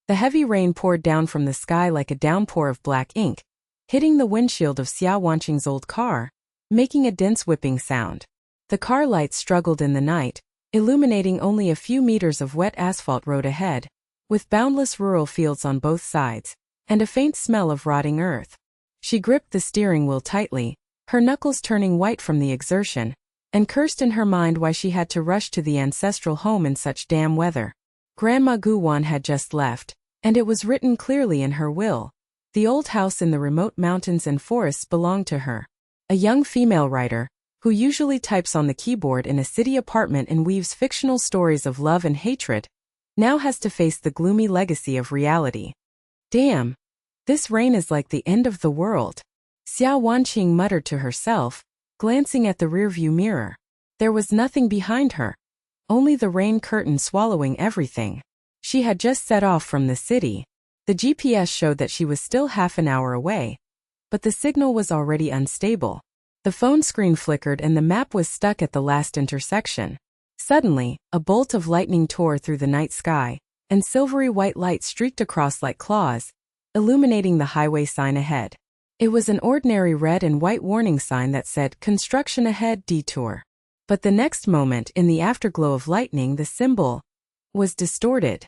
The heavy rain poured down from the sky like a downpour of black ink, hitting the windshield of Xia Wanqing's old car, making a dense whipping sound. The car lights struggled in the night, illuminating only a few meters of wet asphalt road ahead, with boundless rural fields on both sides, and a faint smell of rotting earth. She gripped the steering wheel tightly, her knuckles turning white from the exertion, and cursed in her mind why she had to rush to the ancestral home in such damn weather. Grandma Guwan had just left, and it was written clearly in her will. The old house in the remote mountains and forests belonged to her. A young female writer, who usually types on the keyboard in a city apartment and weaves fictional stories of love and hatred, now has to face the gloomy legacy of reality. Damn! This rain is like the end of the world, Xia Wanqing muttered to herself, glancing at the rearview mirror. There was nothing behind her. Only the rain curtain swallowing everything. She had just set off from the city. The GPS showed that she was still half an hour away, but the signal was already unstable. The phone screen flickered and the map was stuck at the last intersection. Suddenly, a bolt of lightning tore through the night sky, and silvery white light streaked across like claws, illuminating the highway sign ahead. It was an ordinary red and white warning sign that said, "Construction ahead, detour." But the next moment, in the afterglow of lightning, the symbol was distorted.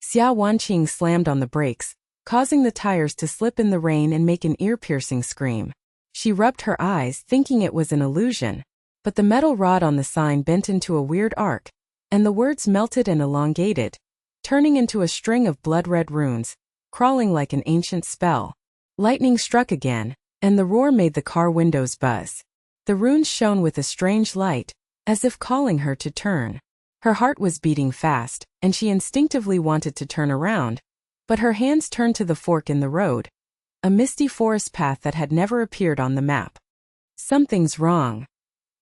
Xia Wanqing slammed on the brakes, causing the tires to slip in the rain and make an ear-piercing scream. She rubbed her eyes, thinking it was an illusion, but the metal rod on the sign bent into a weird arc, and the words melted and elongated, turning into a string of blood-red runes, crawling like an ancient spell. Lightning struck again, and the roar made the car windows buzz. The runes shone with a strange light, as if calling her to turn. Her heart was beating fast, and she instinctively wanted to turn around, but her hands turned to the fork in the road, a misty forest path that had never appeared on the map. Something's wrong.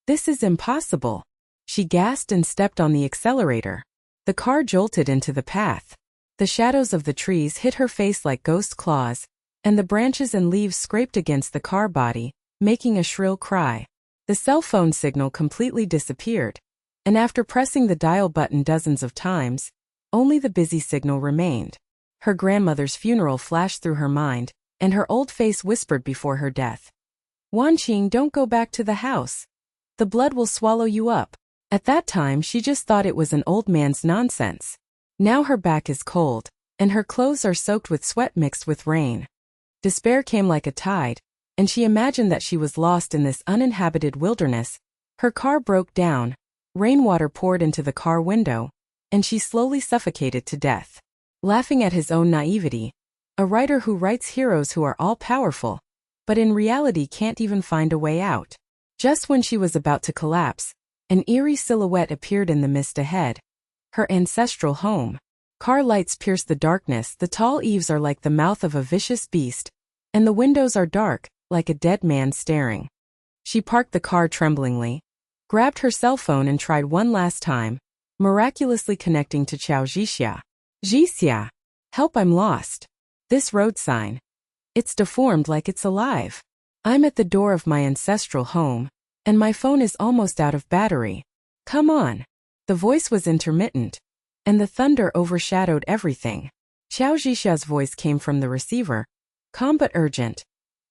This is impossible. She gasped and stepped on the accelerator. The car jolted into the path. The shadows of the trees hit her face like ghost claws, and the branches and leaves scraped against the car body, making a shrill cry. The cell phone signal completely disappeared, and after pressing the dial button dozens of times, only the busy signal remained. Her grandmother's funeral flashed through her mind, and her old face whispered before her death. "Wanqing, don't go back to the house. The blood will swallow you up." At that time she just thought it was an old man's nonsense. Now her back is cold, and her clothes are soaked with sweat mixed with rain. Despair came like a tide, and she imagined that she was lost in this uninhabited wilderness. Her car broke down, rainwater poured into the car window, and she slowly suffocated to death. Laughing at his own naivety, a writer who writes heroes who are all-powerful, but in reality can't even find a way out. Just when she was about to collapse, an eerie silhouette appeared in the mist ahead. Her ancestral home. Car lights pierce the darkness, the tall eaves are like the mouth of a vicious beast, and the windows are dark, like a dead man staring. She parked the car tremblingly, grabbed her cell phone and tried one last time, miraculously connecting to Qiao Zhixia. "Zhixia! Help, I'm lost. This road sign. It's deformed like it's alive. I'm at the door of my ancestral home, and my phone is almost out of battery. Come on." The voice was intermittent, and the thunder overshadowed everything. Qiao Zhixia's voice came from the receiver, calm but urgent.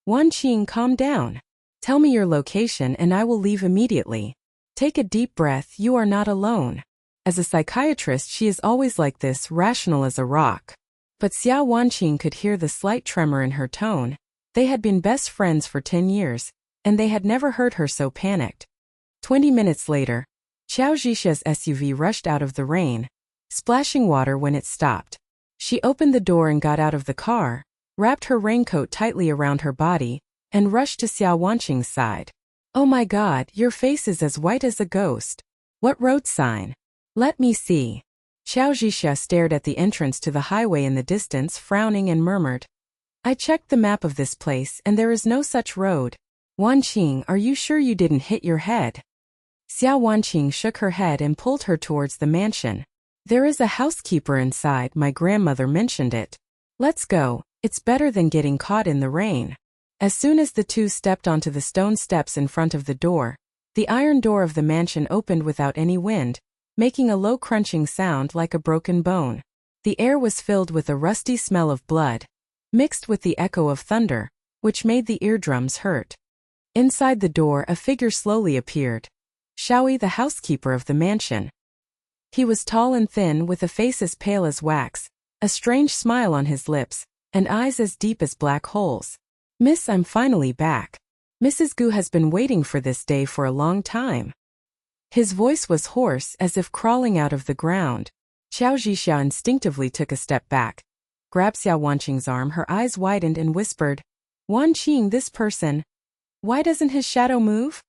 "Wanqing, calm down. Tell me your location and I will leave immediately. Take a deep breath, you are not alone." As a psychiatrist she is always like this, rational as a rock. But Xia Wanqing could hear the slight tremor in her tone. They had been best friends for 10 years, and they had never heard her so panicked. 20 minutes later, Qiao Zhixia's SUV rushed out of the rain, splashing water when it stopped. She opened the door and got out of the car, wrapped her raincoat tightly around her body, and rushed to Xia Wanqing's side. "Oh my God, your face is as white as a ghost. What road sign? Let me see." Qiao Zhixia stared at the entrance to the highway in the distance, frowning, and murmured, "I checked the map of this place and there is no such road. Wanqing, are you sure you didn't hit your head?" Xia Wanqing shook her head and pulled her towards the mansion. "There is a housekeeper inside, my grandmother mentioned it. Let's go, it's better than getting caught in the rain." As soon as the two stepped onto the stone steps in front of the door, the iron door of the mansion opened without any wind, making a low crunching sound like a broken bone. The air was filled with a rusty smell of blood, mixed with the echo of thunder, which made the eardrums hurt. Inside the door a figure slowly appeared. Xiao Yi, the housekeeper of the mansion. He was tall and thin with a face as pale as wax, a strange smile on his lips, and eyes as deep as black holes. "Miss, I'm finally back. Mrs. Gu has been waiting for this day for a long time." His voice was hoarse as if crawling out of the ground. Qiao Zhixia instinctively took a step back, grabbed Xia Wanqing's arm, her eyes widened and whispered, "Wanqing, this person. Why doesn't his shadow move?"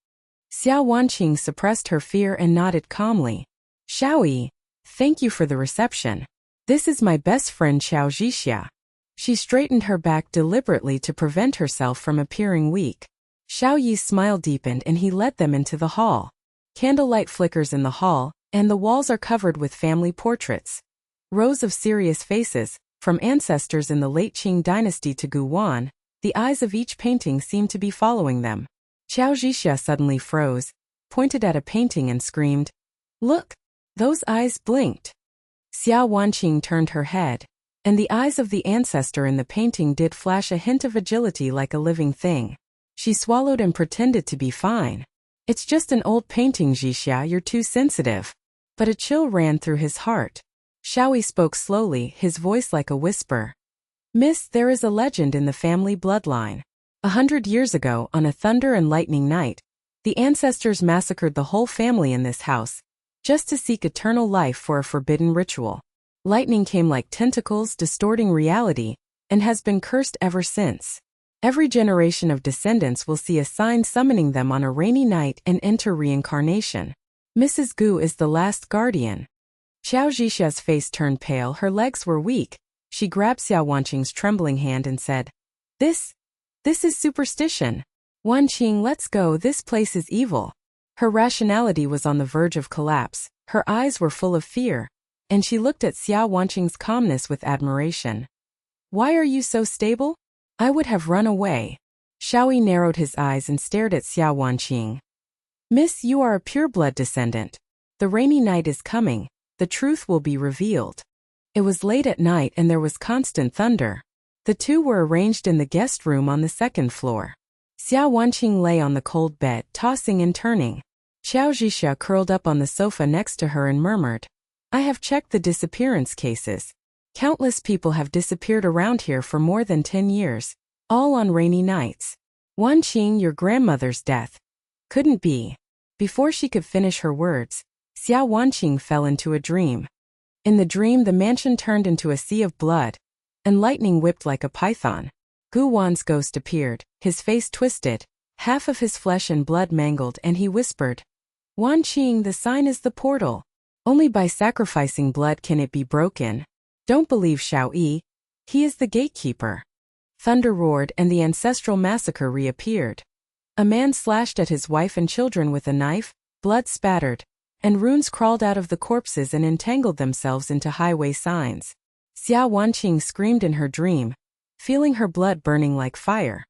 Xia Wanqing suppressed her fear and nodded calmly. "Xiao Yi, thank you for the reception. This is my best friend Qiao Zhixia." She straightened her back deliberately to prevent herself from appearing weak. Xiao Yi's smile deepened and he led them into the hall. Candlelight flickers in the hall, and the walls are covered with family portraits. Rows of serious faces, from ancestors in the late Qing dynasty to Gu Wan, the eyes of each painting seemed to be following them. Qiao Zhixia suddenly froze, pointed at a painting and screamed, "Look! Those eyes blinked." Xia Wanqing turned her head, and the eyes of the ancestor in the painting did flash a hint of agility like a living thing. She swallowed and pretended to be fine. "It's just an old painting, Zhixia, you're too sensitive." But a chill ran through his heart. Xiao Yi spoke slowly, his voice like a whisper. "Miss, there is a legend in the family bloodline. 100 years ago, on a thunder and lightning night, the ancestors massacred the whole family in this house, just to seek eternal life for a forbidden ritual. Lightning came like tentacles, distorting reality, and has been cursed ever since. Every generation of descendants will see a sign summoning them on a rainy night and enter reincarnation. Mrs. Gu is the last guardian." Qiao Zhixia's face turned pale, her legs were weak. She grabbed Xia Wanqing's trembling hand and said, This is superstition. Wanqing, let's go, this place is evil." Her rationality was on the verge of collapse, her eyes were full of fear, and she looked at Xia Wanqing's calmness with admiration. "Why are you so stable? I would have run away." Xiao Yi narrowed his eyes and stared at Xia Wanqing. "Miss, you are a pureblood descendant. The rainy night is coming, the truth will be revealed." It was late at night and there was constant thunder. The two were arranged in the guest room on the second floor. Xia Wanqing lay on the cold bed, tossing and turning. Qiao Zhixia curled up on the sofa next to her and murmured, "I have checked the disappearance cases. Countless people have disappeared around here for more than 10 years, all on rainy nights. Wanqing, your grandmother's death couldn't be." Before she could finish her words, Xia Wanqing fell into a dream. In the dream, the mansion turned into a sea of blood, and lightning whipped like a python. Gu Wan's ghost appeared, his face twisted, half of his flesh and blood mangled, and he whispered, "Wanqing, the sign is the portal. Only by sacrificing blood can it be broken. Don't believe Xiao Yi. He is the gatekeeper." Thunder roared and the ancestral massacre reappeared. A man slashed at his wife and children with a knife, blood spattered, and runes crawled out of the corpses and entangled themselves into highway signs. Xia Wanqing screamed in her dream, feeling her blood burning like fire.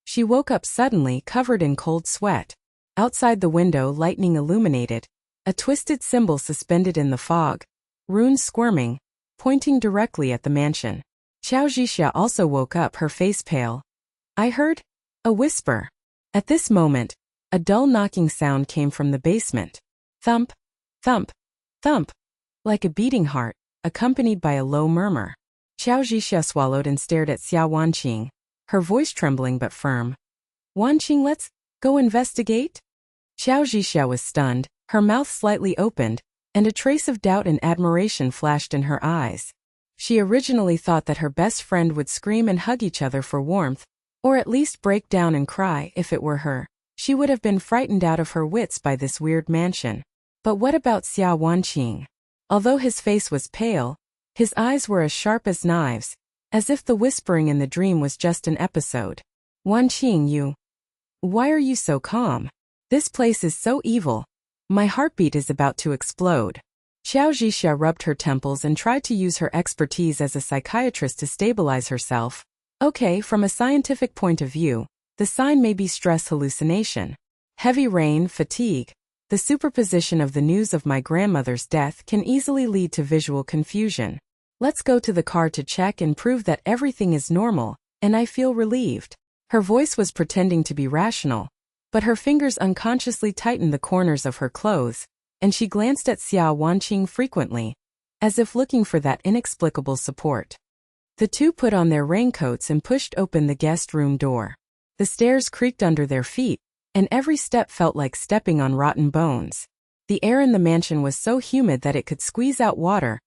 She woke up suddenly, covered in cold sweat. Outside the window, lightning illuminated, a twisted symbol suspended in the fog, runes squirming, pointing directly at the mansion. Qiao Zhixia also woke up, her face pale. "I heard a whisper." At this moment, a dull knocking sound came from the basement. Thump, thump, thump, like a beating heart, accompanied by a low murmur. Qiao Zhixia swallowed and stared at Xia Wanqing, her voice trembling but firm. "Wanqing, let's go investigate?" Qiao Zhixia was stunned, her mouth slightly opened, and a trace of doubt and admiration flashed in her eyes. She originally thought that her best friend would scream and hug each other for warmth, or at least break down and cry. If it were her, she would have been frightened out of her wits by this weird mansion. But what about Xia Wanqing? Although his face was pale, his eyes were as sharp as knives, as if the whispering in the dream was just an episode. "Wanqing, why are you so calm? This place is so evil. My heartbeat is about to explode." Qiao Zhixia rubbed her temples and tried to use her expertise as a psychiatrist to stabilize herself. "Okay, from a scientific point of view, the sign may be stress hallucination. Heavy rain, fatigue, the superposition of the news of my grandmother's death can easily lead to visual confusion. Let's go to the car to check and prove that everything is normal, and I feel relieved. Her voice was pretending to be rational, but her fingers unconsciously tightened the corners of her clothes, and she glanced at Xia Wanqing frequently, as if looking for that inexplicable support. The two put on their raincoats and pushed open the guest room door. The stairs creaked under their feet, and every step felt like stepping on rotten bones. The air in the mansion was so humid that it could squeeze out water,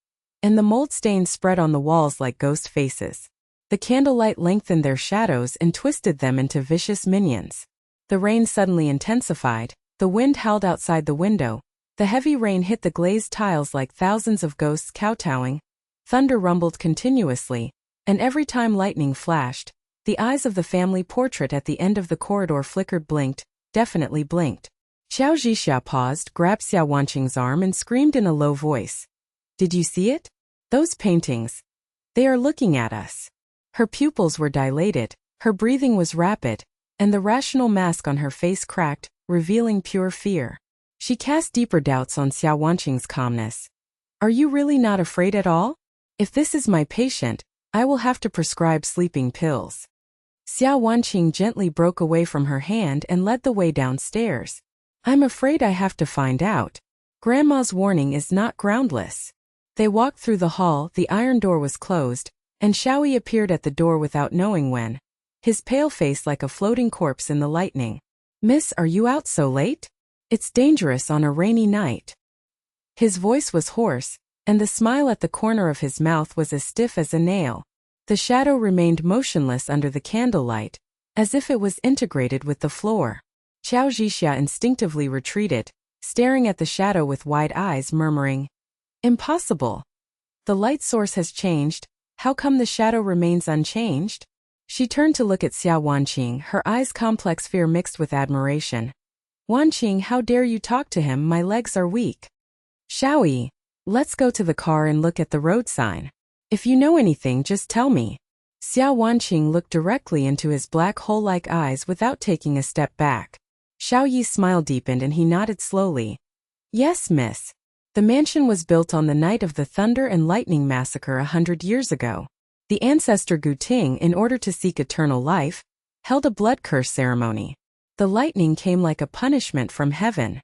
and the mold stains spread on the walls like ghost faces. The candlelight lengthened their shadows and twisted them into vicious minions. The rain suddenly intensified, the wind howled outside the window, the heavy rain hit the glazed tiles like thousands of ghosts kowtowing, thunder rumbled continuously, and every time lightning flashed, the eyes of the family portrait at the end of the corridor flickered, blinked, definitely blinked. Qiao Zhixia paused, grabbed Xia Wanqing's arm and screamed in a low voice. Did you see it? Those paintings. They are looking at us. Her pupils were dilated, her breathing was rapid, and the rational mask on her face cracked, revealing pure fear. She cast deeper doubts on Xia Wanqing's calmness. Are you really not afraid at all? If this is my patient, I will have to prescribe sleeping pills. Xia Wanqing gently broke away from her hand and led the way downstairs. I'm afraid I have to find out. Grandma's warning is not groundless. They walked through the hall, the iron door was closed, and Xiao Yi appeared at the door without knowing when. His pale face like a floating corpse in the lightning. Miss, are you out so late? It's dangerous on a rainy night. His voice was hoarse, and the smile at the corner of his mouth was as stiff as a nail. The shadow remained motionless under the candlelight, as if it was integrated with the floor. Qiao Zhixia instinctively retreated, staring at the shadow with wide eyes, murmuring, Impossible. The light source has changed, how come the shadow remains unchanged? She turned to look at Xia Wanqing, her eyes complex fear mixed with admiration. Wanqing, how dare you talk to him, my legs are weak. Xiao Yi, let's go to the car and look at the road sign. If you know anything, just tell me. Xia Wanqing looked directly into his black hole-like eyes without taking a step back. Xiao Yi's smile deepened and he nodded slowly. Yes, miss. The mansion was built on the night of the Thunder and Lightning Massacre 100 years ago. The ancestor Gu Ting, in order to seek eternal life, held a blood curse ceremony. The lightning came like a punishment from heaven.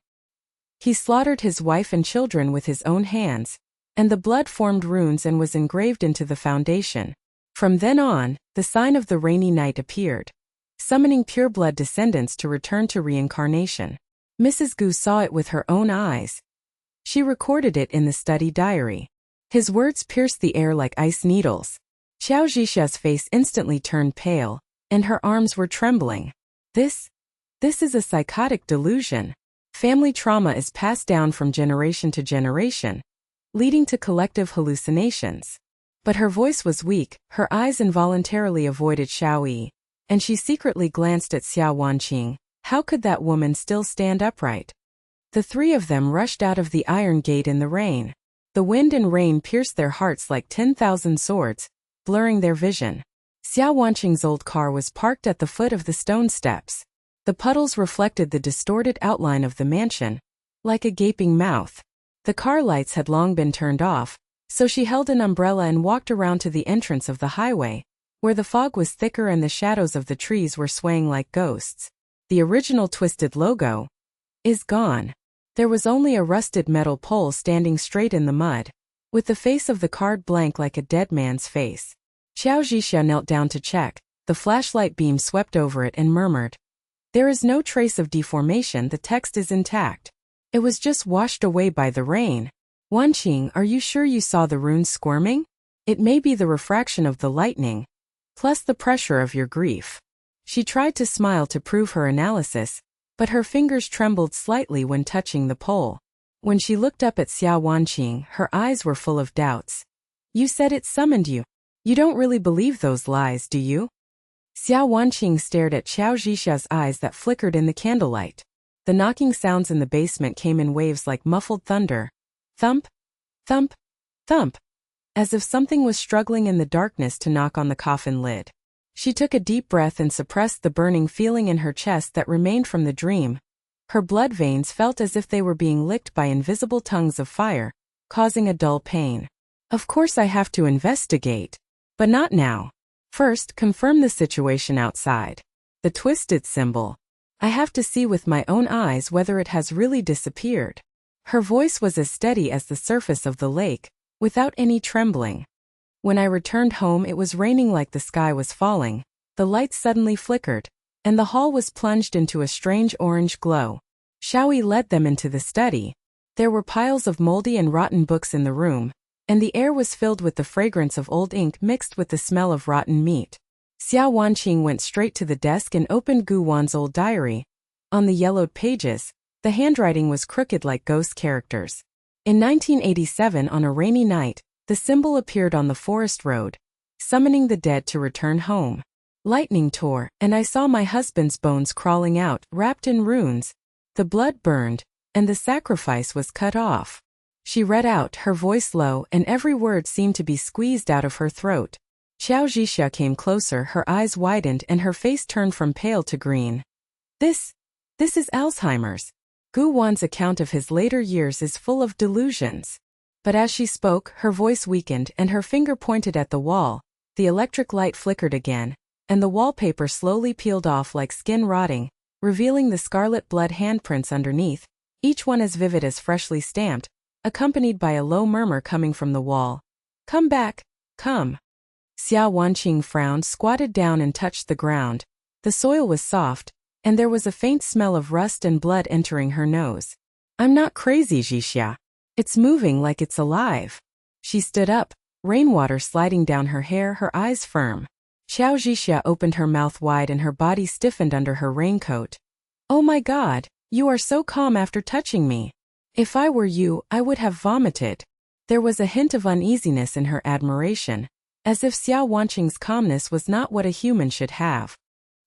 He slaughtered his wife and children with his own hands, and the blood formed runes and was engraved into the foundation. From then on, the sign of the rainy night appeared, summoning pureblood descendants to return to reincarnation. Mrs. Gu saw it with her own eyes. She recorded it in the study diary. His words pierced the air like ice needles. Qiao Zhixia's face instantly turned pale, and her arms were trembling. This is a psychotic delusion. Family trauma is passed down from generation to generation, leading to collective hallucinations. But her voice was weak, her eyes involuntarily avoided Xiao Yi, and she secretly glanced at Xia Wanqing. How could that woman still stand upright? The three of them rushed out of the iron gate in the rain. The wind and rain pierced their hearts like 10,000 swords, blurring their vision. Xia Wanqing's old car was parked at the foot of the stone steps. The puddles reflected the distorted outline of the mansion, like a gaping mouth. The car lights had long been turned off, so she held an umbrella and walked around to the entrance of the highway, where the fog was thicker and the shadows of the trees were swaying like ghosts. The original twisted logo is gone. There was only a rusted metal pole standing straight in the mud, with the face of the card blank like a dead man's face. Qiao Zhixia knelt down to check. The flashlight beam swept over it and murmured, There is no trace of deformation, the text is intact. It was just washed away by the rain. Wanqing, are you sure you saw the runes squirming? It may be the refraction of the lightning, plus the pressure of your grief. She tried to smile to prove her analysis, but her fingers trembled slightly when touching the pole. When she looked up at Xia Wanqing, her eyes were full of doubts. You said it summoned you. You don't really believe those lies, do you? Xia Wanqing stared at Qiao Zhixia's eyes that flickered in the candlelight. The knocking sounds in the basement came in waves like muffled thunder. Thump, thump, thump, as if something was struggling in the darkness to knock on the coffin lid. She took a deep breath and suppressed the burning feeling in her chest that remained from the dream. Her blood veins felt as if they were being licked by invisible tongues of fire, causing a dull pain. Of course I have to investigate. But not now. First, confirm the situation outside. The twisted symbol. I have to see with my own eyes whether it has really disappeared. Her voice was as steady as the surface of the lake, without any trembling. When I returned home, it was raining like the sky was falling. The lights suddenly flickered, and the hall was plunged into a strange orange glow. Xiao Yi led them into the study. There were piles of moldy and rotten books in the room, and the air was filled with the fragrance of old ink mixed with the smell of rotten meat. Xia Wanqing went straight to the desk and opened Gu Wan's old diary. On the yellowed pages, the handwriting was crooked like ghost characters. In 1987, on a rainy night, the symbol appeared on the forest road, summoning the dead to return home. Lightning tore, and I saw my husband's bones crawling out, wrapped in runes. The blood burned, and the sacrifice was cut off. She read out, her voice low, and every word seemed to be squeezed out of her throat. Qiao Zhixia came closer, her eyes widened and her face turned from pale to green. This is Alzheimer's. Gu Wan's account of his later years is full of delusions. But as she spoke, her voice weakened and her finger pointed at the wall. The electric light flickered again, and the wallpaper slowly peeled off like skin rotting, revealing the scarlet blood handprints underneath, each one as vivid as freshly stamped, accompanied by a low murmur coming from the wall. Come back, come. Xia Wanqing frowned, squatted down and touched the ground. The soil was soft, and there was a faint smell of rust and blood entering her nose. I'm not crazy, Zhixia. It's moving like it's alive. She stood up, rainwater sliding down her hair, her eyes firm. Qiao Zhixia opened her mouth wide and her body stiffened under her raincoat. Oh my God, you are so calm after touching me. If I were you, I would have vomited. There was a hint of uneasiness in her admiration, as if Xia Wanqing's calmness was not what a human should have.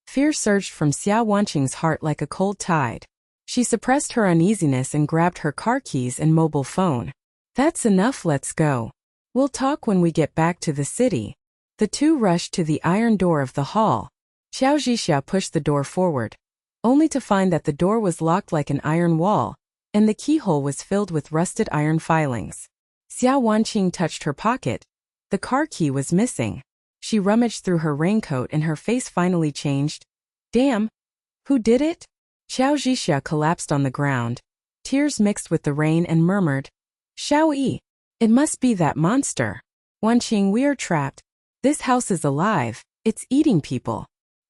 Fear surged from Xia Wanqing's heart like a cold tide. She suppressed her uneasiness and grabbed her car keys and mobile phone. That's enough, let's go. We'll talk when we get back to the city. The two rushed to the iron door of the hall. Qiao Zhixia pushed the door forward, only to find that the door was locked like an iron wall, and the keyhole was filled with rusted iron filings. Xia Wanqing touched her pocket. The car key was missing. She rummaged through her raincoat and her face finally changed. Damn! Who did it? Qiao Zhixia collapsed on the ground. Tears mixed with the rain and murmured, Xiao Yi, it must be that monster. Wanqing, we are trapped. This house is alive. It's eating people.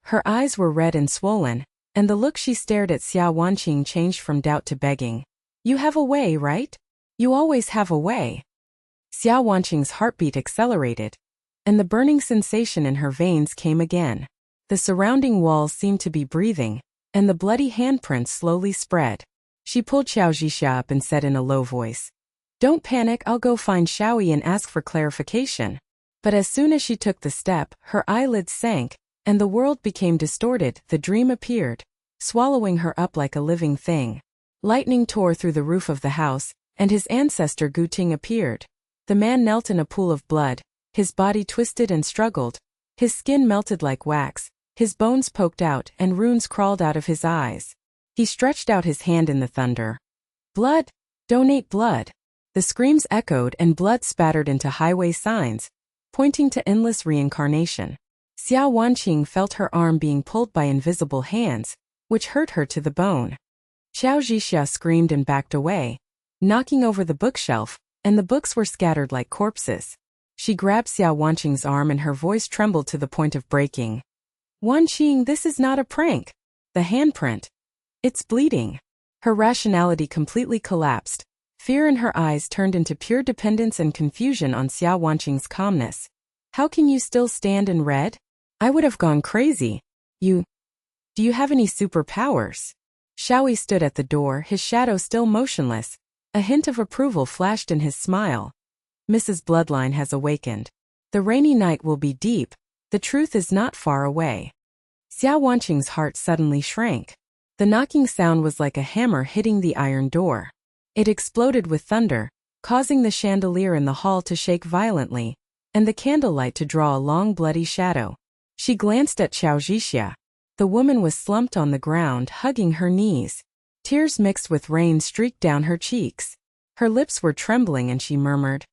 Her eyes were red and swollen, and the look she stared at Xia Wanqing changed from doubt to begging. You have a way, right? You always have a way. Xia Wanqing's heartbeat accelerated, and the burning sensation in her veins came again. The surrounding walls seemed to be breathing, and the bloody handprints slowly spread. She pulled Qiao Zhixia up and said in a low voice, Don't panic, I'll go find Xiao Yi and ask for clarification. But as soon as she took the step, her eyelids sank, and the world became distorted. The dream appeared, swallowing her up like a living thing. Lightning tore through the roof of the house, and his ancestor Gu Ting appeared. The man knelt in a pool of blood, his body twisted and struggled. His skin melted like wax, his bones poked out and runes crawled out of his eyes. He stretched out his hand in the thunder. Blood! Donate blood! The screams echoed and blood spattered into highway signs, pointing to endless reincarnation. Xia Wanqing felt her arm being pulled by invisible hands, which hurt her to the bone. Qiao Zhixia screamed and backed away, knocking over the bookshelf, and the books were scattered like corpses. She grabbed Xia Wanqing's arm and her voice trembled to the point of breaking. Wanqing, this is not a prank. The handprint. It's bleeding. Her rationality completely collapsed. Fear in her eyes turned into pure dependence and confusion on Xia Wanqing's calmness. How can you still stand and read? I would have gone crazy. Do you have any superpowers? Xiao Yi stood at the door, his shadow still motionless. A hint of approval flashed in his smile. Mrs. Bloodline has awakened. The rainy night will be deep. The truth is not far away. Xia Wanqing's heart suddenly shrank. The knocking sound was like a hammer hitting the iron door. It exploded with thunder, causing the chandelier in the hall to shake violently, and the candlelight to draw a long bloody shadow. She glanced at Qiao Zhixia. The woman was slumped on the ground, hugging her knees. Tears mixed with rain streaked down her cheeks. Her lips were trembling and she murmured,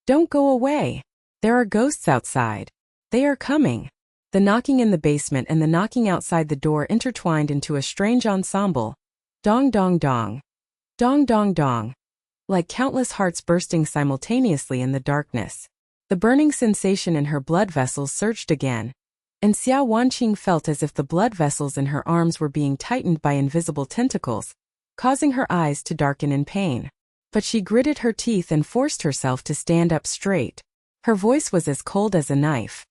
Don't go away. There are ghosts outside. They are coming. The knocking in the basement and the knocking outside the door intertwined into a strange ensemble. Dong dong dong. Dong dong dong. Like countless hearts bursting simultaneously in the darkness. The burning sensation in her blood vessels surged again, and Xia Wanqing felt as if the blood vessels in her arms were being tightened by invisible tentacles, causing her eyes to darken in pain. But she gritted her teeth and forced herself to stand up straight. Her voice was as cold as a knife.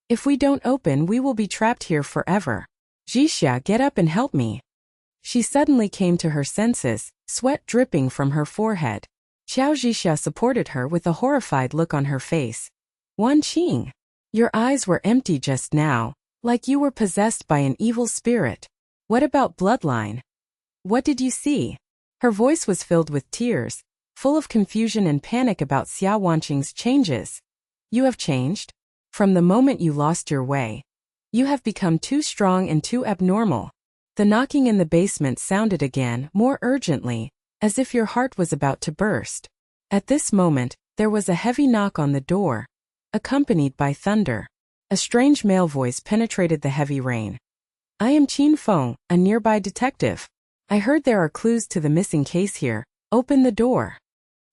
If we don't open, we will be trapped here forever. Zhixia, get up and help me. She suddenly came to her senses, sweat dripping from her forehead. Qiao Zhixia supported her with a horrified look on her face. Wanqing, your eyes were empty just now, like you were possessed by an evil spirit. What about bloodline? What did you see? Her voice was filled with tears, full of confusion and panic about Xia Wanqing's changes. You have changed? From the moment you lost your way. You have become too strong and too abnormal. The knocking in the basement sounded again, more urgently, as if your heart was about to burst. At this moment, there was a heavy knock on the door, accompanied by thunder. A strange male voice penetrated the heavy rain. I am Qin Feng, a nearby detective. I heard there are clues to the missing case here. Open the door.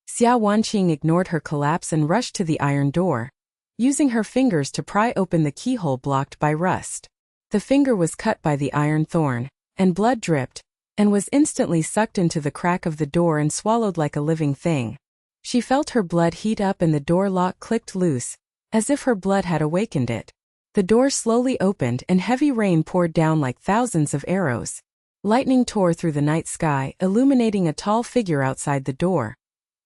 Xia Wanqing ignored her collapse and rushed to the iron door, using her fingers to pry open the keyhole blocked by rust. The finger was cut by the iron thorn, and blood dripped, and was instantly sucked into the crack of the door and swallowed like a living thing. She felt her blood heat up and the door lock clicked loose, as if her blood had awakened it. The door slowly opened and heavy rain poured down like thousands of arrows. Lightning tore through the night sky, illuminating a tall figure outside the door.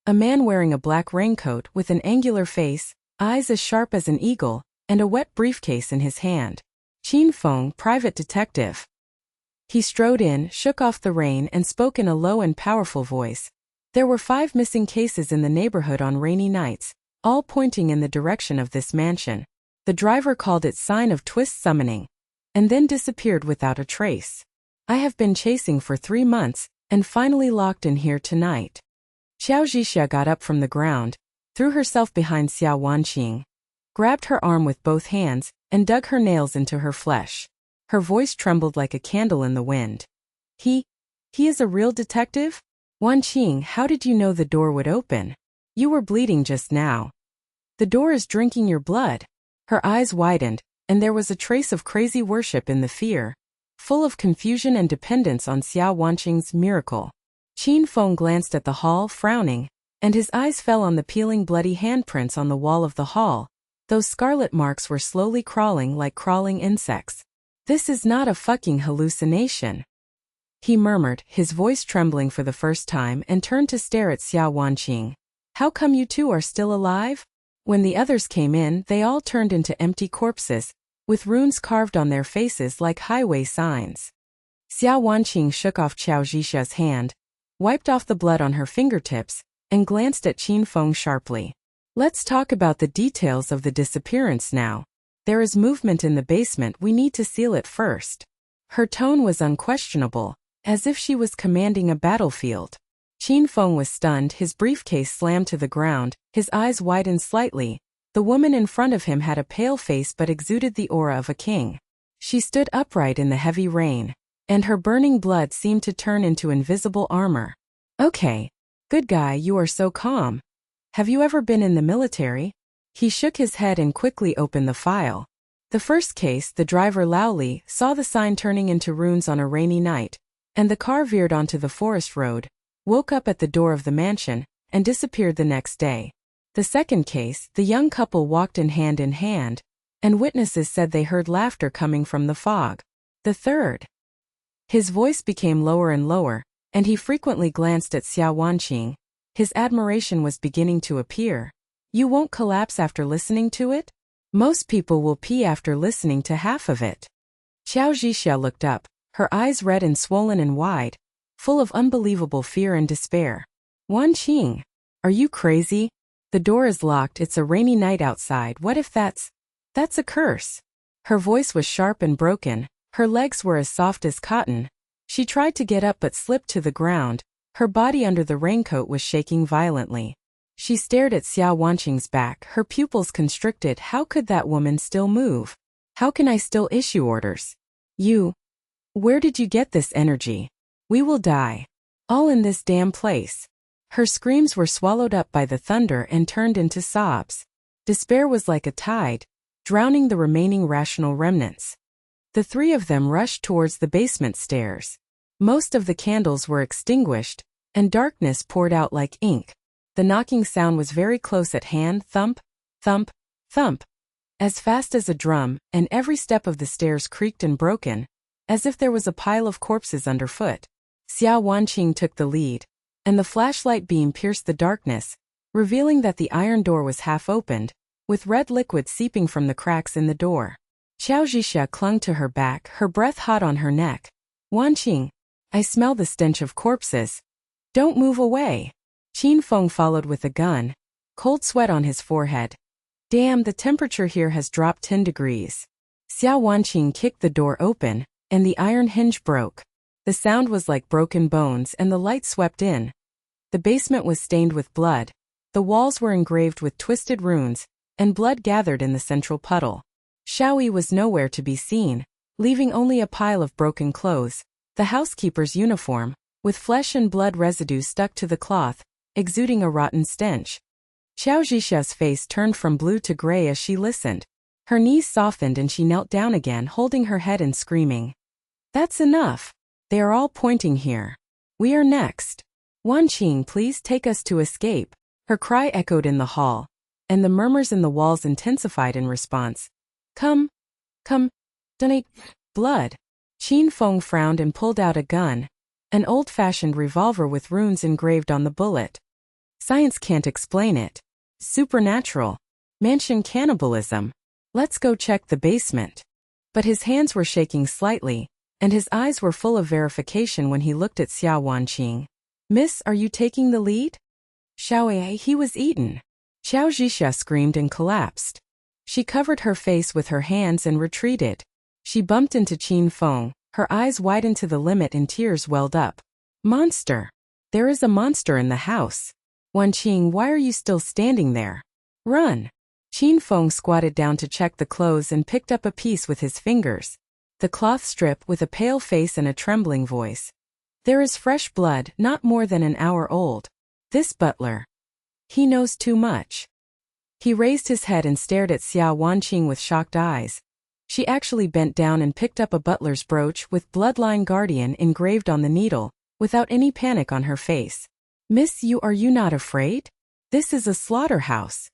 A man wearing a black raincoat with an angular face, eyes as sharp as an eagle, and a wet briefcase in his hand. Qin Feng, private detective. He strode in, shook off the rain and spoke in a low and powerful voice. There were 5 missing cases in the neighborhood on rainy nights, all pointing in the direction of this mansion. The driver called it sign of twist summoning, and then disappeared without a trace. I have been chasing for 3 months, and finally locked in here tonight. Qiao Zhixia got up from the ground, threw herself behind Xia Wanqing, grabbed her arm with both hands, and dug her nails into her flesh. Her voice trembled like a candle in the wind. He is a real detective? Wanqing, how did you know the door would open? You were bleeding just now. The door is drinking your blood. Her eyes widened, and there was a trace of crazy worship in the fear, full of confusion and dependence on Xia Wanqing's miracle. Qin Feng glanced at the hall, frowning, and his eyes fell on the peeling bloody handprints on the wall of the hall. Those scarlet marks were slowly crawling like crawling insects. This is not a fucking hallucination. He murmured, his voice trembling for the first time, and turned to stare at Xia Wanqing. How come you two are still alive? When the others came in, they all turned into empty corpses, with runes carved on their faces like highway signs. Xia Wanqing shook off Qiao Zhixia's hand, wiped off the blood on her fingertips, and glanced at Qin Feng sharply. Let's talk about the details of the disappearance now. There is movement in the basement, we need to seal it first. Her tone was unquestionable, as if she was commanding a battlefield. Qin Feng was stunned, his briefcase slammed to the ground, his eyes widened slightly. The woman in front of him had a pale face but exuded the aura of a king. She stood upright in the heavy rain, and her burning blood seemed to turn into invisible armor. Okay. Good guy, you are so calm. Have you ever been in the military? He shook his head and quickly opened the file. The first case, the driver Laoli saw the sign turning into runes on a rainy night, and the car veered onto the forest road, woke up at the door of the mansion, and disappeared the next day. The second case, the young couple walked in hand, and witnesses said they heard laughter coming from the fog. The third. His voice became lower and lower, and he frequently glanced at Xia Wanqing. His admiration was beginning to appear. You won't collapse after listening to it? Most people will pee after listening to half of it. Qiao Zhixia looked up, her eyes red and swollen and wide, full of unbelievable fear and despair. Wanqing, are you crazy? The door is locked, it's a rainy night outside, what if that's a curse? Her voice was sharp and broken, her legs were as soft as cotton. She tried to get up but slipped to the ground, her body under the raincoat was shaking violently. She stared at Xia Wanqing's back, her pupils constricted. How could that woman still move? How can I still issue orders? Where did you get this energy? We will die. All in this damn place. Her screams were swallowed up by the thunder and turned into sobs. Despair was like a tide, drowning the remaining rational remnants. The three of them rushed towards the basement stairs. Most of the candles were extinguished, and darkness poured out like ink. The knocking sound was very close at hand, thump, thump, thump, as fast as a drum, and every step of the stairs creaked and broken, as if there was a pile of corpses underfoot. Xia Wanqing took the lead, and the flashlight beam pierced the darkness, revealing that the iron door was half opened, with red liquid seeping from the cracks in the door. Qiao Zhixia clung to her back, her breath hot on her neck. Wanqing, I smell the stench of corpses. Don't move away. Qin Feng followed with a gun, cold sweat on his forehead. Damn, the temperature here has dropped 10 degrees. Xia Wanqing kicked the door open, and the iron hinge broke. The sound was like broken bones and the light swept in. The basement was stained with blood. The walls were engraved with twisted runes, and blood gathered in the central puddle. Xiao Yi was nowhere to be seen, leaving only a pile of broken clothes, the housekeeper's uniform, with flesh and blood residue stuck to the cloth, exuding a rotten stench. Qiao Zhixia's face turned from blue to gray as she listened. Her knees softened and she knelt down again, holding her head and screaming. That's enough. They are all pointing here. We are next. Wanqing, please take us to escape. Her cry echoed in the hall, and the murmurs in the walls intensified in response. Come, donate blood. Qin Feng frowned and pulled out a gun, an old-fashioned revolver with runes engraved on the bullet. Science can't explain it. Supernatural. Mansion cannibalism. Let's go check the basement. But his hands were shaking slightly, and his eyes were full of verification when he looked at Xia Wanqing. Miss, are you taking the lead? Xiao Yi, he was eaten. Qiao Zhixia screamed and collapsed. She covered her face with her hands and retreated. She bumped into Qin Feng, her eyes widened to the limit and tears welled up. Monster! There is a monster in the house. Wanqing, why are you still standing there? Run! Qin Feng squatted down to check the clothes and picked up a piece with his fingers. The cloth strip with a pale face and a trembling voice. There is fresh blood, not more than an hour old. This butler. He knows too much. He raised his head and stared at Xia Wanqing with shocked eyes. She actually bent down and picked up a butler's brooch with Bloodline Guardian engraved on the needle, without any panic on her face. Miss, are you not afraid? This is a slaughterhouse.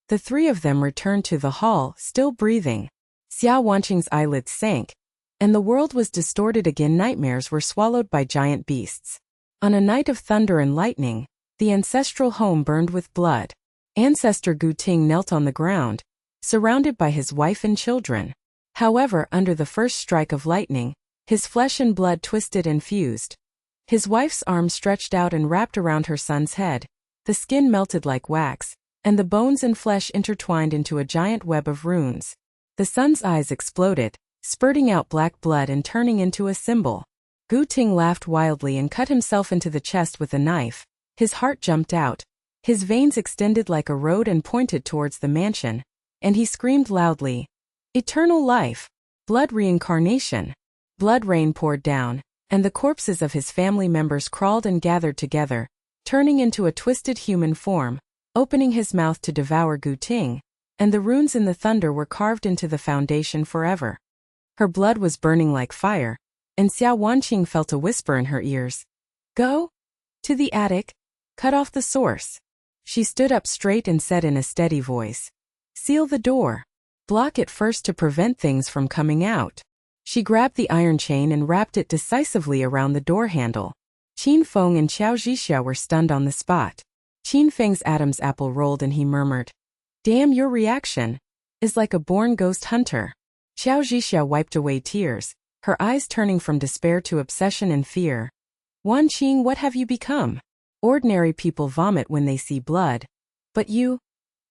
The three of them returned to the hall, still breathing. Xia Wanqing's eyelids sank, and the world was distorted again. Nightmares were swallowed by giant beasts. On a night of thunder and lightning, the ancestral home burned with blood. Ancestor Guting knelt on the ground, surrounded by his wife and children. However, under the first strike of lightning, his flesh and blood twisted and fused. His wife's arms stretched out and wrapped around her son's head. The skin melted like wax, and the bones and flesh intertwined into a giant web of runes. The son's eyes exploded, spurting out black blood and turning into a symbol. Guting laughed wildly and cut himself into the chest with a knife. His heart jumped out. His veins extended like a road and pointed towards the mansion, and he screamed loudly. Eternal life! Blood reincarnation! Blood rain poured down, and the corpses of his family members crawled and gathered together, turning into a twisted human form, opening his mouth to devour Guting, and the runes in the thunder were carved into the foundation forever. Her blood was burning like fire, and Xia Wanqing felt a whisper in her ears. Go? To the attic. Cut off the source. She stood up straight and said in a steady voice. Seal the door. Block it first to prevent things from coming out. She grabbed the iron chain and wrapped it decisively around the door handle. Qin Feng and Qiao Zhixia were stunned on the spot. Qin Feng's Adam's apple rolled and he murmured. Damn, your reaction is like a born ghost hunter. Qiao Zhixia wiped away tears, her eyes turning from despair to obsession and fear. Wanqing, what have you become? Ordinary people vomit when they see blood. But you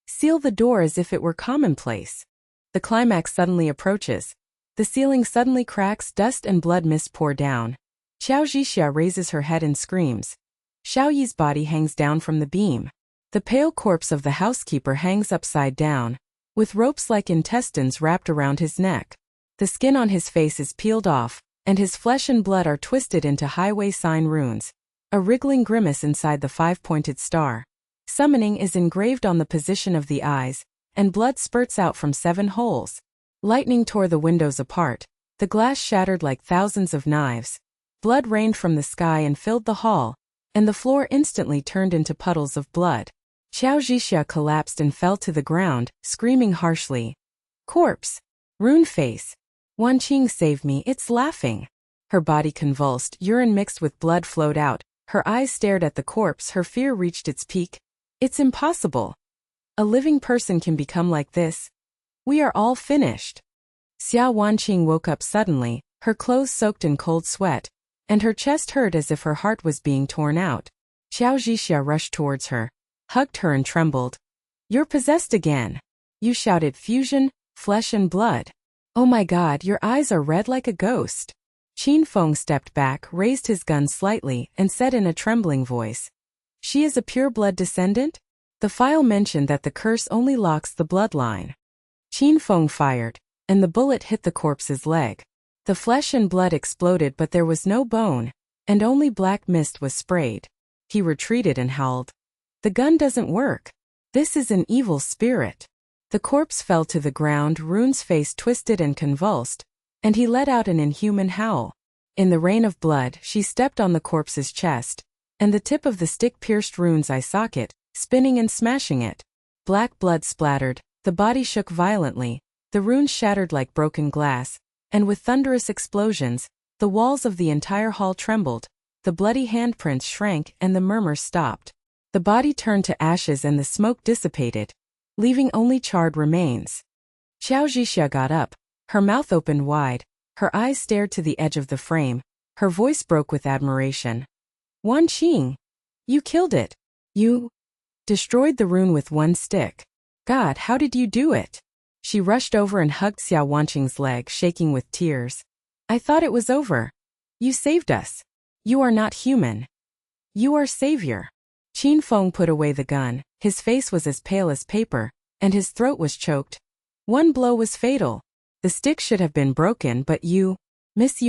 seal the door as if it were commonplace. The climax suddenly approaches. The ceiling suddenly cracks, dust and blood mist pour down. Qiao Zhixia raises her head and screams. Xiao Yi's body hangs down from the beam. The pale corpse of the housekeeper hangs upside down, with ropes like intestines wrapped around his neck. The skin on his face is peeled off, and his flesh and blood are twisted into highway sign runes. A wriggling grimace inside the five-pointed star. Summoning is engraved on the position of the eyes, and blood spurts out from 7 holes. Lightning tore the windows apart, the glass shattered like thousands of knives. Blood rained from the sky and filled the hall, and the floor instantly turned into puddles of blood. Qiao Zhixia collapsed and fell to the ground, screaming harshly. Corpse! Rune face! Wanqing saved me, it's laughing. Her body convulsed, urine mixed with blood flowed out, her eyes stared at the corpse, her fear reached its peak. It's impossible. A living person can become like this. We are all finished. Xia Wanqing woke up suddenly, her clothes soaked in cold sweat, and her chest hurt as if her heart was being torn out. Qiao Zhixia rushed towards her, hugged her and trembled. You're possessed again. You shouted, fusion, flesh and blood. Oh my God, your eyes are red like a ghost. Qin Feng stepped back, raised his gun slightly, and said in a trembling voice. She is a pure blood descendant? The file mentioned that the curse only locks the bloodline. Qin Feng fired, and the bullet hit the corpse's leg. The flesh and blood exploded, but there was no bone, and only black mist was sprayed. He retreated and howled. The gun doesn't work. This is an evil spirit. The corpse fell to the ground, Rune's face twisted and convulsed, and he let out an inhuman howl. In the rain of blood, she stepped on the corpse's chest, and the tip of the stick pierced Rune's eye socket, spinning and smashing it. Black blood splattered, the body shook violently, the runes shattered like broken glass, and with thunderous explosions, the walls of the entire hall trembled, the bloody handprints shrank and the murmurs stopped. The body turned to ashes and the smoke dissipated, leaving only charred remains. Qiao Zhixia got up, her mouth opened wide, her eyes stared to the edge of the frame, her voice broke with admiration. Wanqing! You killed it! You destroyed the rune with one stick. God, how did you do it? She rushed over and hugged Xia Wanqing's leg, shaking with tears. I thought it was over. You saved us. You are not human. You are savior. Qin Feng put away the gun, his face was as pale as paper, and his throat was choked. One blow was fatal. The stick should have been broken, but you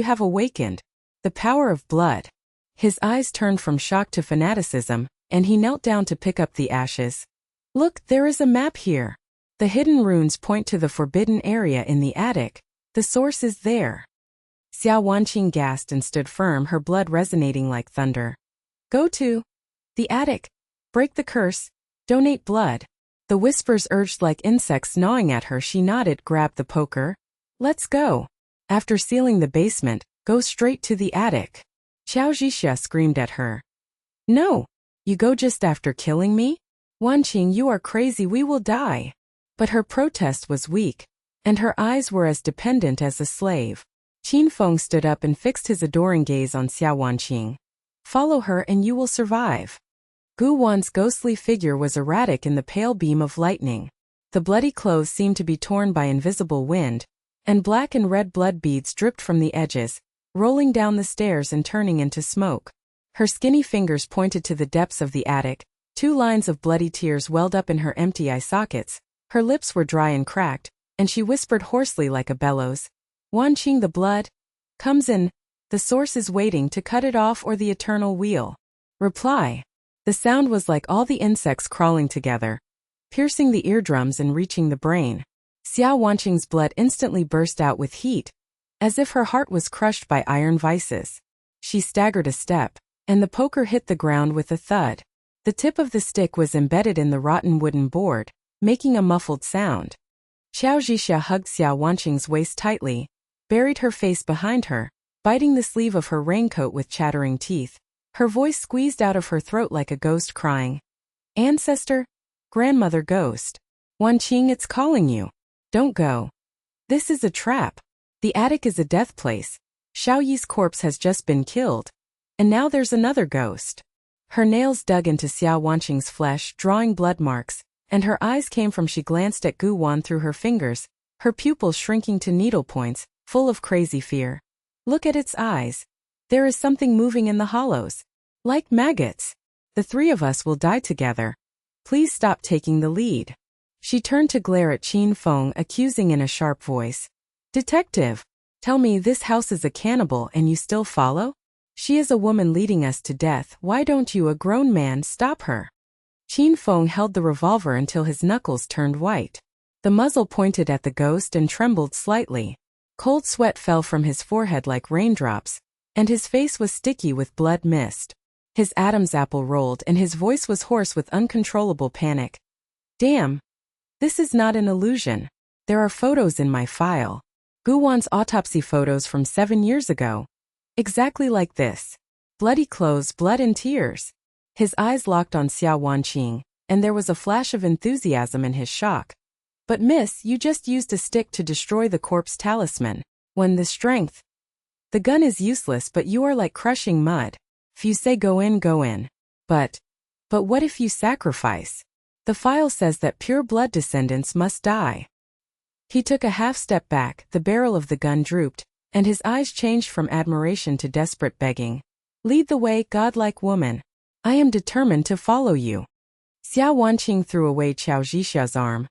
have awakened. The power of blood. His eyes turned from shock to fanaticism, and he knelt down to pick up the ashes. Look, there is a map here. The hidden runes point to the forbidden area in the attic. The source is there. Xia Wanqing gasped and stood firm, her blood resonating like thunder. Go to the attic. Break the curse. Donate blood. The whispers urged like insects gnawing at her. She nodded, grabbed the poker. Let's go. After sealing the basement, go straight to the attic. Qiao Zhixia screamed at her. No. You go just after killing me? Wanqing, you are crazy, we will die. But her protest was weak, and her eyes were as dependent as a slave. Qin Feng stood up and fixed his adoring gaze on Xia Wanqing. Follow her and you will survive. Gu Wan's ghostly figure was erratic in the pale beam of lightning. The bloody clothes seemed to be torn by invisible wind, and black and red blood beads dripped from the edges, rolling down the stairs and turning into smoke. Her skinny fingers pointed to the depths of the attic, 2 lines of bloody tears welled up in her empty eye sockets, her lips were dry and cracked, and she whispered hoarsely like a bellows. Wanqing, the blood comes in, the source is waiting to cut it off or the eternal wheel. Reply. The sound was like all the insects crawling together, piercing the eardrums and reaching the brain. Xia Wanqing's blood instantly burst out with heat, as if her heart was crushed by iron vices. She staggered a step, and the poker hit the ground with a thud. The tip of the stick was embedded in the rotten wooden board, making a muffled sound. Qiao Zhixia hugged Xia Wanqing's waist tightly, buried her face behind her, biting the sleeve of her raincoat with chattering teeth. Her voice squeezed out of her throat like a ghost crying. Ancestor? Grandmother ghost. Wanqing, it's calling you. Don't go. This is a trap. The attic is a death place. Xiao Yi's corpse has just been killed. And now there's another ghost. Her nails dug into Xia Wanqing's flesh, drawing blood marks, and her eyes came from she glanced at Gu Wan through her fingers, her pupils shrinking to needle points, full of crazy fear. Look at its eyes. There is something moving in the hollows. Like maggots. The 3 of us will die together. Please stop taking the lead. She turned to glare at Qin Feng, accusing in a sharp voice. Detective, tell me this house is a cannibal and you still follow? She is a woman leading us to death. Why don't you, a grown man, stop her? Qin Feng held the revolver until his knuckles turned white. The muzzle pointed at the ghost and trembled slightly. Cold sweat fell from his forehead like raindrops, and his face was sticky with blood mist. His Adam's apple rolled and his voice was hoarse with uncontrollable panic. Damn! This is not an illusion. There are photos in my file. Guwan's autopsy photos from 7 years ago. Exactly like this. Bloody clothes, blood and tears. His eyes locked on Xia Wanqing, and there was a flash of enthusiasm in his shock. But miss, you just used a stick to destroy the corpse talisman. When the strength. The gun is useless, but you are like crushing mud. If you say go in, go in. But what if you sacrifice? The file says that pure blood descendants must die. He took a half step back, the barrel of the gun drooped, and his eyes changed from admiration to desperate begging. Lead the way, godlike woman. I am determined to follow you. Xia Wanqing threw away Qiao Zhixia's arm.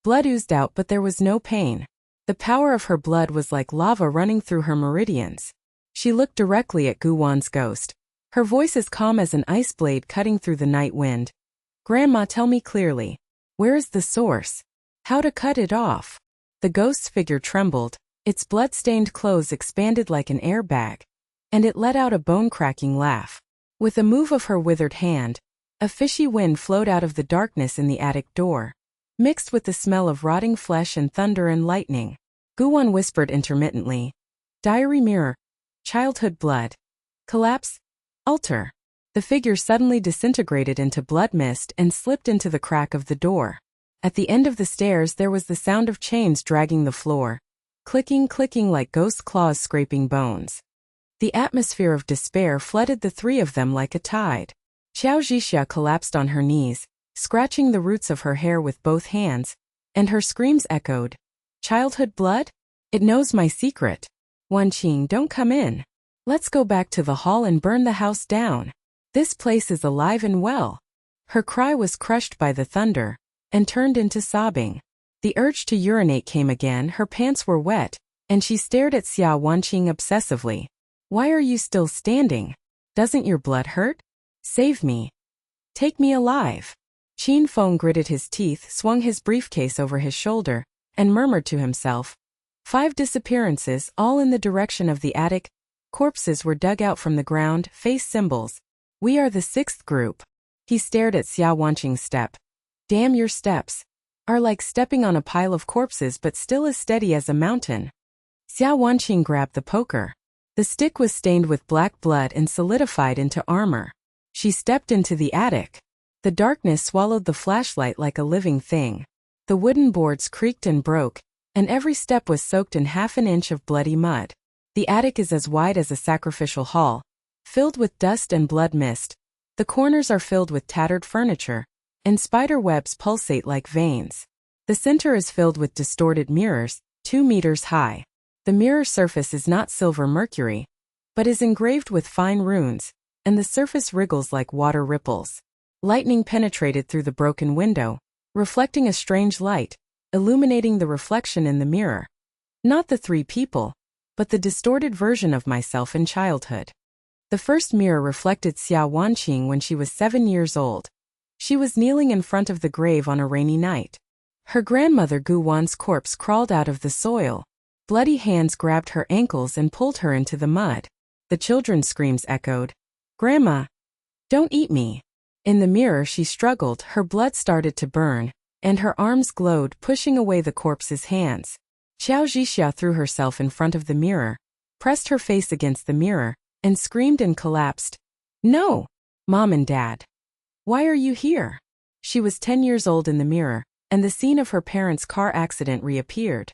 Blood oozed out, but there was no pain. The power of her blood was like lava running through her meridians. She looked directly at Guwan's ghost. Her voice as calm as an ice blade cutting through the night wind. Grandma, tell me clearly. Where is the source? How to cut it off? The ghost's figure trembled, its blood-stained clothes expanded like an airbag, and it let out a bone-cracking laugh. With a move of her withered hand, a fishy wind flowed out of the darkness in the attic door, mixed with the smell of rotting flesh and thunder and lightning. Guwan whispered intermittently. Diary mirror. Childhood blood. Collapse. Altar. The figure suddenly disintegrated into blood mist and slipped into the crack of the door. At the end of the stairs there was the sound of chains dragging the floor, clicking like ghost claws scraping bones. The atmosphere of despair flooded the three of them like a tide. Qiao Zhixia collapsed on her knees, scratching the roots of her hair with both hands, and her screams echoed. Childhood blood? It knows my secret. Wanqing, don't come in. Let's go back to the hall and burn the house down. This place is alive and well. Her cry was crushed by the thunder, and turned into sobbing. The urge to urinate came again, her pants were wet, and she stared at Xia Wanqing obsessively. Why are you still standing? Doesn't your blood hurt? Save me. Take me alive. Qin Feng gritted his teeth, swung his briefcase over his shoulder, and murmured to himself. 5 disappearances, all in the direction of the attic. Corpses were dug out from the ground, face symbols. We are the 6th group. He stared at Xia Wanqing's step. Damn, your steps are like stepping on a pile of corpses but still as steady as a mountain. Xia Wanqing grabbed the poker. The stick was stained with black blood and solidified into armor. She stepped into the attic. The darkness swallowed the flashlight like a living thing. The wooden boards creaked and broke, and every step was soaked in half an inch of bloody mud. The attic is as wide as a sacrificial hall, filled with dust and blood mist. The corners are filled with tattered furniture, and spider webs pulsate like veins. The center is filled with distorted mirrors, 2 meters high. The mirror surface is not silver mercury, but is engraved with fine runes, and the surface wriggles like water ripples. Lightning penetrated through the broken window, reflecting a strange light, illuminating the reflection in the mirror. Not the 3 people, but the distorted version of myself in childhood. The first mirror reflected Xia Wanqing when she was 7 years old. She was kneeling in front of the grave on a rainy night. Her grandmother Guwan's corpse crawled out of the soil. Bloody hands grabbed her ankles and pulled her into the mud. The children's screams echoed. Grandma! Don't eat me! In the mirror she struggled, her blood started to burn, and her arms glowed, pushing away the corpse's hands. Qiao Zhixia threw herself in front of the mirror, pressed her face against the mirror, and screamed and collapsed. No! Mom and Dad! Why are you here? She was 10 years old in the mirror, and the scene of her parents' car accident reappeared.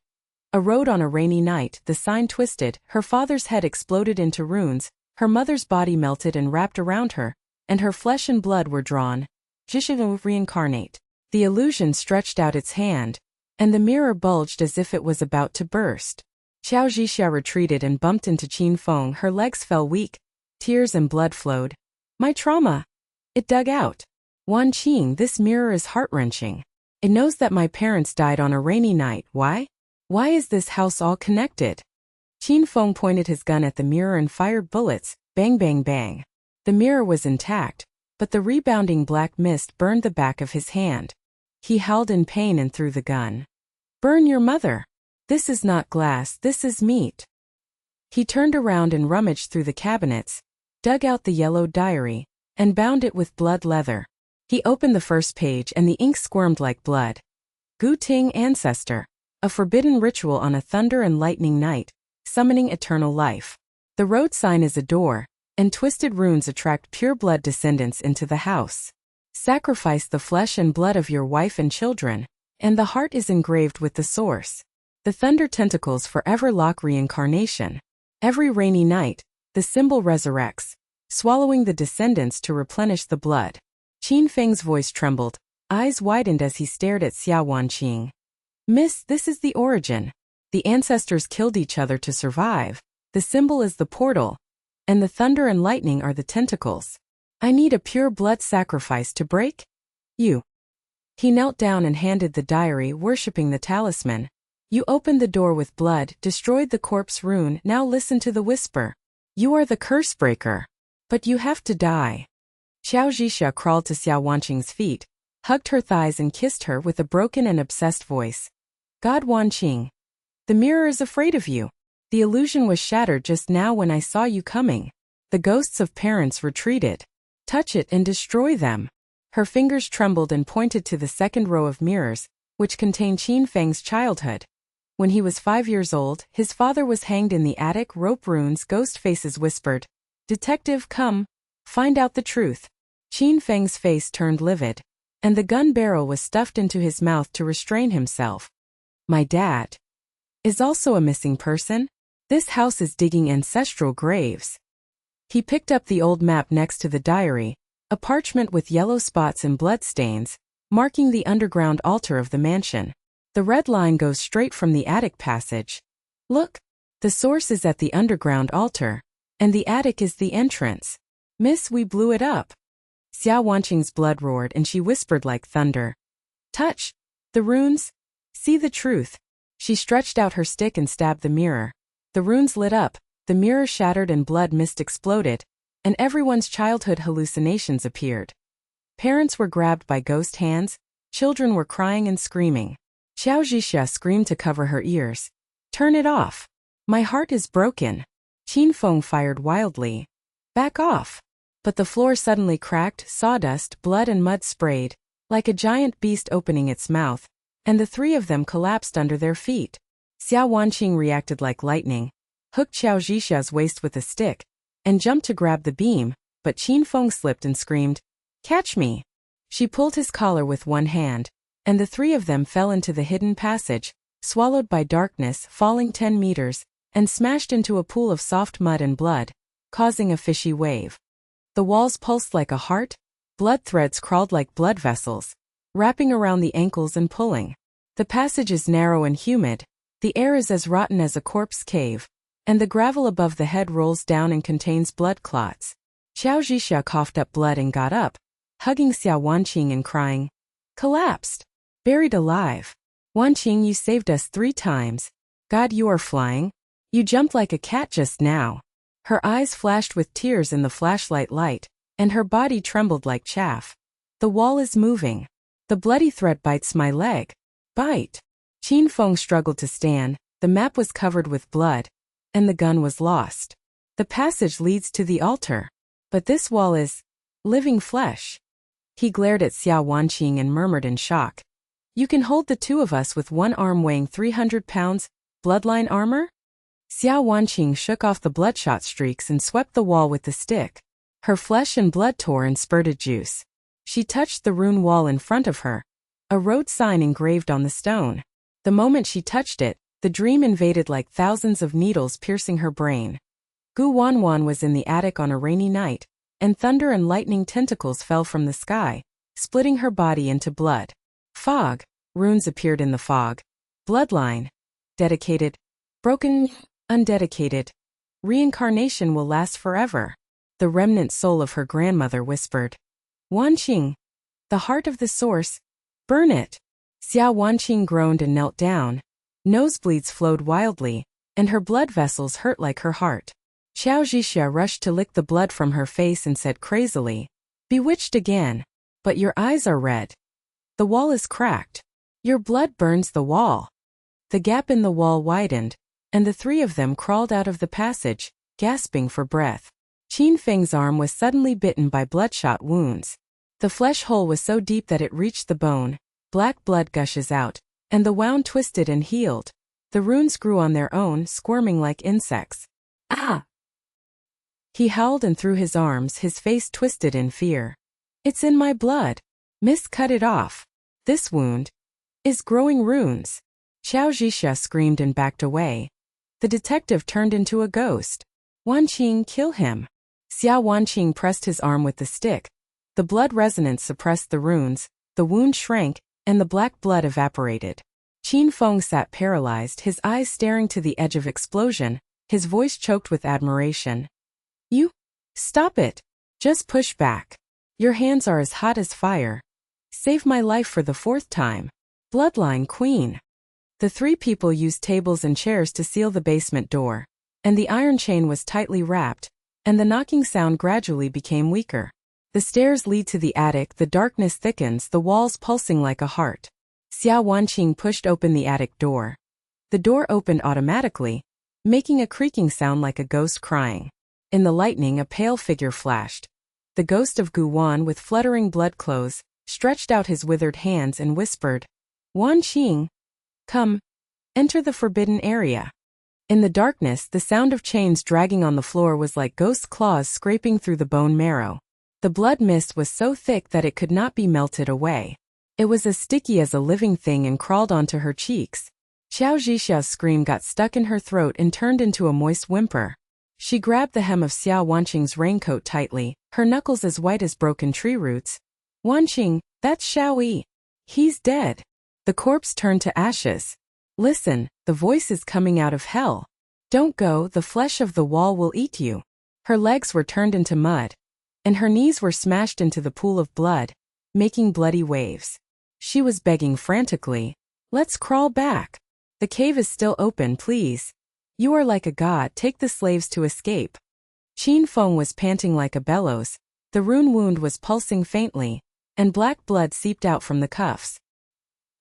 A road on a rainy night, the sign twisted, her father's head exploded into runes, her mother's body melted and wrapped around her, and her flesh and blood were drawn. Zhixia reincarnate. The illusion stretched out its hand, and the mirror bulged as if it was about to burst. Qiao Zhixia retreated and bumped into Qin Feng. Her legs fell weak, tears and blood flowed. My trauma! It dug out. Wanqing, this mirror is heart-wrenching. It knows that my parents died on a rainy night. Why? Why is this house all connected? Qin Feng pointed his gun at the mirror and fired bullets. Bang, bang, bang. The mirror was intact, but the rebounding black mist burned the back of his hand. He howled in pain and threw the gun. Burn your mother. This is not glass, this is meat. He turned around and rummaged through the cabinets, dug out the yellowed diary, and bound it with blood leather. He opened the first page and the ink squirmed like blood. Gu Ting Ancestor. A forbidden ritual on a thunder and lightning night, summoning eternal life. The road sign is a door, and twisted runes attract pure blood descendants into the house. Sacrifice the flesh and blood of your wife and children, and the heart is engraved with the source. The thunder tentacles forever lock reincarnation. Every rainy night, the symbol resurrects, swallowing the descendants to replenish the blood. Qin Feng's voice trembled, eyes widened as he stared at Xia Wanqing. Miss, this is the origin. The ancestors killed each other to survive. The symbol is the portal, and the thunder and lightning are the tentacles. I need a pure blood sacrifice to break you. He knelt down and handed the diary, worshipping the talisman. You opened the door with blood, destroyed the corpse rune, now listen to the whisper. You are the curse breaker. But you have to die. Qiao Zhixia crawled to Xia Wanqing's feet, hugged her thighs and kissed her with a broken and obsessed voice. God Wanqing. The mirror is afraid of you. The illusion was shattered just now when I saw you coming. The ghosts of parents retreated. Touch it and destroy them. Her fingers trembled and pointed to the second row of mirrors, which contained Qin Feng's childhood. When he was 5 years old, his father was hanged in the attic. Rope runes, ghost faces whispered. Detective, come. Find out the truth. Qin Feng's face turned livid, and the gun barrel was stuffed into his mouth to restrain himself. My dad is also a missing person? This house is digging ancestral graves. He picked up the old map next to the diary, a parchment with yellow spots and bloodstains, marking the underground altar of the mansion. The red line goes straight from the attic passage. Look, the source is at the underground altar, and the attic is the entrance. Miss, we blew it up. Xia Wanqing's blood roared and she whispered like thunder. Touch the runes. See the truth. She stretched out her stick and stabbed the mirror. The runes lit up, the mirror shattered and blood mist exploded, and everyone's childhood hallucinations appeared. Parents were grabbed by ghost hands, children were crying and screaming. Qiao Zhixia screamed to cover her ears. Turn it off. My heart is broken. Qin Feng fired wildly. Back off. But the floor suddenly cracked, sawdust, blood and mud sprayed, like a giant beast opening its mouth, and the three of them collapsed under their feet. Xia Wanqing reacted like lightning, hooked Qiao Zhixia's waist with a stick, and jumped to grab the beam, but Qin Feng slipped and screamed, Catch me! She pulled his collar with one hand, and the three of them fell into the hidden passage, swallowed by darkness, falling 10 meters, and smashed into a pool of soft mud and blood, causing a fishy wave. The walls pulsed like a heart, blood threads crawled like blood vessels, wrapping around the ankles and pulling. The passage is narrow and humid, the air is as rotten as a corpse cave, and the gravel above the head rolls down and contains blood clots. Qiao Zhixia coughed up blood and got up, hugging Xia Wanqing and crying. Collapsed. Buried alive. Wanqing, you saved us 3 times. God, you are flying. You jumped like a cat just now. Her eyes flashed with tears in the flashlight light, and her body trembled like chaff. The wall is moving. The bloody thread bites my leg. Bite. Qin Feng struggled to stand, the map was covered with blood, and the gun was lost. The passage leads to the altar. But this wall is living flesh. He glared at Xia Wanqing and murmured in shock. You can hold the two of us with one arm weighing 300 pounds, bloodline armor? Xia Wanqing shook off the bloodshot streaks and swept the wall with the stick. Her flesh and blood tore and spurted juice. She touched the rune wall in front of her, a road sign engraved on the stone. The moment she touched it, the dream invaded like thousands of needles piercing her brain. Gu Wanwan was in the attic on a rainy night, and thunder and lightning tentacles fell from the sky, splitting her body into blood. Fog. Runes appeared in the fog. Bloodline. Dedicated. Broken. Undedicated. Reincarnation will last forever. The remnant soul of her grandmother whispered. Wanqing. The heart of the source. Burn it. Xia Wanqing groaned and knelt down. Nosebleeds flowed wildly, and her blood vessels hurt like her heart. Qiao Zhixia rushed to lick the blood from her face and said crazily, "Bewitched again. But your eyes are red. The wall is cracked. Your blood burns the wall." The gap in the wall widened, and the three of them crawled out of the passage, gasping for breath. Qin Feng's arm was suddenly bitten by bloodshot wounds. The flesh hole was so deep that it reached the bone, black blood gushes out, and the wound twisted and healed. The runes grew on their own, squirming like insects. "Ah!" He howled and threw his arms, his face twisted in fear. "It's in my blood. Miss, cut it off. This wound is growing runes." Qiao Zhixia screamed and backed away. The detective turned into a ghost. "Wanqing, kill him." Xia Wanqing pressed his arm with the stick. The blood resonance suppressed the runes, the wound shrank, and the black blood evaporated. Qin Feng sat paralyzed, his eyes staring to the edge of explosion, his voice choked with admiration. "You? Stop it. Just push back. Your hands are as hot as fire. Save my life for the 4th time. Bloodline queen." The three people used tables and chairs to seal the basement door, and the iron chain was tightly wrapped, and the knocking sound gradually became weaker. The stairs lead to the attic, the darkness thickens, the walls pulsing like a heart. Xia Wanqing pushed open the attic door. The door opened automatically, making a creaking sound like a ghost crying. In the lightning, a pale figure flashed. The ghost of Gu Wan, with fluttering blood clothes, stretched out his withered hands and whispered, "Wanqing, come, enter the forbidden area." In the darkness, the sound of chains dragging on the floor was like ghost claws scraping through the bone marrow. The blood mist was so thick that it could not be melted away. It was as sticky as a living thing and crawled onto her cheeks. Qiao Zhixia's scream got stuck in her throat and turned into a moist whimper. She grabbed the hem of Xia Wanqing's raincoat tightly, her knuckles as white as broken tree roots. "Wanqing, that's Xiao Yi. He's dead." The corpse turned to ashes. "Listen, the voice is coming out of hell. Don't go, the flesh of the wall will eat you." Her legs were turned into mud, and her knees were smashed into the pool of blood, making bloody waves. She was begging frantically, "Let's crawl back. The cave is still open, please. You are like a god, take the slaves to escape." Qin Feng was panting like a bellows, the rune wound was pulsing faintly, and black blood seeped out from the cuffs.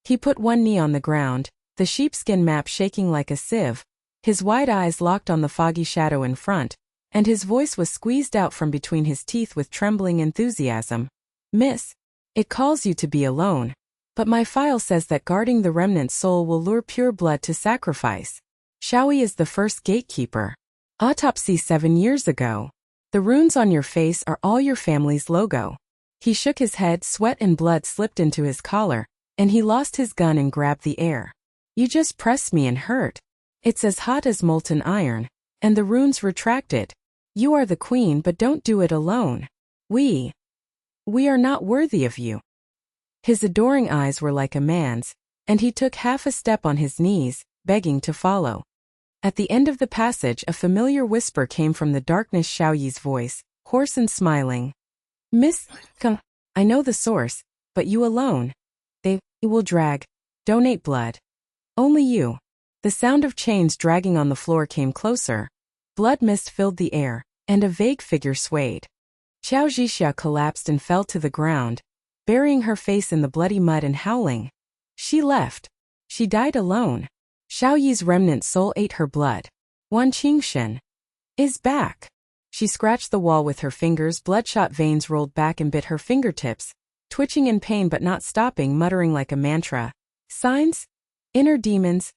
He put one knee on the ground, the sheepskin map shaking like a sieve, his wide eyes locked on the foggy shadow in front, and his voice was squeezed out from between his teeth with trembling enthusiasm. "Miss, it calls you to be alone, but my file says that guarding the remnant soul will lure pure blood to sacrifice. Xiao Yi is the first gatekeeper. Autopsy 7 years ago. The runes on your face are all your family's logo." He shook his head, sweat and blood slipped into his collar, and he lost his gun and grabbed the air. "You just pressed me and hurt. It's as hot as molten iron." And the runes retracted. "You are the queen, but don't do it alone. We are not worthy of you." His adoring eyes were like a man's, and he took half a step on his knees, begging to follow. At the end of the passage, a familiar whisper came from the darkness, Xiao Yi's voice, hoarse and smiling. "Miss, come. I know the source, but you alone. They will drag. Donate blood. Only you." The sound of chains dragging on the floor came closer. Blood mist filled the air, and a vague figure swayed. Qiao Zhixia collapsed and fell to the ground, burying her face in the bloody mud and howling. She left. She died alone. Xiao Yi's remnant soul ate her blood. Wanqing is back. She scratched the wall with her fingers, bloodshot veins rolled back and bit her fingertips, twitching in pain but not stopping, muttering like a mantra. "Signs? Inner demons.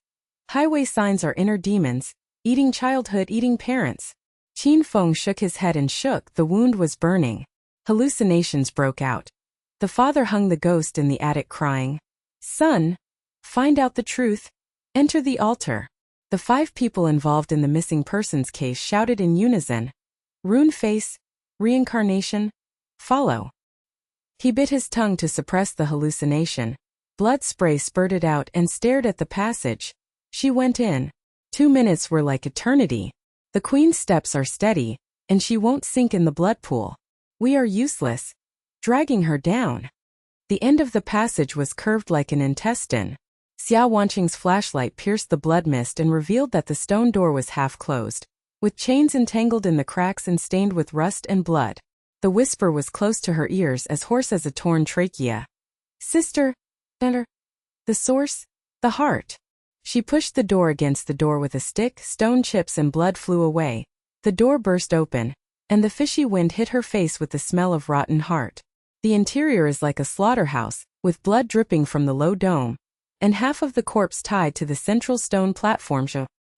Highway signs are inner demons, eating childhood, eating parents." Qin Feng shook his head and shook, the wound was burning. Hallucinations broke out. The father hung the ghost in the attic crying, "Son, find out the truth. Enter the altar." The 5 people involved in the missing persons case shouted in unison, "Rune face, reincarnation, follow." He bit his tongue to suppress the hallucination. Blood spray spurted out and stared at the passage. She went in. 2 minutes were like eternity. The queen's steps are steady, and she won't sink in the blood pool. We are useless. Dragging her down. The end of the passage was curved like an intestine. Xia Wanqing's flashlight pierced the blood mist and revealed that the stone door was half closed, with chains entangled in the cracks and stained with rust and blood. The whisper was close to her ears, as hoarse as a torn trachea. Sister, enter. The source, the heart. She pushed the door against the door with a stick, stone chips and blood flew away. The door burst open, and the fishy wind hit her face with the smell of rotten heart. The interior is like a slaughterhouse, with blood dripping from the low dome, and half of the corpse tied to the central stone platform.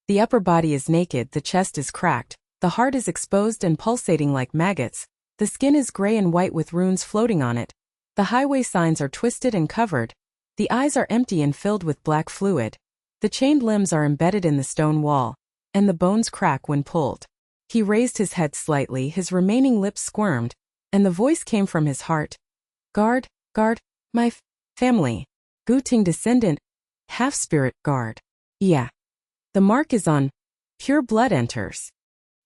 The upper body is naked, the chest is cracked, the heart is exposed and pulsating like maggots, the skin is gray and white with runes floating on it, the highway signs are twisted and covered, the eyes are empty and filled with black fluid, the chained limbs are embedded in the stone wall, and the bones crack when pulled. He raised his head slightly, his remaining lips squirmed, and the voice came from his heart. Guard, my family. Guting descendant, half-spirit, guard. Yeah. The mark is on. Pure blood enters.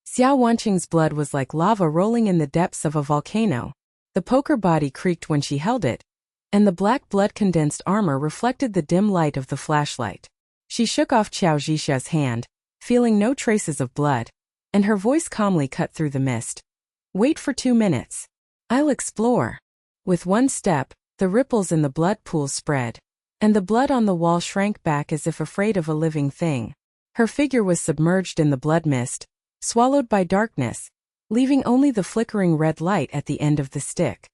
Xia Wanqing's blood was like lava rolling in the depths of a volcano. The poker body creaked when she held it, and the black blood-condensed armor reflected the dim light of the flashlight. She shook off Qiao Zhixia's hand, feeling no traces of blood, and her voice calmly cut through the mist. Wait for 2 minutes. I'll explore. With one step, the ripples in the blood pool spread, and the blood on the wall shrank back as if afraid of a living thing. Her figure was submerged in the blood mist, swallowed by darkness, leaving only the flickering red light at the end of the stick.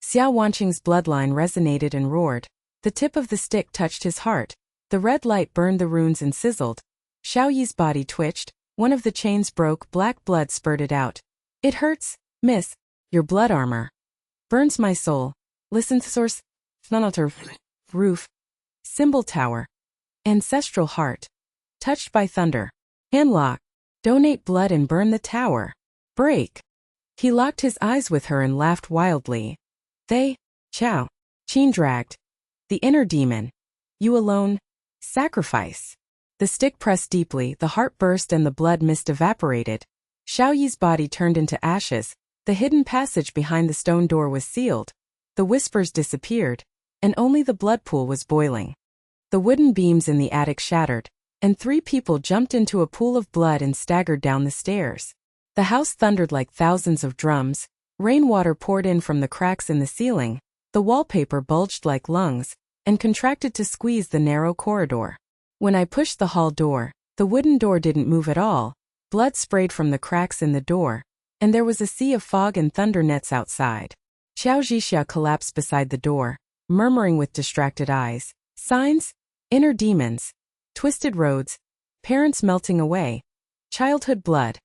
Xia Wanqing's bloodline resonated and roared. The tip of the stick touched his heart. The red light burned the runes and sizzled. Xiao Yi's body twitched. One of the chains broke, black blood spurted out. It hurts, miss. Your blood armor burns my soul. Listen to source. Roof. Symbol tower. Ancestral heart. Touched by thunder. Handlock. Donate blood and burn the tower. Break. He locked his eyes with her and laughed wildly. Qiao. Qin dragged. The inner demon. You alone. Sacrifice. The stick pressed deeply, the heart burst and the blood mist evaporated. Xiao Yi's body turned into ashes. The hidden passage behind the stone door was sealed. The whispers disappeared, and only the blood pool was boiling. The wooden beams in the attic shattered, and 3 people jumped into a pool of blood and staggered down the stairs. The house thundered like thousands of drums. Rainwater poured in from the cracks in the ceiling. The wallpaper bulged like lungs, and contracted to squeeze the narrow corridor. When I pushed the hall door, the wooden door didn't move at all. Blood sprayed from the cracks in the door, and there was a sea of fog and thunder nets outside. Qiao Zhixia collapsed beside the door, murmuring with distracted eyes. Signs? Inner demons. Twisted roads. Parents melting away. Childhood blood.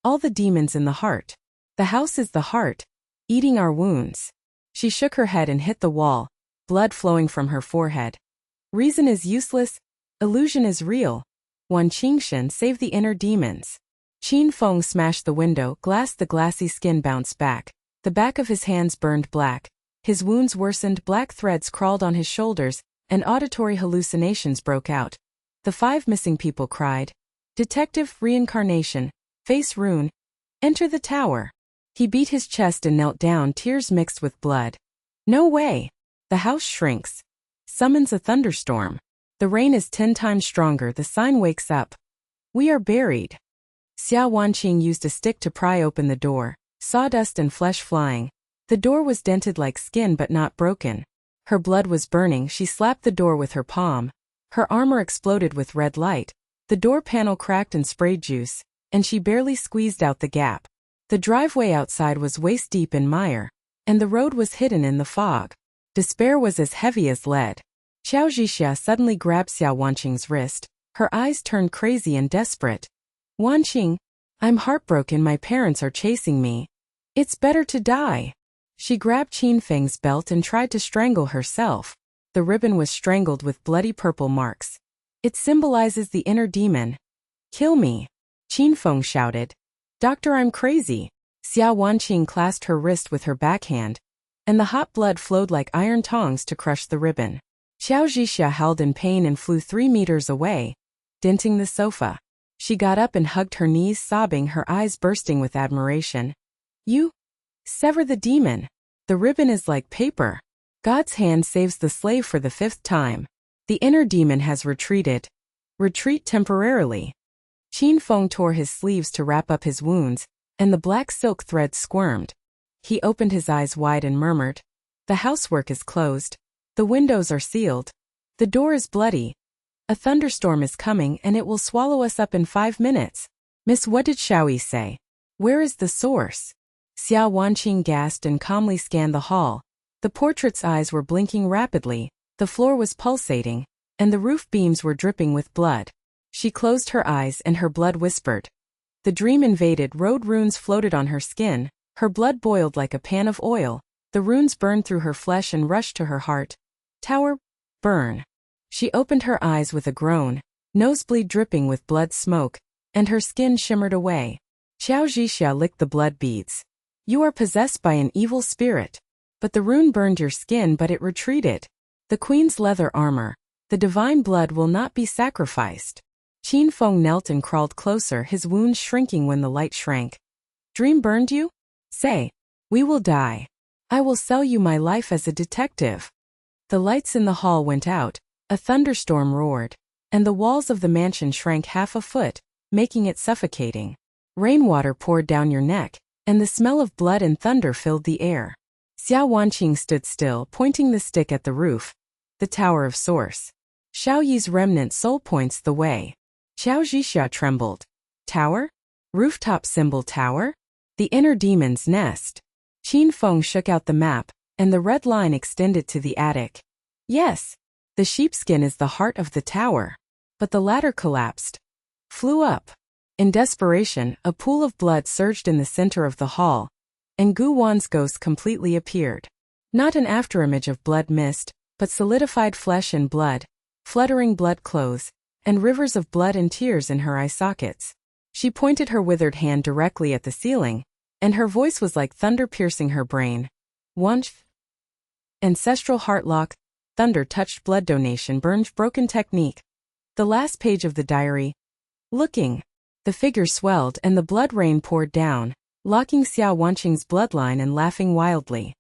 All the demons in the heart. The house is the heart, eating our wounds. She shook her head and hit the wall, blood flowing from her forehead. Reason is useless. Illusion is real. Wanqingshan, save the inner demons. Qin Feng smashed the window, the glassy skin bounced back. The back of his hands burned black. His wounds worsened, black threads crawled on his shoulders, and auditory hallucinations broke out. The 5 missing people cried. Detective, reincarnation, face rune. Enter the tower. He beat his chest and knelt down, tears mixed with blood. No way. The house shrinks. Summons a thunderstorm. The rain is 10 times stronger, the sign wakes up. We are buried. Xia Wanqing used a stick to pry open the door, sawdust and flesh flying. The door was dented like skin but not broken. Her blood was burning, she slapped the door with her palm. Her armor exploded with red light. The door panel cracked and sprayed juice, and she barely squeezed out the gap. The driveway outside was waist-deep in mire, and the road was hidden in the fog. Despair was as heavy as lead. Qiao Zhixia suddenly grabbed Xia Wanqing's wrist. Her eyes turned crazy and desperate. Wanqing, I'm heartbroken, my parents are chasing me. It's better to die. She grabbed Qin Feng's belt and tried to strangle herself. The ribbon was strangled with bloody purple marks. It symbolizes the inner demon. Kill me. Qin Feng shouted. Doctor, I'm crazy. Xia Wanqing clasped her wrist with her backhand, and the hot blood flowed like iron tongs to crush the ribbon. Qiao Zhixia howled in pain and flew 3 meters away, denting the sofa. She got up and hugged her knees, sobbing, her eyes bursting with admiration. You sever the demon. The ribbon is like paper. God's hand saves the slave for the 5th time. The inner demon has retreated. Retreat temporarily. Qin Feng tore his sleeves to wrap up his wounds, and the black silk threads squirmed. He opened his eyes wide and murmured, "The housework is closed. The windows are sealed. The door is bloody. A thunderstorm is coming and it will swallow us up in 5 minutes. Miss, what did Xiao Yi say? Where is the source?" Xia Wanqing gasped and calmly scanned the hall. The portrait's eyes were blinking rapidly, the floor was pulsating, and the roof beams were dripping with blood. She closed her eyes and her blood whispered. The dream invaded. Road runes floated on her skin, her blood boiled like a pan of oil, the runes burned through her flesh and rushed to her heart. Tower, burn. She opened her eyes with a groan, nosebleed dripping with blood smoke, and her skin shimmered away. Qiao Zhixia licked the blood beads. You are possessed by an evil spirit. But the rune burned your skin, but it retreated. The queen's leather armor. The divine blood will not be sacrificed. Qin Feng knelt and crawled closer, his wounds shrinking when the light shrank. Dream burned you? Say, we will die. I will sell you my life as a detective. The lights in the hall went out, a thunderstorm roared, and the walls of the mansion shrank half a foot, making it suffocating. Rainwater poured down your neck, and the smell of blood and thunder filled the air. Xia Wanqing stood still, pointing the stick at the roof. The Tower of Source. Xiao Yi's remnant soul points the way. Qiao Zhixia trembled. Tower? Rooftop symbol tower? The inner demon's nest. Qin Feng shook out the map, and the red line extended to the attic. Yes, the sheepskin is the heart of the tower. But the ladder collapsed. Flew up. In desperation, a pool of blood surged in the center of the hall, and Gu Wan's ghost completely appeared. Not an afterimage of blood mist, but solidified flesh and blood, fluttering blood clothes, and rivers of blood and tears in her eye sockets. She pointed her withered hand directly at the ceiling, and her voice was like thunder piercing her brain. Wanch. Ancestral heartlock, thunder-touched blood donation burns broken technique. The last page of the diary. Looking. The figure swelled and the blood rain poured down, locking Xia Wanqing's bloodline and laughing wildly.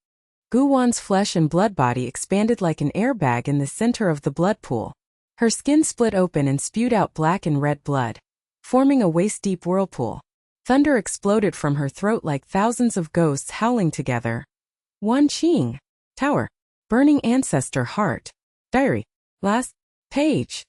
Gu Wan's flesh and blood body expanded like an airbag in the center of the blood pool. Her skin split open and spewed out black and red blood, forming a waist-deep whirlpool. Thunder exploded from her throat like thousands of ghosts howling together. Wanqing. Tower. Burning ancestor heart. Diary. Last page.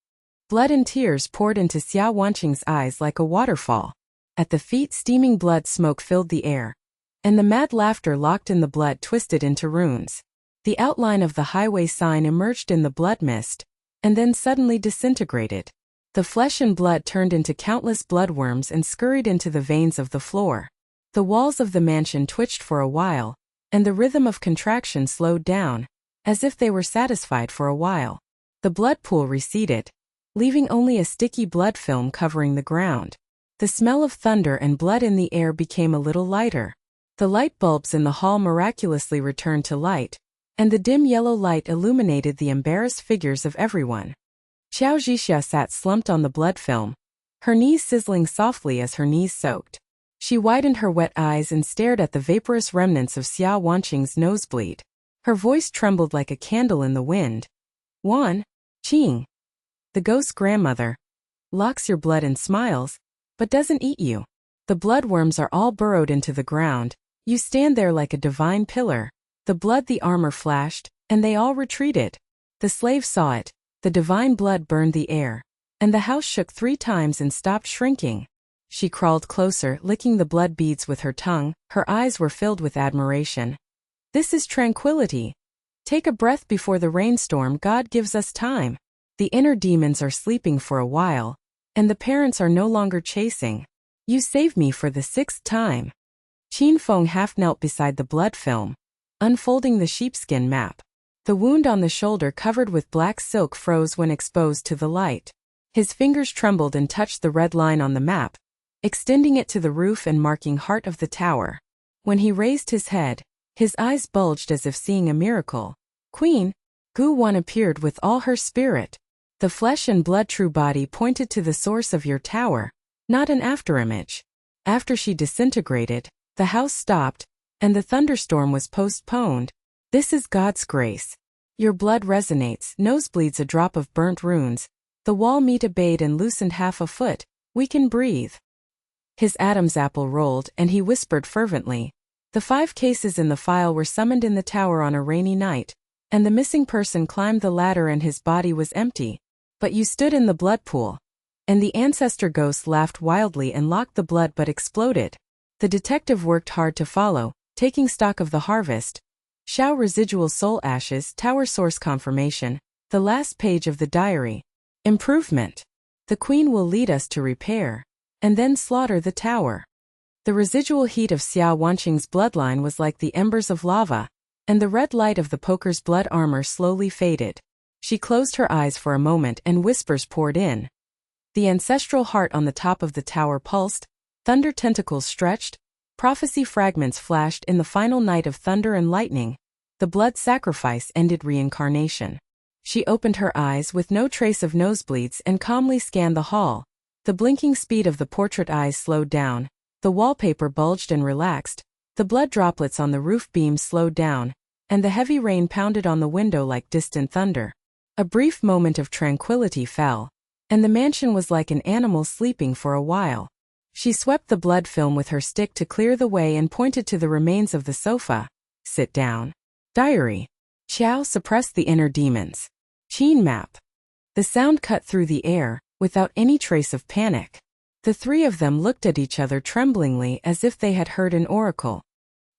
Blood and tears poured into Xia Wanqing's eyes like a waterfall. At the feet, steaming blood smoke filled the air, and the mad laughter locked in the blood twisted into runes. The outline of the highway sign emerged in the blood mist, and then suddenly disintegrated. The flesh and blood turned into countless bloodworms and scurried into the veins of the floor. The walls of the mansion twitched for a while, and the rhythm of contraction slowed down, as if they were satisfied for a while. The blood pool receded, leaving only a sticky blood film covering the ground. The smell of thunder and blood in the air became a little lighter. The light bulbs in the hall miraculously returned to light, and the dim yellow light illuminated the embarrassed figures of everyone. Qiao Zhixia sat slumped on the blood film, her knees sizzling softly as her knees soaked. She widened her wet eyes and stared at the vaporous remnants of Xia Wanqing's nosebleed. Her voice trembled like a candle in the wind. Qing. The ghost's grandmother. Locks your blood and smiles, but doesn't eat you. The bloodworms are all burrowed into the ground. You stand there like a divine pillar. The blood, the armor flashed, and they all retreated. The slave saw it. The divine blood burned the air, and the house shook 3 times and stopped shrinking. She crawled closer, licking the blood beads with her tongue. Her eyes were filled with admiration. This is tranquility. Take a breath before the rainstorm. God gives us time. The inner demons are sleeping for a while, and the parents are no longer chasing. You saved me for the 6th time. Qin Feng half knelt beside the blood film, unfolding the sheepskin map. The wound on the shoulder covered with black silk froze when exposed to the light. His fingers trembled and touched the red line on the map, extending it to the roof and marking heart of the tower. When he raised his head, his eyes bulged as if seeing a miracle. Queen, Gu Wan appeared with all her spirit. The flesh and blood true body pointed to the source of your tower, not an afterimage. After she disintegrated, the house stopped, and the thunderstorm was postponed. This is God's grace. Your blood resonates, nosebleeds a drop of burnt runes. The wall meet obeyed and loosened half a foot. We can breathe. His Adam's apple rolled, and he whispered fervently. The 5 cases in the file were summoned in the tower on a rainy night, and the missing person climbed the ladder and his body was empty. But you stood in the blood pool. And the ancestor ghost laughed wildly and locked the blood but exploded. The detective worked hard to follow, taking stock of the harvest. Xiao residual soul ashes, tower source confirmation, the last page of the diary. Improvement. The queen will lead us to repair, and then slaughter the tower. The residual heat of Xia Wanqing's bloodline was like the embers of lava, and the red light of the poker's blood armor slowly faded. She closed her eyes for a moment and whispers poured in. The ancestral heart on the top of the tower pulsed, thunder tentacles stretched, prophecy fragments flashed in the final night of thunder and lightning. The blood sacrifice ended reincarnation. She opened her eyes with no trace of nosebleeds and calmly scanned the hall. The blinking speed of the portrait eyes slowed down, the wallpaper bulged and relaxed, the blood droplets on the roof beams slowed down, and the heavy rain pounded on the window like distant thunder. A brief moment of tranquility fell, and the mansion was like an animal sleeping for a while. She swept the blood film with her stick to clear the way and pointed to the remains of the sofa. Sit down. Diary. Qiao suppressed the inner demons. Qin map. The sound cut through the air, without any trace of panic. The 3 of them looked at each other tremblingly as if they had heard an oracle.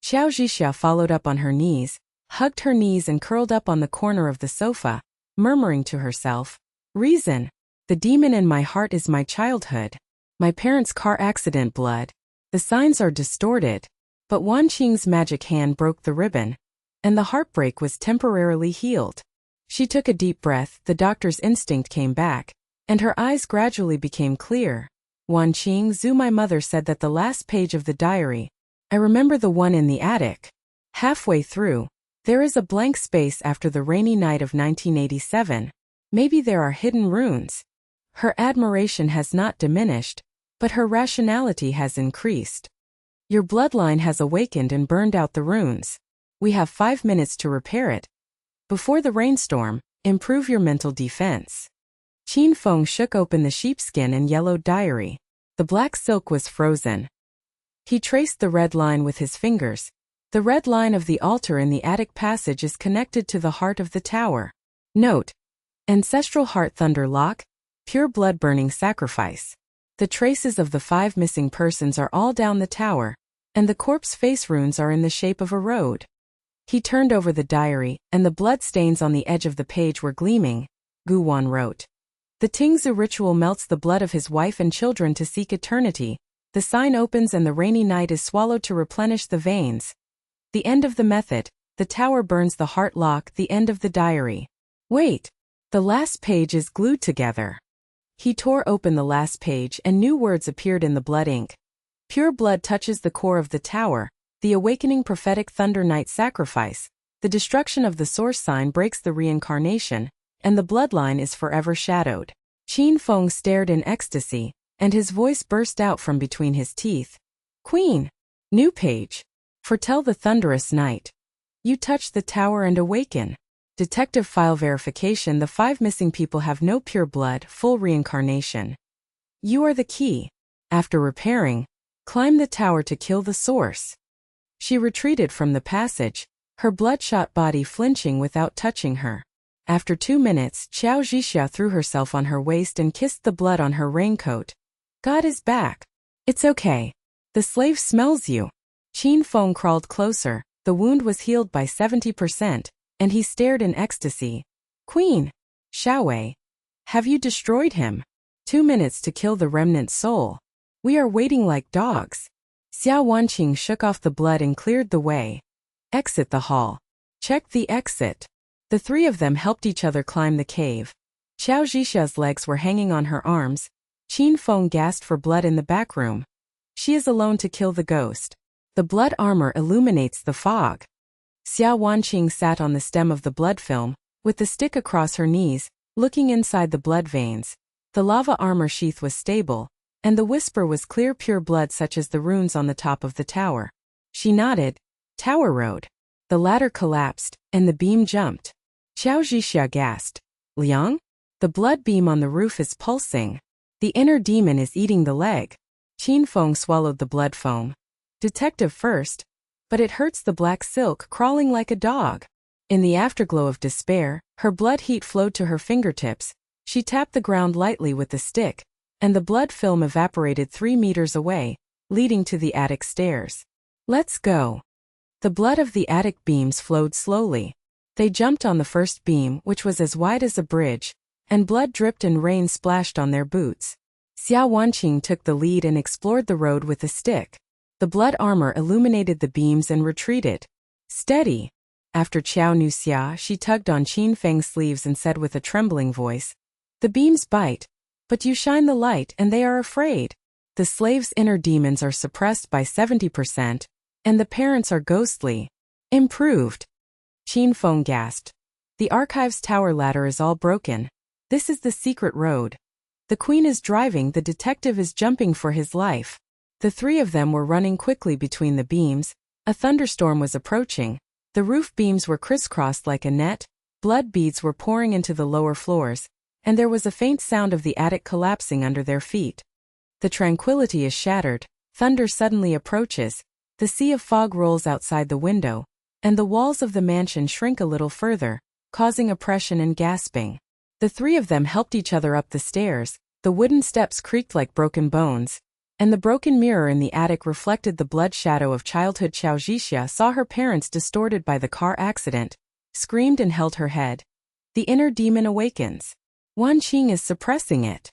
Qiao Zhixia followed up on her knees, hugged her knees and curled up on the corner of the sofa, murmuring to herself, "Reason. The demon in my heart is my childhood. My parents' car accident blood. The signs are distorted." But Wanqing's magic hand broke the ribbon, and the heartbreak was temporarily healed. She took a deep breath, the doctor's instinct came back, and her eyes gradually became clear. Wanqing Zhu, my mother said that the last page of the diary. I remember the one in the attic. Halfway through, there is a blank space after the rainy night of 1987. Maybe there are hidden runes. Her admiration has not diminished, but her rationality has increased. Your bloodline has awakened and burned out the runes. We have 5 minutes to repair it. Before the rainstorm, improve your mental defense. Qin Feng shook open the sheepskin and yellowed diary. The black silk was frozen. He traced the red line with his fingers. The red line of the altar in the attic passage is connected to the heart of the tower. Note: ancestral heart thunder lock, pure blood burning sacrifice. The traces of the 5 missing persons are all down the tower, and the corpse face runes are in the shape of a road. He turned over the diary, and the blood stains on the edge of the page were gleaming. Gu Wan wrote. The Tingzu ritual melts the blood of his wife and children to seek eternity. The sign opens and the rainy night is swallowed to replenish the veins. The end of the method. The tower burns the heart lock. The end of the diary. Wait. The last page is glued together. He tore open the last page and new words appeared in the blood ink. Pure blood touches the core of the tower. The awakening prophetic thunder night sacrifice. The destruction of the source sign breaks the reincarnation, and the bloodline is forever shadowed. Qin Feng stared in ecstasy, and his voice burst out from between his teeth. Queen! New page. Foretell the thunderous night. You touch the tower and awaken. Detective file verification. The 5 missing people have no pure blood, full reincarnation. You are the key. After repairing, climb the tower to kill the source. She retreated from the passage, her bloodshot body flinching without touching her. After 2 minutes, Qiao Zhixia threw herself on her waist and kissed the blood on her raincoat. God is back. It's okay. The slave smells you. Qin Feng crawled closer. The wound was healed by 70%, and he stared in ecstasy. Queen! Xiao Yi. Have you destroyed him? 2 minutes to kill the remnant soul. We are waiting like dogs. Xia Wanqing shook off the blood and cleared the way. Exit the hall. Check the exit. The 3 of them helped each other climb the cave. Qiao Zhixia's legs were hanging on her arms. Qin Feng gasped for blood in the back room. She is alone to kill the ghost. The blood armor illuminates the fog. Xia Wanqing sat on the stem of the blood film, with the stick across her knees, looking inside the blood veins. The lava armor sheath was stable, and the whisper was clear pure blood such as the runes on the top of the tower. She nodded. Tower Road. The ladder collapsed, and the beam jumped. Qiao Zhixia gasped. Liang? The blood beam on the roof is pulsing. The inner demon is eating the leg. Qin Feng swallowed the blood foam. Detective first. But it hurts the black silk crawling like a dog. In the afterglow of despair, her blood heat flowed to her fingertips. She tapped the ground lightly with the stick, and the blood film evaporated 3 meters away, leading to the attic stairs. Let's go. The blood of the attic beams flowed slowly. They jumped on the first beam, which was as wide as a bridge, and blood dripped and rain splashed on their boots. Xia Wanqing took the lead and explored the road with a stick. The blood armor illuminated the beams and retreated. Steady. After Qiao knew Xia, she tugged on Qin Feng's sleeves and said with a trembling voice, "The beams bite, but you shine the light and they are afraid. The slave's inner demons are suppressed by 70%, and the parents are ghostly. Improved." Qin Feng gasped. The archive's tower ladder is all broken. This is the secret road. The queen is driving, the detective is jumping for his life. The three of them were running quickly between the beams. A thunderstorm was approaching. The roof beams were crisscrossed like a net, blood beads were pouring into the lower floors, and there was a faint sound of the attic collapsing under their feet. The tranquility is shattered. Thunder suddenly approaches. The sea of fog rolls outside the window, and the walls of the mansion shrink a little further, causing oppression and gasping. The three of them helped each other up the stairs. The wooden steps creaked like broken bones, and the broken mirror in the attic reflected the blood shadow of childhood. Qiao Zhixia saw her parents distorted by the car accident, screamed and held her head. The inner demon awakens. Wanqing is suppressing it.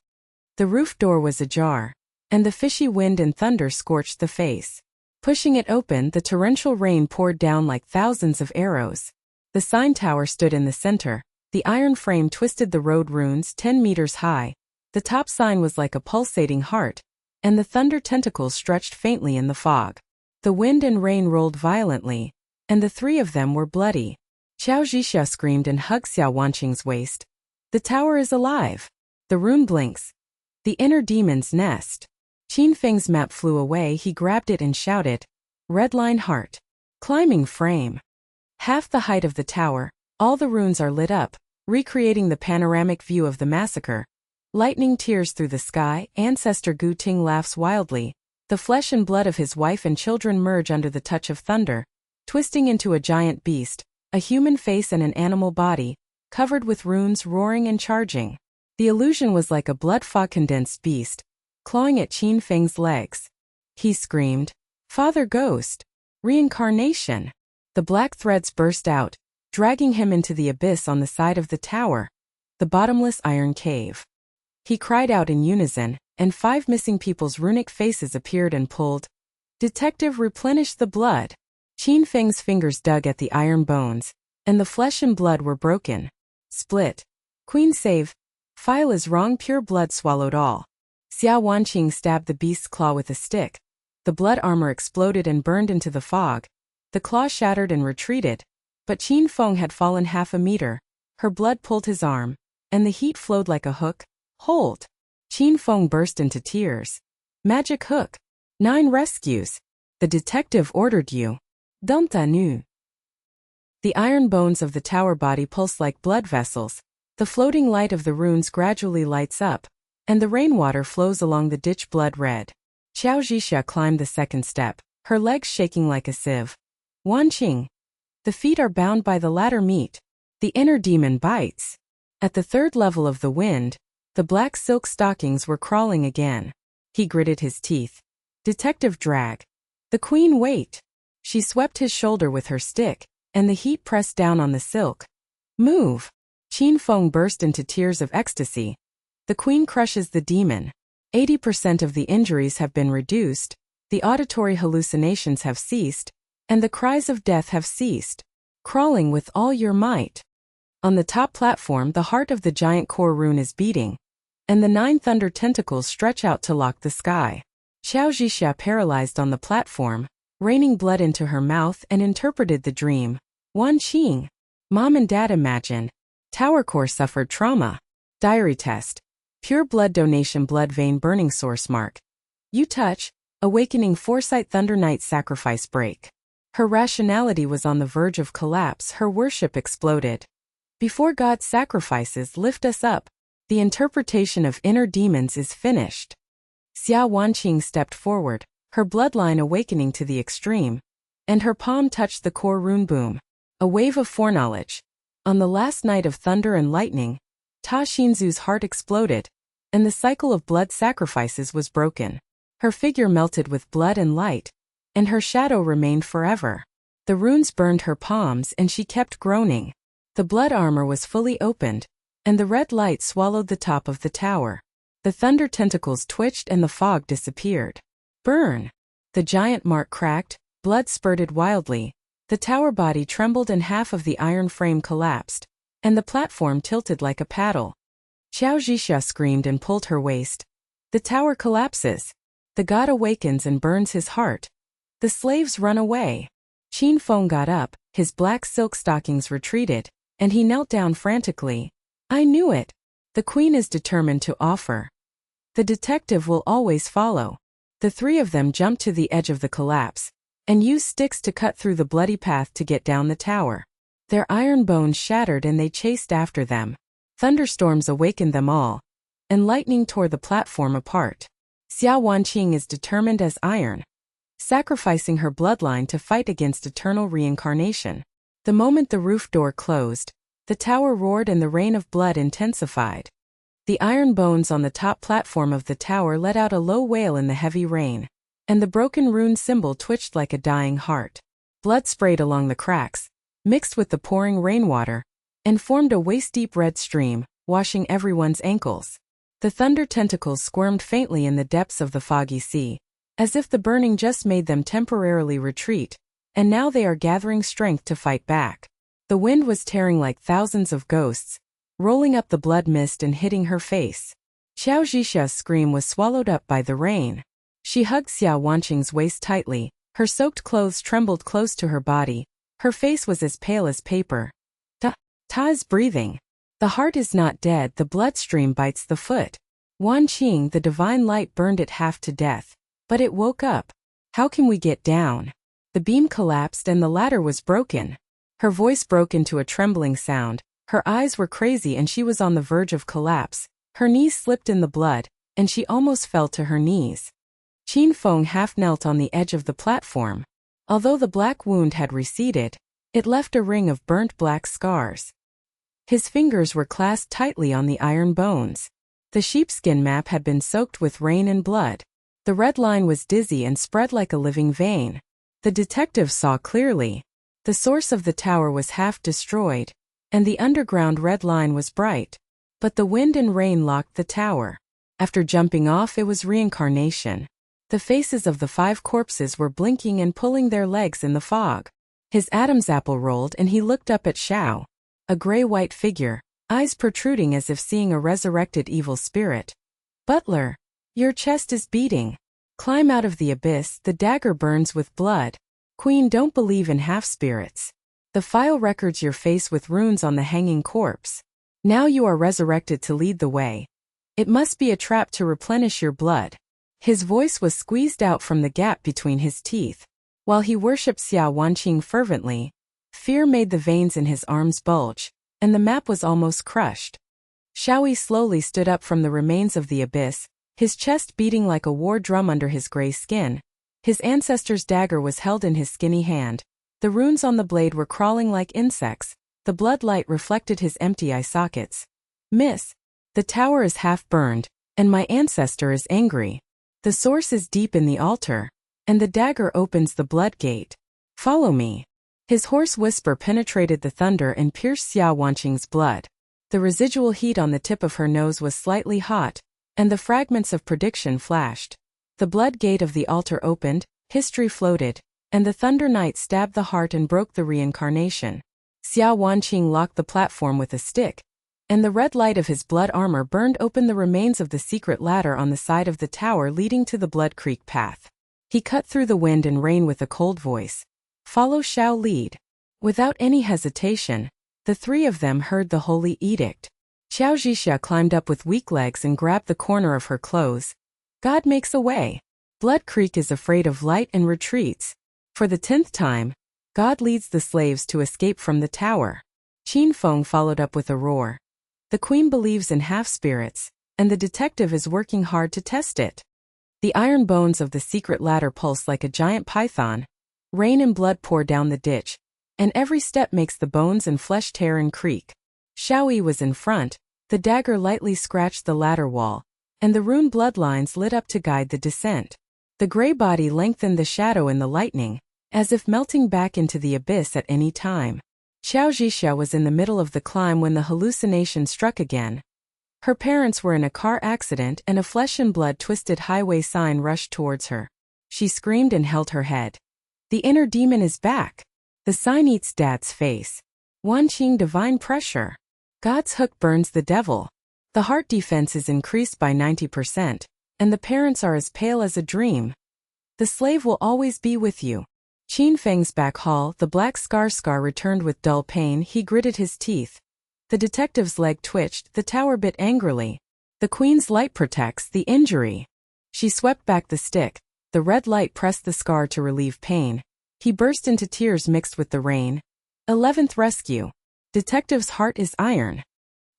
The roof door was ajar, and the fishy wind and thunder scorched the face. Pushing it open, the torrential rain poured down like thousands of arrows. The sign tower stood in the center. The iron frame twisted the road runes 10 meters high. The top sign was like a pulsating heart, and the thunder tentacles stretched faintly in the fog. The wind and rain rolled violently, and the three of them were bloody. Qiao Zhixia screamed and hugged Xia Wanqing's waist. The tower is alive. The rune blinks. The inner demon's nest. Qin Feng's map flew away. He grabbed it and shouted, "Red line heart. Climbing frame." Half the height of the tower, all the runes are lit up, recreating the panoramic view of the massacre. Lightning tears through the sky. Ancestor Gu Ting laughs wildly. The flesh and blood of his wife and children merge under the touch of thunder, twisting into a giant beast, a human face and an animal body, covered with runes roaring and charging. The illusion was like a blood-fog condensed beast, clawing at Qin Feng's legs. He screamed, "Father Ghost! Reincarnation!" The black threads burst out, dragging him into the abyss on the side of the tower, the bottomless iron cave. He cried out in unison, and 5 missing people's runic faces appeared and pulled. Detective replenished the blood. Qin Feng's fingers dug at the iron bones, and the flesh and blood were broken. Split. Queen save. File is wrong. Pure blood swallowed all. Xia Wanqing stabbed the beast's claw with a stick. The blood armor exploded and burned into the fog. The claw shattered and retreated, but Qin Feng had fallen half a meter. Her blood pulled his arm, and the heat flowed like a hook. Hold! Qin Feng burst into tears. Magic hook. 9 rescues. The detective ordered you. Don't nu. The iron bones of the tower body pulse like blood vessels. The floating light of the runes gradually lights up, and the rainwater flows along the ditch blood red. Qiao Zhixia climbed the second step, her legs shaking like a sieve. Wanqing. The feet are bound by the ladder meet. The inner demon bites. At the third level of the wind, the black silk stockings were crawling again. He gritted his teeth. Detective drag. The queen wait. She swept his shoulder with her stick, and the heat pressed down on the silk. Move. Qin Feng burst into tears of ecstasy. The queen crushes the demon. 80% of the injuries have been reduced, the auditory hallucinations have ceased, and the cries of death have ceased. Crawling with all your might. On the top platform, the heart of the giant core rune is beating, and the 9 thunder tentacles stretch out to lock the sky. Qiao Zhixia paralyzed on the platform, raining blood into her mouth, and interpreted the dream. Wanqing. Mom and Dad imagined. Tower core suffered trauma. Diary test. Pure blood donation, blood vein burning, source mark. You touch. Awakening foresight, thunder night sacrifice break. Her rationality was on the verge of collapse. Her worship exploded. Before God's sacrifices lift us up, the interpretation of inner demons is finished. Xia Wanqing stepped forward, her bloodline awakening to the extreme, and her palm touched the core rune boom, a wave of foreknowledge. On the last night of thunder and lightning, Ta Xinzu's heart exploded, and the cycle of blood sacrifices was broken. Her figure melted with blood and light, and her shadow remained forever. The runes burned her palms and she kept groaning. The blood armor was fully opened, and the red light swallowed the top of the tower. The thunder tentacles twitched and the fog disappeared. Burn! The giant mark cracked, blood spurted wildly, the tower body trembled and half of the iron frame collapsed, and the platform tilted like a paddle. Qiao Zhixia screamed and pulled her waist. The tower collapses. The god awakens and burns his heart. The slaves run away. Qin Feng got up, his black silk stockings retreated, and he knelt down frantically. I knew it. The queen is determined to offer. The detective will always follow. The three of them jumped to the edge of the collapse, and used sticks to cut through the bloody path to get down the tower. Their iron bones shattered and they chased after them. Thunderstorms awakened them all, and lightning tore the platform apart. Xia Wanqing is determined as iron, sacrificing her bloodline to fight against eternal reincarnation. The moment the roof door closed, the tower roared and the rain of blood intensified. The iron bones on the top platform of the tower let out a low wail in the heavy rain, and the broken rune symbol twitched like a dying heart. Blood sprayed along the cracks, mixed with the pouring rainwater, and formed a waist-deep red stream, washing everyone's ankles. The thunder tentacles squirmed faintly in the depths of the foggy sea, as if the burning just made them temporarily retreat, and now they are gathering strength to fight back. The wind was tearing like thousands of ghosts, rolling up the blood mist and hitting her face. Qiao Zhixia's scream was swallowed up by the rain. She hugged Xia Wanqing's waist tightly, her soaked clothes trembled close to her body, her face was as pale as paper. Ta is breathing. The heart is not dead, the bloodstream bites the foot. Wanqing, the divine light burned it half to death. But it woke up. How can we get down? The beam collapsed and the ladder was broken. Her voice broke into a trembling sound, her eyes were crazy and she was on the verge of collapse. Her knees slipped in the blood, and she almost fell to her knees. Qin Feng half knelt on the edge of the platform. Although the black wound had receded, it left a ring of burnt black scars. His fingers were clasped tightly on the iron bones. The sheepskin map had been soaked with rain and blood. The red line was dizzy and spread like a living vein. The detective saw clearly. The source of the tower was half destroyed, and the underground red line was bright. But the wind and rain locked the tower. After jumping off, it was reincarnation. The faces of the 5 corpses were blinking and pulling their legs in the fog. His Adam's apple rolled and he looked up at Xiao. A gray-white figure, eyes protruding as if seeing a resurrected evil spirit. Butler, your chest is beating. Climb out of the abyss, the dagger burns with blood. Queen, don't believe in half-spirits. The file records your face with runes on the hanging corpse. Now you are resurrected to lead the way. It must be a trap to replenish your blood. His voice was squeezed out from the gap between his teeth. While he worshipped Xia Wanqing fervently, fear made the veins in his arms bulge, and the map was almost crushed. Xiao Yi slowly stood up from the remains of the abyss, his chest beating like a war drum under his gray skin. His ancestor's dagger was held in his skinny hand. The runes on the blade were crawling like insects. The blood light reflected his empty eye sockets. Miss, the tower is half burned, and my ancestor is angry. The source is deep in the altar, and the dagger opens the blood gate. Follow me. His hoarse whisper penetrated the thunder and pierced Xia Wanqing's blood. The residual heat on the tip of her nose was slightly hot, and the fragments of prediction flashed. The blood gate of the altar opened, history floated, and the thunder night stabbed the heart and broke the reincarnation. Xia Wanqing locked the platform with a stick, and the red light of his blood armor burned open the remains of the secret ladder on the side of the tower leading to the Blood Creek path. He cut through the wind and rain with a cold voice. Follow Xiao lead. Without any hesitation, the 3 of them heard the holy edict. Qiao Zhixia climbed up with weak legs and grabbed the corner of her clothes. God makes a way. Blood Creek is afraid of light and retreats. For the 10th time, God leads the slaves to escape from the tower. Qin Feng followed up with a roar. The queen believes in half-spirits, and the detective is working hard to test it. The iron bones of the secret ladder pulse like a giant python. Rain and blood pour down the ditch, and every step makes the bones and flesh tear and creak. Xiao Yi was in front, the dagger lightly scratched the ladder wall, and the rune bloodlines lit up to guide the descent. The gray body lengthened the shadow in the lightning, as if melting back into the abyss at any time. Qiao Zhixia was in the middle of the climb when the hallucination struck again. Her parents were in a car accident and a flesh and blood twisted highway sign rushed towards her. She screamed and held her head. The inner demon is back. The sign eats Dad's face. Wanqing divine pressure. God's hook burns the devil. The heart defense is increased by 90%, and the parents are as pale as a dream. The slave will always be with you. Qin Feng's back hall, the black scar returned with dull pain. He gritted his teeth. The detective's leg twitched, the tower bit angrily. The queen's light protects the injury. She swept back the stick. The red light pressed the scar to relieve pain. He burst into tears mixed with the rain. 11th rescue. Detective's heart is iron.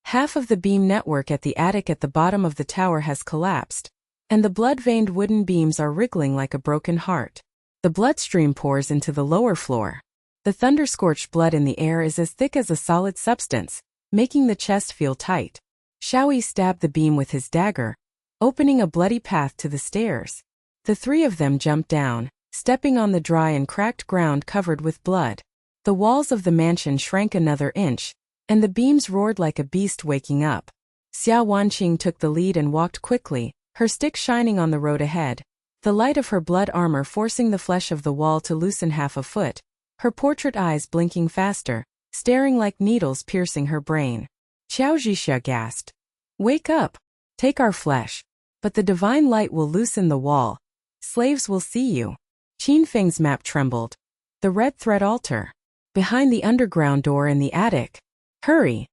Half of the beam network at the attic at the bottom of the tower has collapsed, and the blood-veined wooden beams are wriggling like a broken heart. The bloodstream pours into the lower floor. The thunder-scorched blood in the air is as thick as a solid substance, making the chest feel tight. Xiao Yi stabbed the beam with his dagger, opening a bloody path to the stairs. The three of them jumped down, stepping on the dry and cracked ground covered with blood. The walls of the mansion shrank another inch, and the beams roared like a beast waking up. Xia Wanqing took the lead and walked quickly, her stick shining on the road ahead, the light of her blood armor forcing the flesh of the wall to loosen half a foot, her portrait eyes blinking faster, staring like needles piercing her brain. Qiao Zhixia gasped. Wake up! Take our flesh. But the divine light will loosen the wall. Slaves will see you. Qin Feng's map trembled. The red thread altar. Behind the underground door in the attic. Hurry!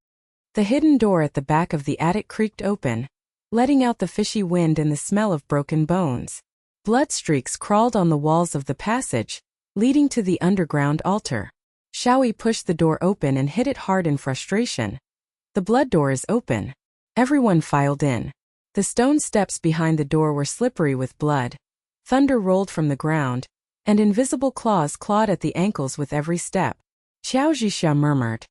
The hidden door at the back of the attic creaked open, letting out the fishy wind and the smell of broken bones. Blood streaks crawled on the walls of the passage, leading to the underground altar. Xiao Yi pushed the door open and hit it hard in frustration. The blood door is open. Everyone filed in. The stone steps behind the door were slippery with blood. Thunder rolled from the ground, and invisible claws clawed at the ankles with every step. Qiao Zhixia murmured.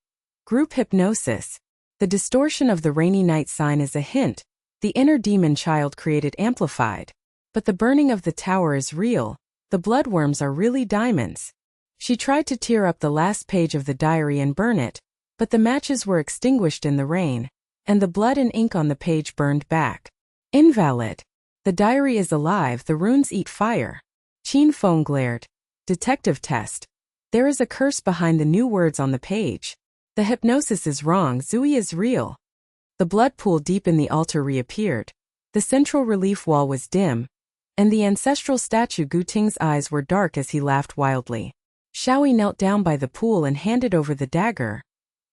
Group hypnosis. The distortion of the rainy night sign is a hint. The inner demon child created amplified. But the burning of the tower is real. The bloodworms are really diamonds. She tried to tear up the last page of the diary and burn it, but the matches were extinguished in the rain, and the blood and ink on the page burned back. Invalid. The diary is alive, the runes eat fire. Qin Feng glared. Detective test. There is a curse behind the new words on the page. The hypnosis is wrong, Zui is real. The blood pool deep in the altar reappeared. The central relief wall was dim, and the ancestral statue Gu Ting's eyes were dark as he laughed wildly. Xiao Yi knelt down by the pool and handed over the dagger.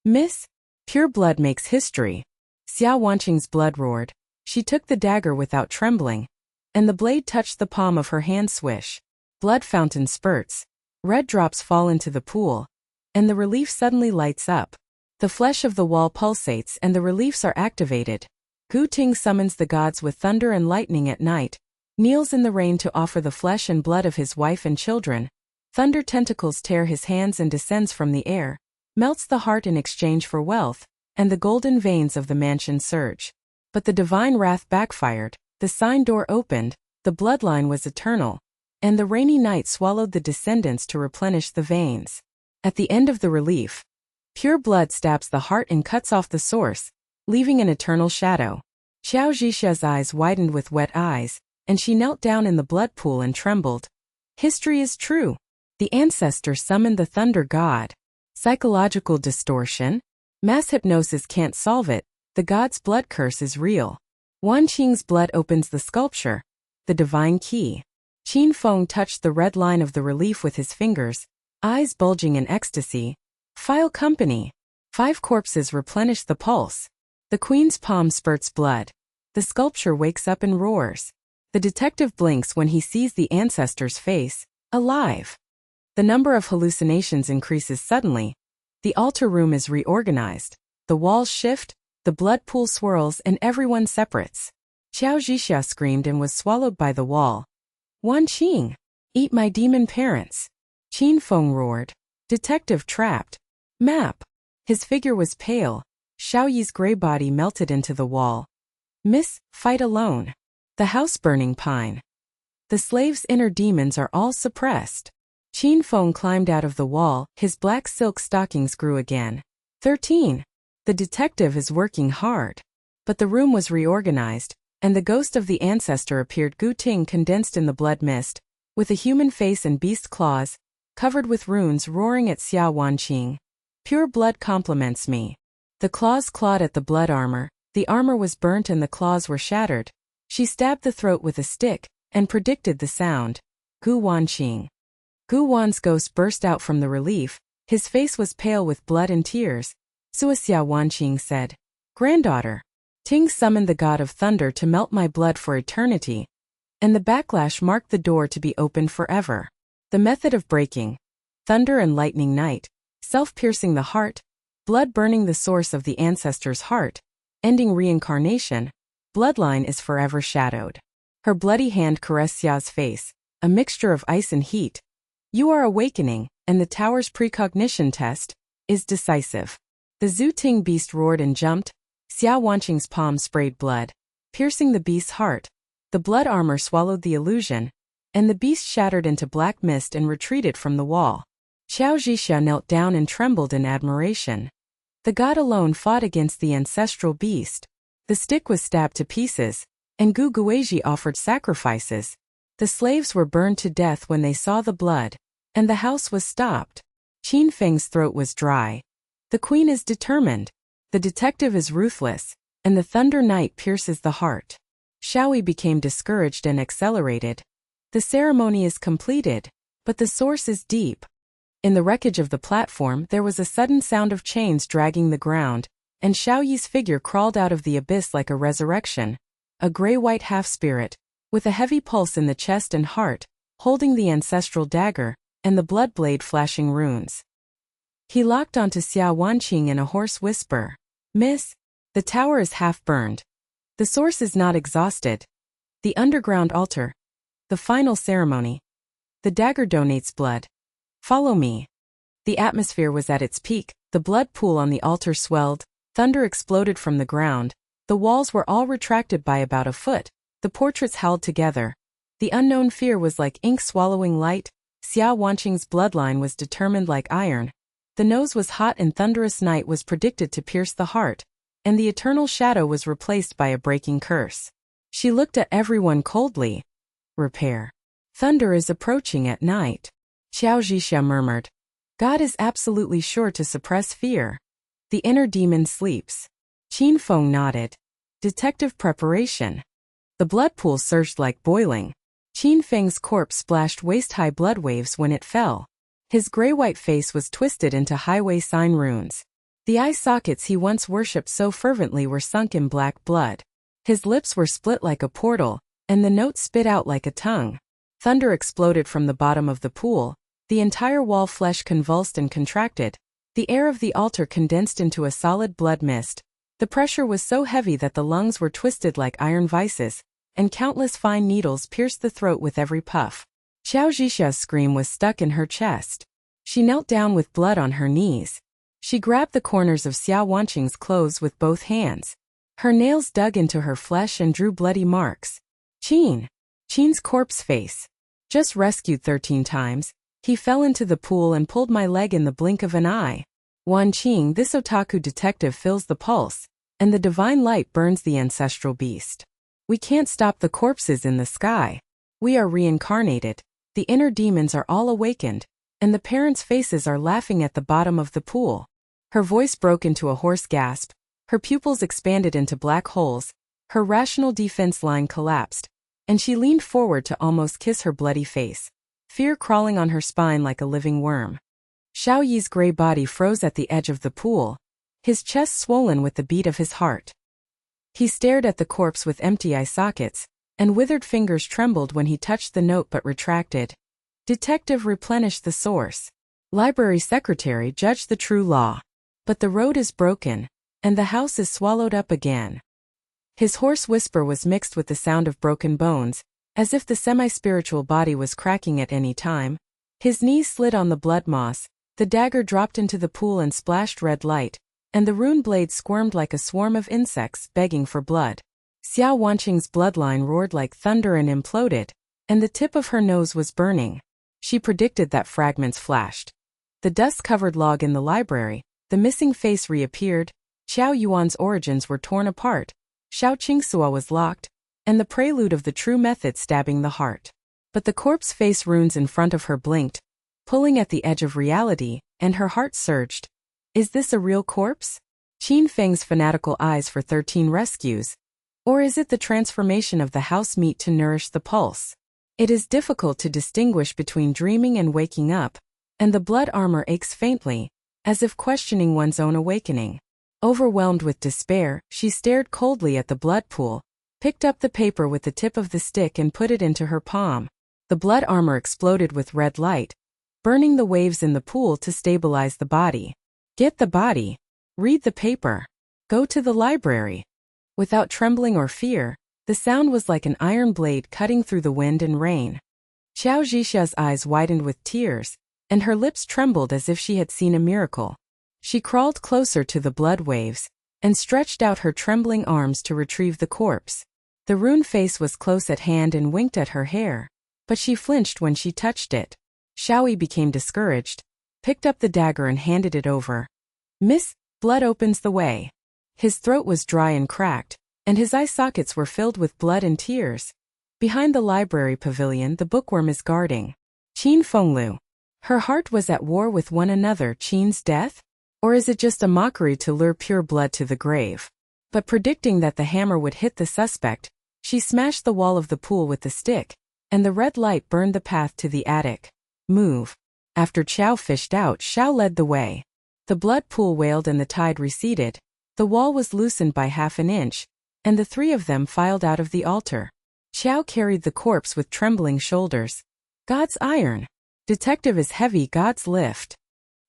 Miss, pure blood makes history. Xia Wanqing's blood roared. She took the dagger without trembling, and the blade touched the palm of her hand swish. Blood fountain spurts. Red drops fall into the pool, and the relief suddenly lights up. The flesh of the wall pulsates and the reliefs are activated. Gu Ting summons the gods with thunder and lightning at night, kneels in the rain to offer the flesh and blood of his wife and children. Thunder tentacles tear his hands and descends from the air, melts the heart in exchange for wealth, and the golden veins of the mansion surge. But the divine wrath backfired, the sign door opened, the bloodline was eternal, and the rainy night swallowed the descendants to replenish the veins. At the end of the relief, pure blood stabs the heart and cuts off the source, leaving an eternal shadow. Qiao Zhixia's eyes widened with wet eyes, and she knelt down in the blood pool and trembled. History is true. The ancestor summoned the thunder god. Psychological distortion? Mass hypnosis can't solve it. The god's blood curse is real. Wanqing's blood opens the sculpture. The divine key. Qin Feng touched the red line of the relief with his fingers, eyes bulging in ecstasy. File company. 5 corpses replenish the pulse. The queen's palm spurts blood. The sculpture wakes up and roars. The detective blinks when he sees the ancestor's face, alive. The number of hallucinations increases suddenly. The altar room is reorganized. The walls shift, the blood pool swirls, and everyone separates. Qiao Zhixia screamed and was swallowed by the wall. Wanqing! Eat my demon parents! Qin Feng roared. Detective trapped. Map! His figure was pale. Xiao Yi's gray body melted into the wall. Miss, fight alone. The house-burning pine. The slave's inner demons are all suppressed. Qin Feng climbed out of the wall, his black silk stockings grew again. 13. The detective is working hard. But the room was reorganized, and the ghost of the ancestor appeared, Gu Ting condensed in the blood mist, with a human face and beast claws, covered with runes, roaring at Xia Wanqing. Pure blood compliments me. The claws clawed at the blood armor, the armor was burnt and the claws were shattered. She stabbed the throat with a stick, and predicted the sound. Gu Wanqing. Gu Wan's ghost burst out from the relief, his face was pale with blood and tears. Xia Wanqing said, Granddaughter. Ting summoned the god of thunder to melt my blood for eternity, and the backlash marked the door to be opened forever. The method of breaking. Thunder and lightning night, self-piercing the heart, blood burning the source of the ancestor's heart, ending reincarnation, bloodline is forever shadowed. Her bloody hand caressed Xia's face, a mixture of ice and heat. You are awakening, and the tower's precognition test is decisive. The Zhu Ting beast roared and jumped. Xia Wanqing's palm sprayed blood, piercing the beast's heart. The blood armor swallowed the illusion, and the beast shattered into black mist and retreated from the wall. Qiao Zhixia knelt down and trembled in admiration. The god alone fought against the ancestral beast. The stick was stabbed to pieces, and Gu Guizhi offered sacrifices. The slaves were burned to death when they saw the blood, and the house was stopped. Qin Feng's throat was dry. The queen is determined. The detective is ruthless, and the thunder night pierces the heart. Xiao Yi became discouraged and accelerated. The ceremony is completed, but the source is deep. In the wreckage of the platform there was a sudden sound of chains dragging the ground, and Xiao Yi's figure crawled out of the abyss like a resurrection, a gray-white half-spirit, with a heavy pulse in the chest and heart, holding the ancestral dagger, and the blood blade flashing runes. He locked onto Xia Wanqing in a hoarse whisper. Miss, the tower is half burned. The source is not exhausted. The underground altar. The final ceremony. The dagger donates blood. Follow me. The atmosphere was at its peak, the blood pool on the altar swelled, thunder exploded from the ground, the walls were all retracted by about a foot, the portraits held together. The unknown fear was like ink swallowing light. Xia Wanqing's bloodline was determined like iron. The nose was hot and thunderous night was predicted to pierce the heart, and the eternal shadow was replaced by a breaking curse. She looked at everyone coldly. Repair. Thunder is approaching at night. Qiao Zhixia murmured. God is absolutely sure to suppress fear. The inner demon sleeps. Qin Feng nodded. Detective preparation. The blood pool surged like boiling. Qin Feng's corpse splashed waist-high blood waves when it fell. His gray-white face was twisted into highway sign runes. The eye sockets he once worshipped so fervently were sunk in black blood. His lips were split like a portal, and the note spit out like a tongue. Thunder exploded from the bottom of the pool. The entire wall flesh convulsed and contracted. The air of the altar condensed into a solid blood mist. The pressure was so heavy that the lungs were twisted like iron vices, and countless fine needles pierced the throat with every puff. Qiao Zhixia's scream was stuck in her chest. She knelt down with blood on her knees. She grabbed the corners of Xia Wanqing's clothes with both hands. Her nails dug into her flesh and drew bloody marks. Qin's corpse face. Just rescued 13 times. He fell into the pool and pulled my leg in the blink of an eye. Wanqing, this otaku detective fills the pulse, and the divine light burns the ancestral beast. We can't stop the corpses in the sky. We are reincarnated. The inner demons are all awakened, and the parents' faces are laughing at the bottom of the pool. Her voice broke into a hoarse gasp. Her pupils expanded into black holes. Her rational defense line collapsed, and she leaned forward to almost kiss her bloody face, fear crawling on her spine like a living worm. Xiao Yi's gray body froze at the edge of the pool, his chest swollen with the beat of his heart. He stared at the corpse with empty eye sockets, and withered fingers trembled when he touched the note but retracted. Detective replenished the source. Library secretary, judge the true law. But the road is broken, and the house is swallowed up again. His hoarse whisper was mixed with the sound of broken bones, as if the semi-spiritual body was cracking at any time. His knees slid on the blood moss, the dagger dropped into the pool and splashed red light, and the rune blade squirmed like a swarm of insects begging for blood. Xia Wanqing's bloodline roared like thunder and imploded, and the tip of her nose was burning. She predicted that fragments flashed. The dust-covered log in the library, the missing face reappeared, Qiao Yuan's origins were torn apart, Xiao Qingsua was locked, and the prelude of the true method stabbing the heart. But the corpse face runes in front of her blinked, pulling at the edge of reality, and her heart surged. Is this a real corpse? Qin Feng's fanatical eyes for 13 rescues? Or is it the transformation of the house meat to nourish the pulse? It is difficult to distinguish between dreaming and waking up, and the blood armor aches faintly, as if questioning one's own awakening. Overwhelmed with despair, she stared coldly at the blood pool, picked up the paper with the tip of the stick and put it into her palm. The blood armor exploded with red light, burning the waves in the pool to stabilize the body. Get the body. Read the paper. Go to the library. Without trembling or fear, the sound was like an iron blade cutting through the wind and rain. Qiao Zhixia's eyes widened with tears, and her lips trembled as if she had seen a miracle. She crawled closer to the blood waves, and stretched out her trembling arms to retrieve the corpse. The rune face was close at hand and winked at her hair, but she flinched when she touched it. Xiao Yi became discouraged, picked up the dagger and handed it over. Miss, blood opens the way. His throat was dry and cracked, and his eye sockets were filled with blood and tears. Behind the library pavilion the bookworm is guarding. Qin Feng. Her heart was at war with one another. Qin's death? Or is it just a mockery to lure pure blood to the grave? But predicting that the hammer would hit the suspect, she smashed the wall of the pool with the stick, and the red light burned the path to the attic. Move. After Qiao fished out, Xiao led the way. The blood pool wailed and the tide receded. The wall was loosened by half an inch, and the three of them filed out of the altar. Qiao carried the corpse with trembling shoulders. God's iron. Detective is heavy, God's lift.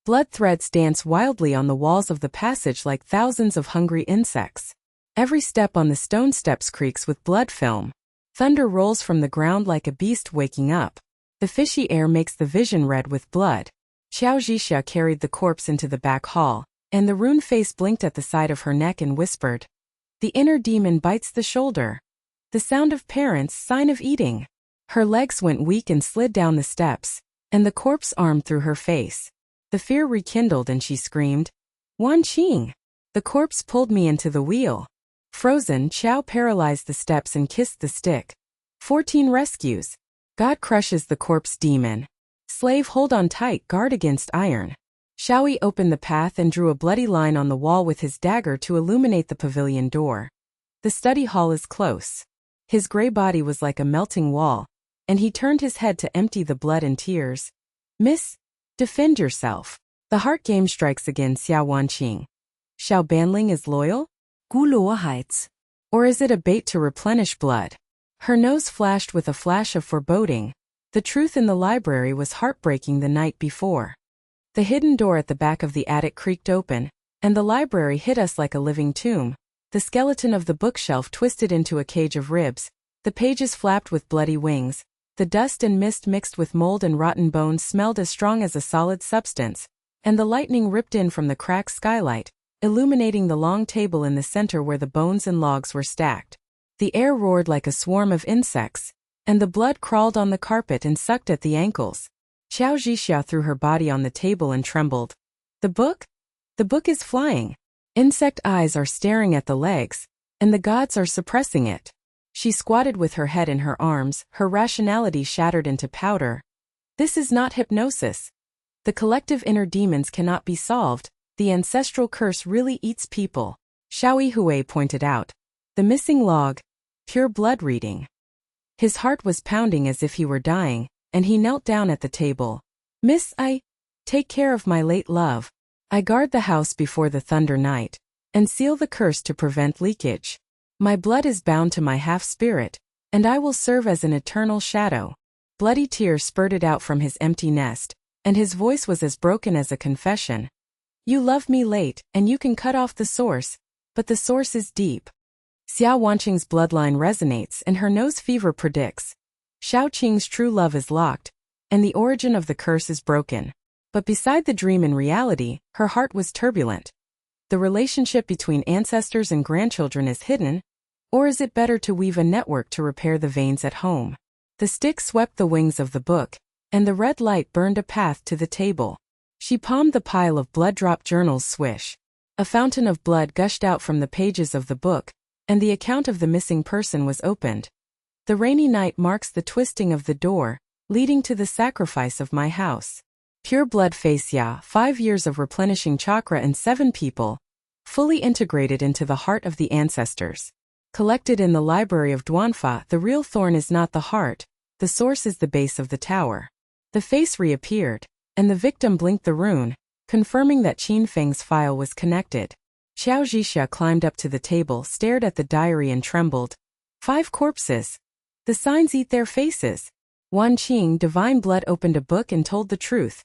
Blood threads dance wildly on the walls of the passage like thousands of hungry insects. Every step on the stone steps creaks with blood film. Thunder rolls from the ground like a beast waking up. The fishy air makes the vision red with blood. Qiao Zhixia carried the corpse into the back hall, and the rune face blinked at the side of her neck and whispered. The inner demon bites the shoulder. The sound of parents, sign of eating. Her legs went weak and slid down the steps, and the corpse arm through her face. The fear rekindled and she screamed, Wanqing! The corpse pulled me into the wheel. Frozen, Qiao paralyzed the steps and kissed the stick. 14 rescues. God crushes the corpse demon. Slave, hold on tight, guard against iron. Xiao Yi opened the path and drew a bloody line on the wall with his dagger to illuminate the pavilion door. The study hall is close. His gray body was like a melting wall, and he turned his head to empty the blood and tears. Miss, defend yourself. The heart game strikes again. Xia Wanqing. Xiao Banling is loyal? Or is it a bait to replenish blood? Her nose flashed with a flash of foreboding. The truth in the library was heartbreaking the night before. The hidden door at the back of the attic creaked open, and the library hit us like a living tomb. The skeleton of the bookshelf twisted into a cage of ribs. The pages flapped with bloody wings. The dust and mist mixed with mold and rotten bones smelled as strong as a solid substance, and the lightning ripped in from the cracked skylight, illuminating the long table in the center where the bones and logs were stacked. The air roared like a swarm of insects, and the blood crawled on the carpet and sucked at the ankles. Qiao Zhixia threw her body on the table and trembled. The book? The book is flying. Insect eyes are staring at the legs, and the gods are suppressing it. She squatted with her head in her arms, her rationality shattered into powder. This is not hypnosis. The collective inner demons cannot be solved. The ancestral curse really eats people. Xiao Yi pointed out. The missing log. Pure blood reading. His heart was pounding as if he were dying, and he knelt down at the table. Miss, I take care of my late love. I guard the house before the thunder night, and seal the curse to prevent leakage. My blood is bound to my half-spirit, and I will serve as an eternal shadow. Bloody tears spurted out from his empty nest, and his voice was as broken as a confession. You love me late, and you can cut off the source, but the source is deep. Xia Wanqing's bloodline resonates and her nose fever predicts. Xiao Qing's true love is locked, and the origin of the curse is broken. But beside the dream in reality, her heart was turbulent. The relationship between ancestors and grandchildren is hidden, or is it better to weave a network to repair the veins at home? The stick swept the wings of the book, and the red light burned a path to the table. She palmed the pile of blood-drop journals. Swish. A fountain of blood gushed out from the pages of the book, and the account of the missing person was opened. The rainy night marks the twisting of the door, leading to the sacrifice of my house. Pure blood face Ya, 5 years of replenishing chakra and 7 people, fully integrated into the heart of the ancestors. Collected in the library of Duanfa, the real thorn is not the heart, the source is the base of the tower. The face reappeared, and the victim blinked the rune, confirming that Qin Feng's file was connected. Qiao Zhixia climbed up to the table, stared at the diary and trembled. 5 corpses. The signs eat their faces. Wanqing, divine blood, opened a book and told the truth.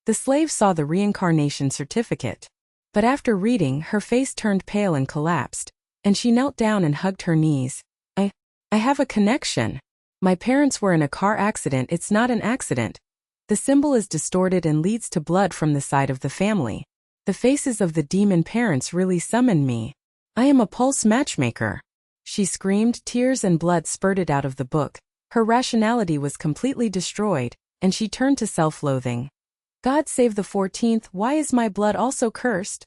The slave saw the reincarnation certificate. But after reading, her face turned pale and collapsed, and she knelt down and hugged her knees. I have a connection. My parents were in a car accident. It's not an accident. The symbol is distorted and leads to blood from the side of the family. The faces of the demon parents really summoned me. I am a pulse matchmaker. She screamed, tears and blood spurted out of the book. Her rationality was completely destroyed, and she turned to self-loathing. God save the 14th, why is my blood also cursed?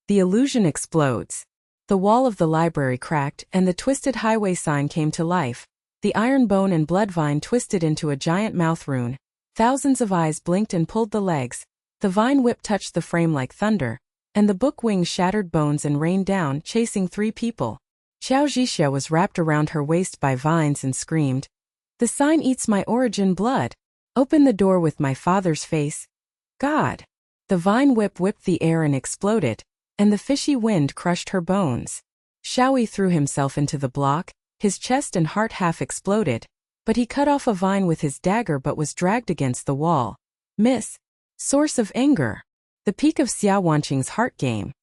The illusion explodes. The wall of the library cracked, and the twisted highway sign came to life. The iron bone and blood vine twisted into a giant mouth rune. Thousands of eyes blinked and pulled the legs. The vine whip touched the frame like thunder, and the book wings shattered bones and rained down, chasing 3 people. Qiao Zhixia was wrapped around her waist by vines and screamed, "The sign eats my origin blood. Open the door with my father's face." God! The vine whip whipped the air and exploded, and the fishy wind crushed her bones. Xiao Yi threw himself into the block, his chest and heart half exploded, but he cut off a vine with his dagger but was dragged against the wall. Miss. Source of anger. The peak of Xia Wanqing's heart game.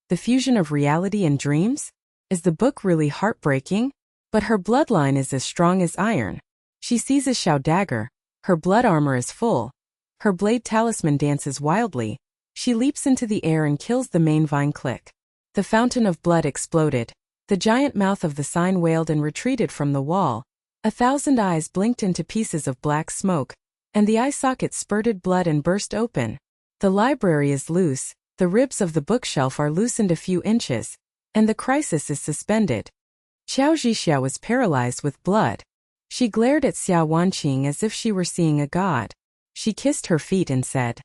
The fusion of reality and dreams? Is the book really heartbreaking? But her bloodline is as strong as iron. She seizes Xiao dagger, her blood armor is full. Her blade talisman dances wildly. She leaps into the air and kills the main vine. Click. The fountain of blood exploded. The giant mouth of the sign wailed and retreated from the wall. 1,000 eyes blinked into pieces of black smoke, and the eye sockets spurted blood and burst open. The library is loose, the ribs of the bookshelf are loosened a few inches, and the crisis is suspended. Qiao Zhixia was paralyzed with blood. She glared at Xia Wanqing as if she were seeing a god. She kissed her feet and said,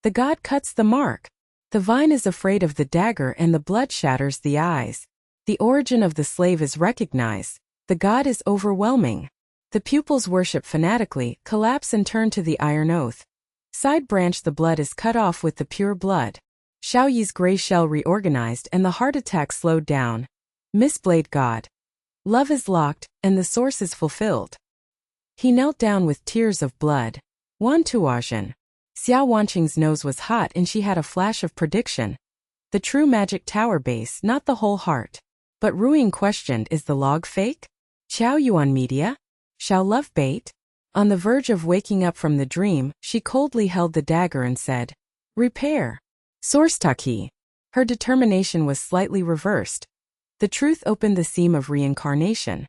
"The god cuts the mark. The vine is afraid of the dagger and the blood shatters the eyes. The origin of the slave is recognized. The god is overwhelming." The pupils worship fanatically, collapse and turn to the iron oath. Side branch, the blood is cut off with the pure blood. Xiao Yi's gray shell reorganized and the heart attack slowed down. Miss Blade God. Love is locked, and the source is fulfilled. He knelt down with tears of blood. Wan Tuazhen. Xia Wanqing's nose was hot and she had a flash of prediction. The true magic tower base, not the whole heart. But Ruing questioned, is the log fake? Qiao Yuan Media? Xiao Love Bait? On the verge of waking up from the dream, she coldly held the dagger and said, "Repair." Source Taki. Her determination was slightly reversed. The truth opened the seam of reincarnation.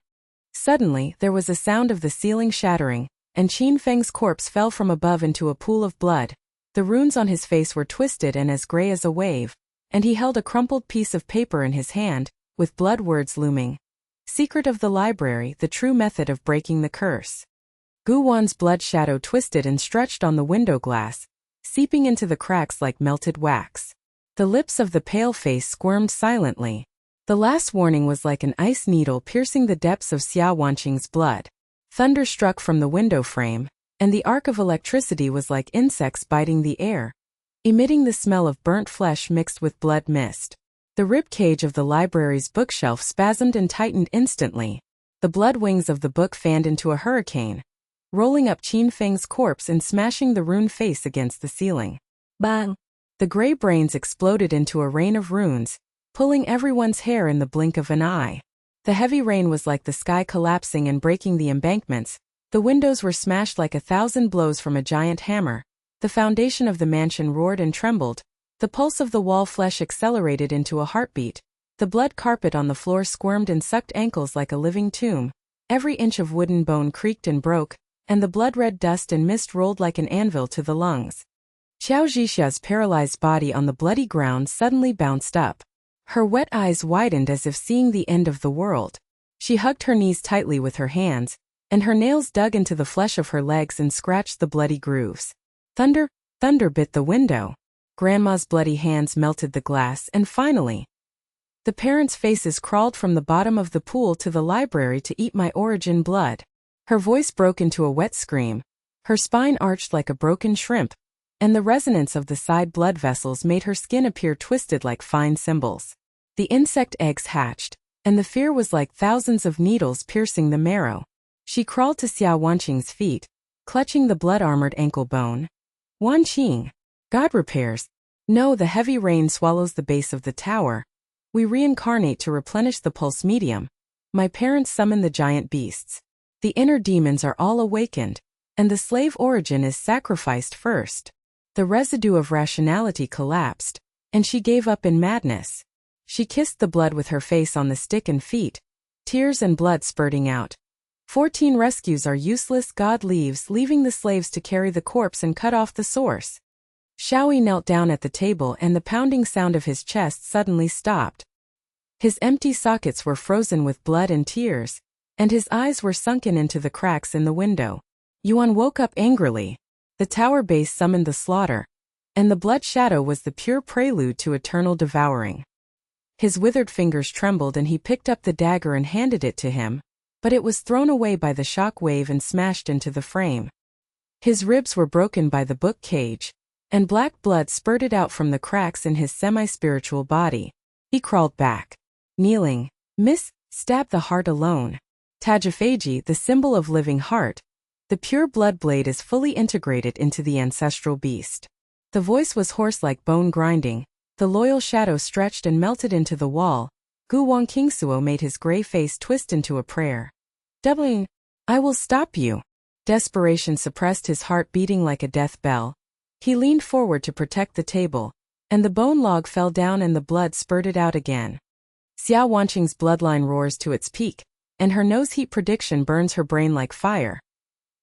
Suddenly, there was a sound of the ceiling shattering, and Qin Feng's corpse fell from above into a pool of blood. The runes on his face were twisted and as gray as a wave, and he held a crumpled piece of paper in his hand, with blood words looming. Secret of the library, the true method of breaking the curse. Gu Wan's blood shadow twisted and stretched on the window glass, seeping into the cracks like melted wax. The lips of the pale face squirmed silently. The last warning was like an ice needle piercing the depths of Xia Wanqing's blood. Thunder struck from the window frame, and the arc of electricity was like insects biting the air, emitting the smell of burnt flesh mixed with blood mist. The rib cage of the library's bookshelf spasmed and tightened instantly. The blood wings of the book fanned into a hurricane. rolling up Qin Feng's corpse and smashing the rune face against the ceiling. Bang! The gray brains exploded into a rain of runes, pulling everyone's hair in the blink of an eye. The heavy rain was like the sky collapsing and breaking the embankments. The windows were smashed like 1,000 blows from a giant hammer. The foundation of the mansion roared and trembled. The pulse of the wall flesh accelerated into a heartbeat. The blood carpet on the floor squirmed and sucked ankles like a living tomb. Every inch of wooden bone creaked and broke, and the blood-red dust and mist rolled like an anvil to the lungs. Qiao Zhixia's paralyzed body on the bloody ground suddenly bounced up. Her wet eyes widened as if seeing the end of the world. She hugged her knees tightly with her hands, and her nails dug into the flesh of her legs and scratched the bloody grooves. Thunder bit the window. Grandma's bloody hands melted the glass, and finally, the parents' faces crawled from the bottom of the pool to the library to eat my origin blood. Her voice broke into a wet scream. Her spine arched like a broken shrimp, and the resonance of the side blood vessels made her skin appear twisted like fine cymbals. The insect eggs hatched, and the fear was like thousands of needles piercing the marrow. She crawled to Xia Wanqing's feet, clutching the blood-armored ankle bone. Wanqing, God repairs. No, the heavy rain swallows the base of the tower. We reincarnate to replenish the pulse medium. My parents summon the giant beasts. The inner demons are all awakened, and the slave origin is sacrificed first. The residue of rationality collapsed, and she gave up in madness. She kissed the blood with her face on the stick and feet, tears and blood spurting out. 14 rescues are useless. God leaves, leaving the slaves to carry the corpse and cut off the source. Xiao Yi knelt down at the table and the pounding sound of his chest suddenly stopped. His empty sockets were frozen with blood and tears, and his eyes were sunken into the cracks in the window. Yuan woke up angrily. The tower base summoned the slaughter, and the blood shadow was the pure prelude to eternal devouring. His withered fingers trembled and he picked up the dagger and handed it to him, but it was thrown away by the shock wave and smashed into the frame. His ribs were broken by the book cage, and black blood spurted out from the cracks in his semi-spiritual body. He crawled back. Kneeling, Miss, stabbed the heart alone. Tajaphagy, the symbol of living heart. The pure blood blade is fully integrated into the ancestral beast. The voice was hoarse like bone grinding. The loyal shadow stretched and melted into the wall. Gu Wangqingsuo made his gray face twist into a prayer. Doubling, I will stop you. Desperation suppressed his heart beating like a death bell. He leaned forward to protect the table, and the bone log fell down and the blood spurted out again. Xia Wanqing's bloodline roars to its peak, and her nose heat prediction burns her brain like fire.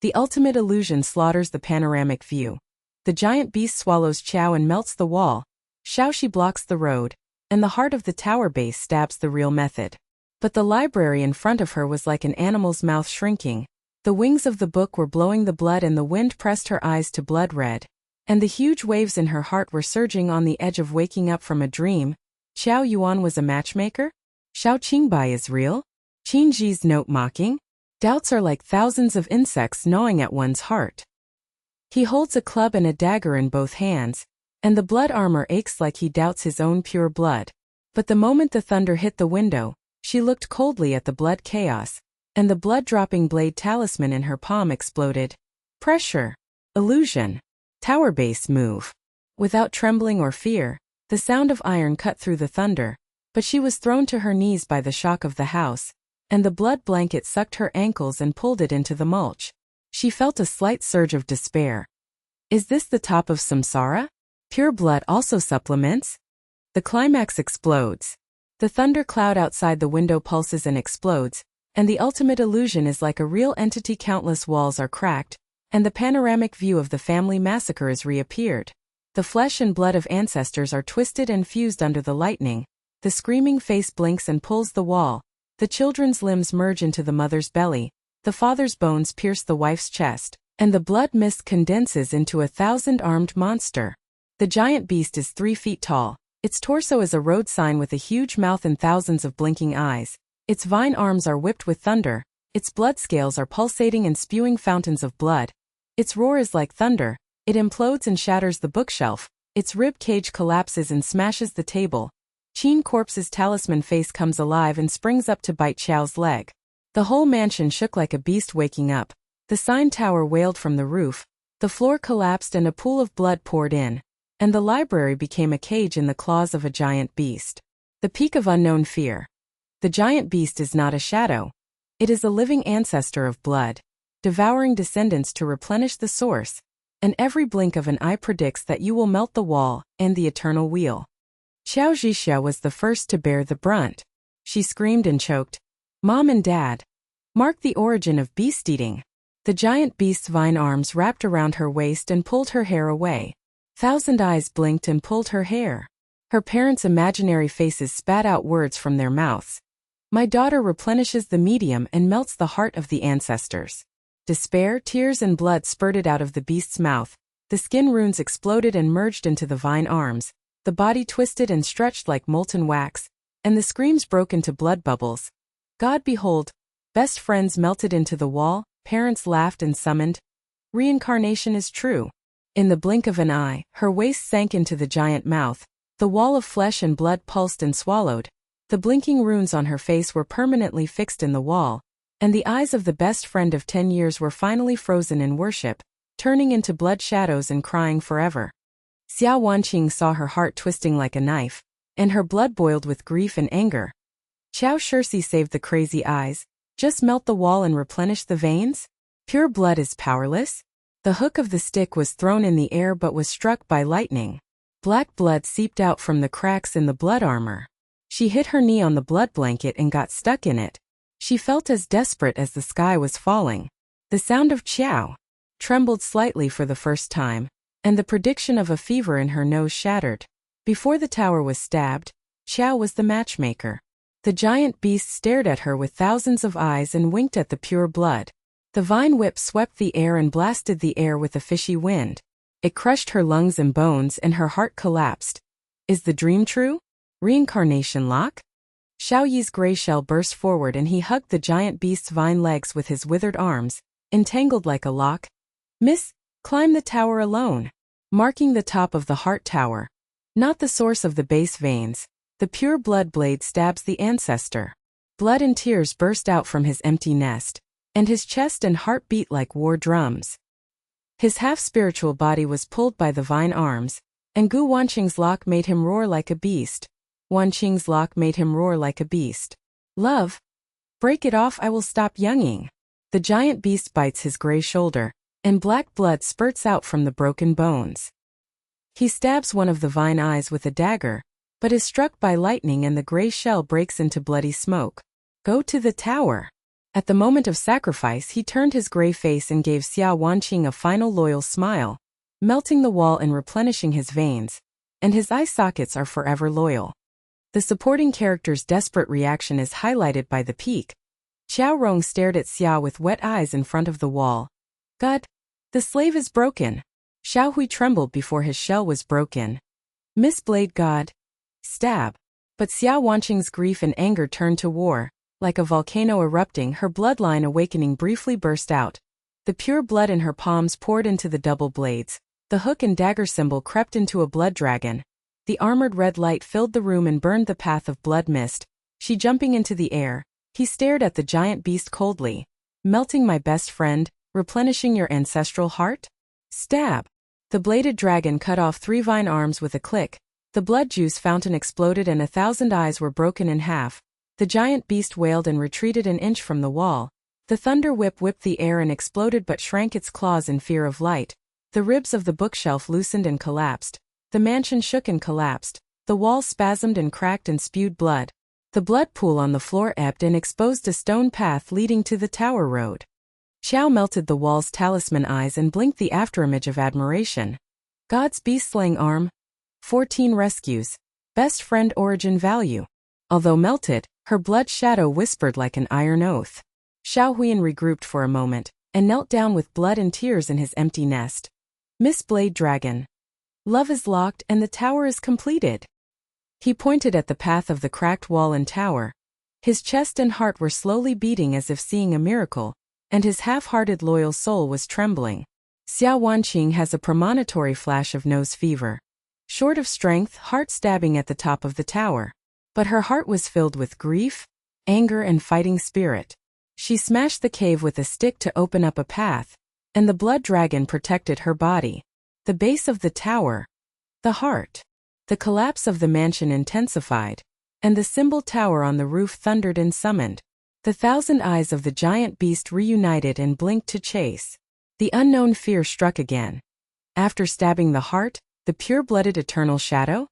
The ultimate illusion slaughters the panoramic view. The giant beast swallows Qiao and melts the wall. Xiaoxi blocks the road, and the heart of the tower base stabs the real method. But the library in front of her was like an animal's mouth shrinking. The wings of the book were blowing the blood and the wind pressed her eyes to blood red. And the huge waves in her heart were surging on the edge of waking up from a dream. Qiao Yuan was a matchmaker? Xiao Qingbai is real? Qin Ji's note mocking? Doubts are like thousands of insects gnawing at one's heart. He holds a club and a dagger in both hands, and the blood armor aches like he doubts his own pure blood. But the moment the thunder hit the window, she looked coldly at the blood chaos, and the blood-dropping blade talisman in her palm exploded. Pressure. Illusion. Tower base move. Without trembling or fear, the sound of iron cut through the thunder, but she was thrown to her knees by the shock of the house, and the blood blanket sucked her ankles and pulled it into the mulch. She felt a slight surge of despair. Is this the top of samsara? Pure blood also supplements? The climax explodes. The thunder cloud outside the window pulses and explodes, and the ultimate illusion is like a real entity. Countless walls are cracked, and the panoramic view of the family massacre is reappeared. The flesh and blood of ancestors are twisted and fused under the lightning. The screaming face blinks and pulls the wall. The children's limbs merge into the mother's belly. The father's bones pierce the wife's chest, and the blood mist condenses into a 1,000-armed monster. The giant beast is 3 feet tall. Its torso is a road sign with a huge mouth and thousands of blinking eyes. Its vine arms are whipped with thunder. Its blood scales are pulsating and spewing fountains of blood. Its roar is like thunder. It implodes and shatters the bookshelf. Its rib cage collapses and smashes the table. Qin Corpse's talisman face comes alive and springs up to bite Qiao's leg. The whole mansion shook like a beast waking up. The sign tower wailed from the roof, the floor collapsed and a pool of blood poured in, and the library became a cage in the claws of a giant beast. The peak of unknown fear. The giant beast is not a shadow. It is a living ancestor of blood, devouring descendants to replenish the source, and every blink of an eye predicts that you will melt the wall and the eternal wheel. Qiao Zhixia was the first to bear the brunt. She screamed and choked. Mom and Dad. Mark the origin of beast-eating. The giant beast's vine arms wrapped around her waist and pulled her hair away. Thousand eyes blinked and pulled her hair. Her parents' imaginary faces spat out words from their mouths. My daughter replenishes the medium and melts the heart of the ancestors. Despair, tears and blood spurted out of the beast's mouth. The skin runes exploded and merged into the vine arms. The body twisted and stretched like molten wax, and the screams broke into blood bubbles. God behold, best friends melted into the wall, parents laughed and summoned. Reincarnation is true. In the blink of an eye, her waist sank into the giant mouth. The wall of flesh and blood pulsed and swallowed. The blinking runes on her face were permanently fixed in the wall, and the eyes of the best friend of 10 years were finally frozen in worship, turning into blood shadows and crying forever. Xia Wanqing saw her heart twisting like a knife, and her blood boiled with grief and anger. Qiao Zhixia saved the crazy eyes. Just melt the wall and replenish the veins? Pure blood is powerless? The hook of the stick was thrown in the air but was struck by lightning. Black blood seeped out from the cracks in the blood armor. She hit her knee on the blood blanket and got stuck in it. She felt as desperate as the sky was falling. The sound of Qiao trembled slightly for the first time, and the prediction of a fever in her nose shattered. Before the tower was stabbed, Qiao was the matchmaker. The giant beast stared at her with thousands of eyes and winked at the pure blood. The vine whip swept the air and blasted the air with a fishy wind. It crushed her lungs and bones and her heart collapsed. Is the dream true? Reincarnation lock? Xiao Yi's gray shell burst forward and he hugged the giant beast's vine legs with his withered arms, entangled like a lock. Miss, climb the tower alone. Marking the top of the heart tower. Not the source of the base veins. The pure blood blade stabs the ancestor. Blood and tears burst out from his empty nest, and his chest and heart beat like war drums. His half-spiritual body was pulled by the vine arms, and Gu Wanqing's lock made him roar like a beast. Wanqing's lock made him roar like a beast. Love. Break it off, I will stop younging. The giant beast bites his gray shoulder, and black blood spurts out from the broken bones. He stabs one of the vine eyes with a dagger, but is struck by lightning and the gray shell breaks into bloody smoke. Go to the tower. At the moment of sacrifice he turned his gray face and gave Xia Wanqing a final loyal smile, melting the wall and replenishing his veins, and his eye sockets are forever loyal. The supporting character's desperate reaction is highlighted by the peak. Qiao Rong stared at Xia with wet eyes in front of the wall. God, the slave is broken. Xiao Hui trembled before his shell was broken. Miss Blade God. Stab. But Xia Wanqing's grief and anger turned to war. Like a volcano erupting, her bloodline awakening briefly burst out. The pure blood in her palms poured into the double blades. The hook and dagger symbol crept into a blood dragon. The armored red light filled the room and burned the path of blood mist. She jumping into the air. He stared at the giant beast coldly. Melting my best friend, replenishing your ancestral heart? Stab. The bladed dragon cut off 3 vine arms with a click. The blood juice fountain exploded and 1,000 eyes were broken in half. The giant beast wailed and retreated an inch from the wall. The thunder whip whipped the air and exploded but shrank its claws in fear of light. The ribs of the bookshelf loosened and collapsed. The mansion shook and collapsed. The walls spasmed and cracked and spewed blood. The blood pool on the floor ebbed and exposed a stone path leading to the tower road. Qiao melted the wall's talisman eyes and blinked the afterimage of admiration. God's beast-slaying arm. 14 rescues. Best friend origin value. Although melted, her blood shadow whispered like an iron oath. Xiao Huiyan regrouped for a moment, and knelt down with blood and tears in his empty nest. Miss Blade Dragon. Love is locked and the tower is completed. He pointed at the path of the cracked wall and tower. His chest and heart were slowly beating as if seeing a miracle, and his half-hearted loyal soul was trembling. Xia Wanqing has a premonitory flash of nose fever. Short of strength, heart stabbing at the top of the tower. But her heart was filled with grief, anger and fighting spirit. She smashed the cave with a stick to open up a path, and the blood dragon protected her body. The base of the tower. The heart. The collapse of the mansion intensified, and the symbol tower on the roof thundered and summoned. The 1,000 eyes of the giant beast reunited and blinked to chase. The unknown fear struck again. After stabbing the heart, the pure-blooded eternal shadow?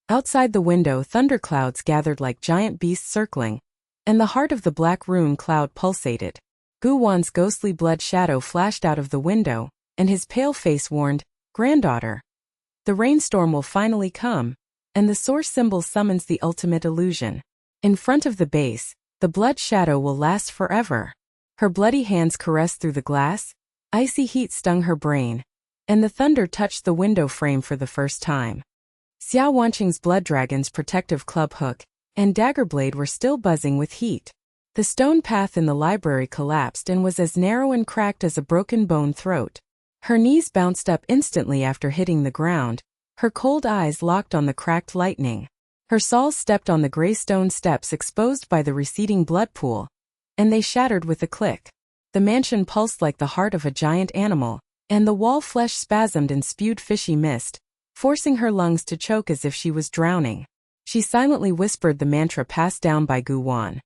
Outside the window, thunderclouds gathered like giant beasts circling, and the heart of the black rune cloud pulsated. Gu Wan's ghostly blood shadow flashed out of the window, and his pale face warned, "Granddaughter, the rainstorm will finally come," and the source symbol summons the ultimate illusion. In front of the base, the blood shadow will last forever. Her bloody hands caressed through the glass, icy heat stung her brain, and the thunder touched the window frame for the first time. Xia Wanqing's blood dragon's protective club hook and dagger blade were still buzzing with heat. The stone path in the library collapsed and was as narrow and cracked as a broken bone throat. Her knees bounced up instantly after hitting the ground, her cold eyes locked on the cracked lightning. Her soul stepped on the gray stone steps exposed by the receding blood pool, and they shattered with a click. The mansion pulsed like the heart of a giant animal, and the wall flesh spasmed and spewed fishy mist, forcing her lungs to choke as if she was drowning. She silently whispered the mantra passed down by Gu Wan.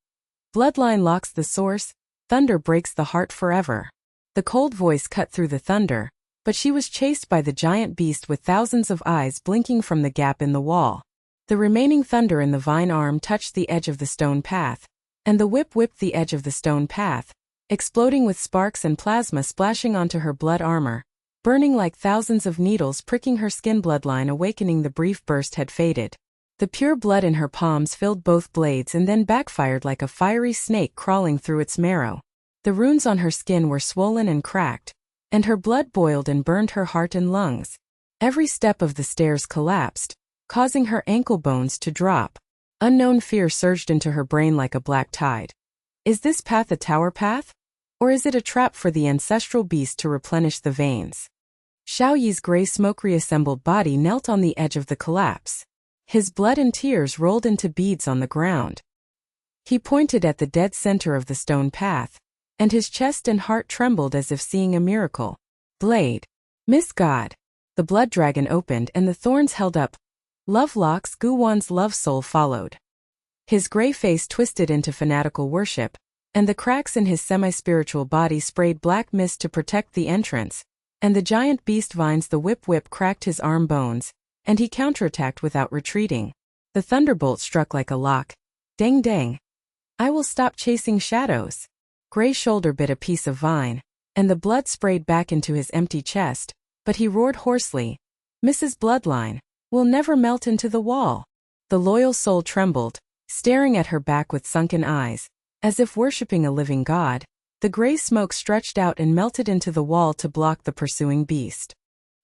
Bloodline locks the source, thunder breaks the heart forever. The cold voice cut through the thunder, but she was chased by the giant beast with thousands of eyes blinking from the gap in the wall. The remaining thunder in the vine arm touched the edge of the stone path, and the whip whipped the edge of the stone path, exploding with sparks and plasma splashing onto her blood armor, burning like thousands of needles pricking her skin. Bloodline awakening. The brief burst had faded. The pure blood in her palms filled both blades and then backfired like a fiery snake crawling through its marrow. The runes on her skin were swollen and cracked, and her blood boiled and burned her heart and lungs. Every step of the stairs collapsed, causing her ankle bones to drop. Unknown fear surged into her brain like a black tide. Is this path a tower path? Or is it a trap for the ancestral beast to replenish the veins? Xiao Yi's gray smoke reassembled body knelt on the edge of the collapse. His blood and tears rolled into beads on the ground. He pointed at the dead center of the stone path, and his chest and heart trembled as if seeing a miracle. Blade. Miss God. The blood dragon opened and the thorns held up. Love locks. Gu Wan's love soul followed. His gray face twisted into fanatical worship, and the cracks in his semi-spiritual body sprayed black mist to protect the entrance, and the giant beast vines. The whip whip cracked his arm bones, and he counterattacked without retreating. The thunderbolt struck like a lock. Dang dang. I will stop chasing shadows. Gray shoulder bit a piece of vine, and the blood sprayed back into his empty chest, but he roared hoarsely, Mrs. Bloodline will never melt into the wall. The loyal soul trembled, staring at her back with sunken eyes, as if worshipping a living god. The gray smoke stretched out and melted into the wall to block the pursuing beast.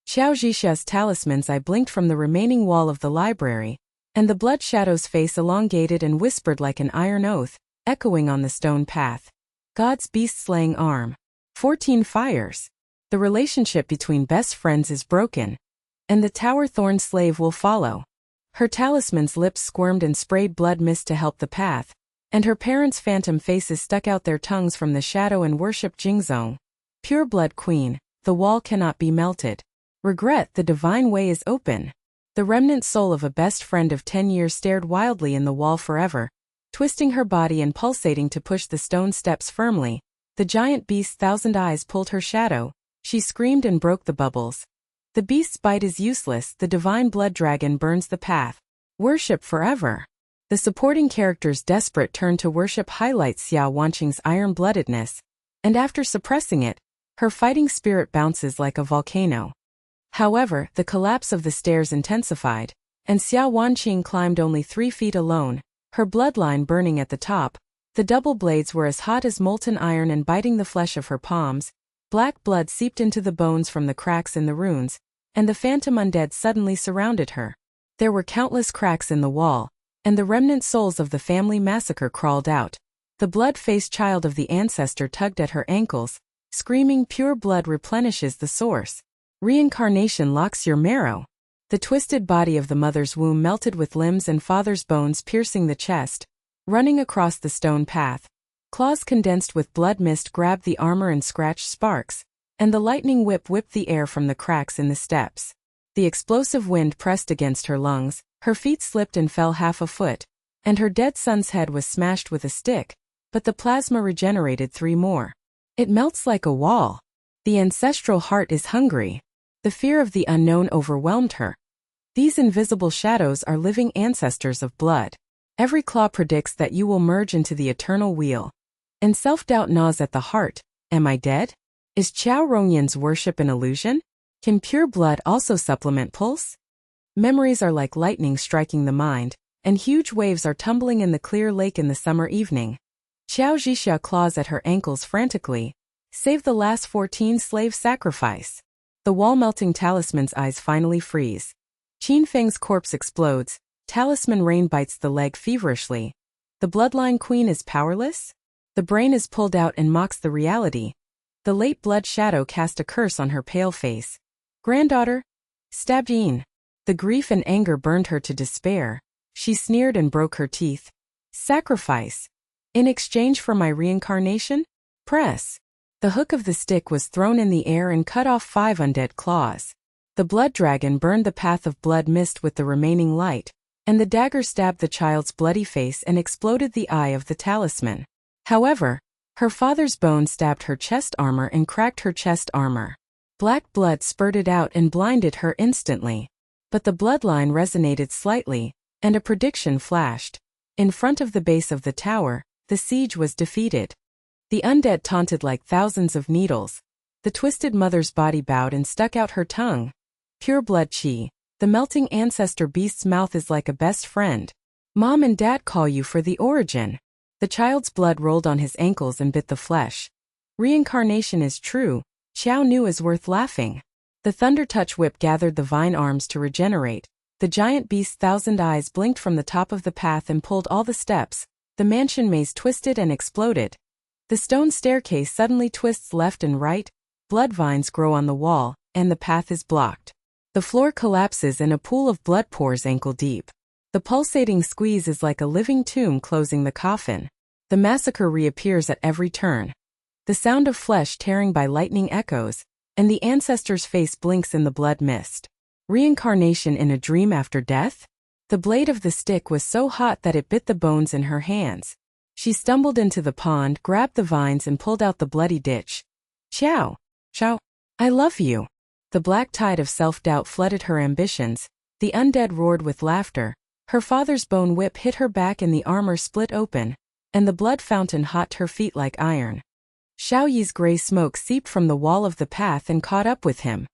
Qiao Zhixia's talisman's eye blinked from the remaining wall of the library, and the blood shadow's face elongated and whispered like an iron oath, echoing on the stone path. God's beast-slaying arm. 14 fires. The relationship between best friends is broken, and the tower thorn slave will follow. Her talisman's lips squirmed and sprayed blood mist to help the path, and her parents' phantom faces stuck out their tongues from the shadow and worshipped Jingzong. Pure blood queen, the wall cannot be melted. Regret, the divine way is open. The remnant soul of a best friend of 10 years stared wildly in the wall forever, twisting her body and pulsating to push the stone steps firmly. The giant beast's 1,000 eyes pulled her shadow. She screamed and broke the bubbles. The beast's bite is useless. The divine blood dragon burns the path. Worship forever. The supporting characters' desperate turn to worship highlights Xia Wanqing's iron-bloodedness, and after suppressing it, her fighting spirit bounces like a volcano. However, the collapse of the stairs intensified, and Xia Wanqing climbed only 3 feet alone, her bloodline burning at the top. The double blades were as hot as molten iron and biting the flesh of her palms. Black blood seeped into the bones from the cracks in the runes, and the phantom undead suddenly surrounded her. There were countless cracks in the wall, and the remnant souls of the family massacre crawled out. The blood-faced child of the ancestor tugged at her ankles, screaming, pure blood replenishes the source. Reincarnation locks your marrow. The twisted body of the mother's womb melted with limbs and father's bones piercing the chest, running across the stone path. Claws condensed with blood mist grabbed the armor and scratched sparks, and the lightning whipped the air from the cracks in the steps. The explosive wind pressed against her lungs, her feet slipped and fell half a foot, and her dead son's head was smashed with a stick, but the plasma regenerated 3 more. It melts like a wall. The ancestral heart is hungry. The fear of the unknown overwhelmed her. These invisible shadows are living ancestors of blood. Every claw predicts that you will merge into the eternal wheel. And self-doubt gnaws at the heart. Am I dead? Is Qiao Rongyin's worship an illusion? Can pure blood also supplement pulse? Memories are like lightning striking the mind, and huge waves are tumbling in the clear lake in the summer evening. Qiao Zhixia claws at her ankles frantically. Save the last 14 slave sacrifice. The wall-melting talisman's eyes finally freeze. Qin Feng's corpse explodes. Talisman rain bites the leg feverishly. The bloodline queen is powerless? The brain is pulled out and mocks the reality. The late blood shadow cast a curse on her pale face. Granddaughter? Stabbed Yin. The grief and anger burned her to despair. She sneered and broke her teeth. Sacrifice. In exchange for my reincarnation? Press. The hook of the stick was thrown in the air and cut off 5 undead claws. The blood dragon burned the path of blood mist with the remaining light, and the dagger stabbed the child's bloody face and exploded the eye of the talisman. However, her father's bone stabbed her chest armor and cracked her chest armor. Black blood spurted out and blinded her instantly. But the bloodline resonated slightly, and a prediction flashed. In front of the base of the tower, the siege was defeated. The undead taunted like thousands of needles. The twisted mother's body bowed and stuck out her tongue. Pure blood chi. The melting ancestor beast's mouth is like a best friend. Mom and dad call you for the origin. The child's blood rolled on his ankles and bit the flesh. Reincarnation is true. Qiao knew is worth laughing. The thunder touch whip gathered the vine arms to regenerate. The giant beast's 1,000 eyes blinked from the top of the path and pulled all the steps. The mansion maze twisted and exploded. The stone staircase suddenly twists left and right. Blood vines grow on the wall, and the path is blocked. The floor collapses and a pool of blood pours ankle deep. The pulsating squeeze is like a living tomb closing the coffin. The massacre reappears at every turn. The sound of flesh tearing by lightning echoes, and the ancestor's face blinks in the blood mist. Reincarnation in a dream after death? The blade of the stick was so hot that it bit the bones in her hands. She stumbled into the pond, grabbed the vines and pulled out the bloody ditch. Qiao, I love you. The black tide of self-doubt flooded her ambitions. The undead roared with laughter. Her father's bone whip hit her back and the armor split open, and the blood fountain hot her feet like iron. Xiao Yi's gray smoke seeped from the wall of the path and caught up with him.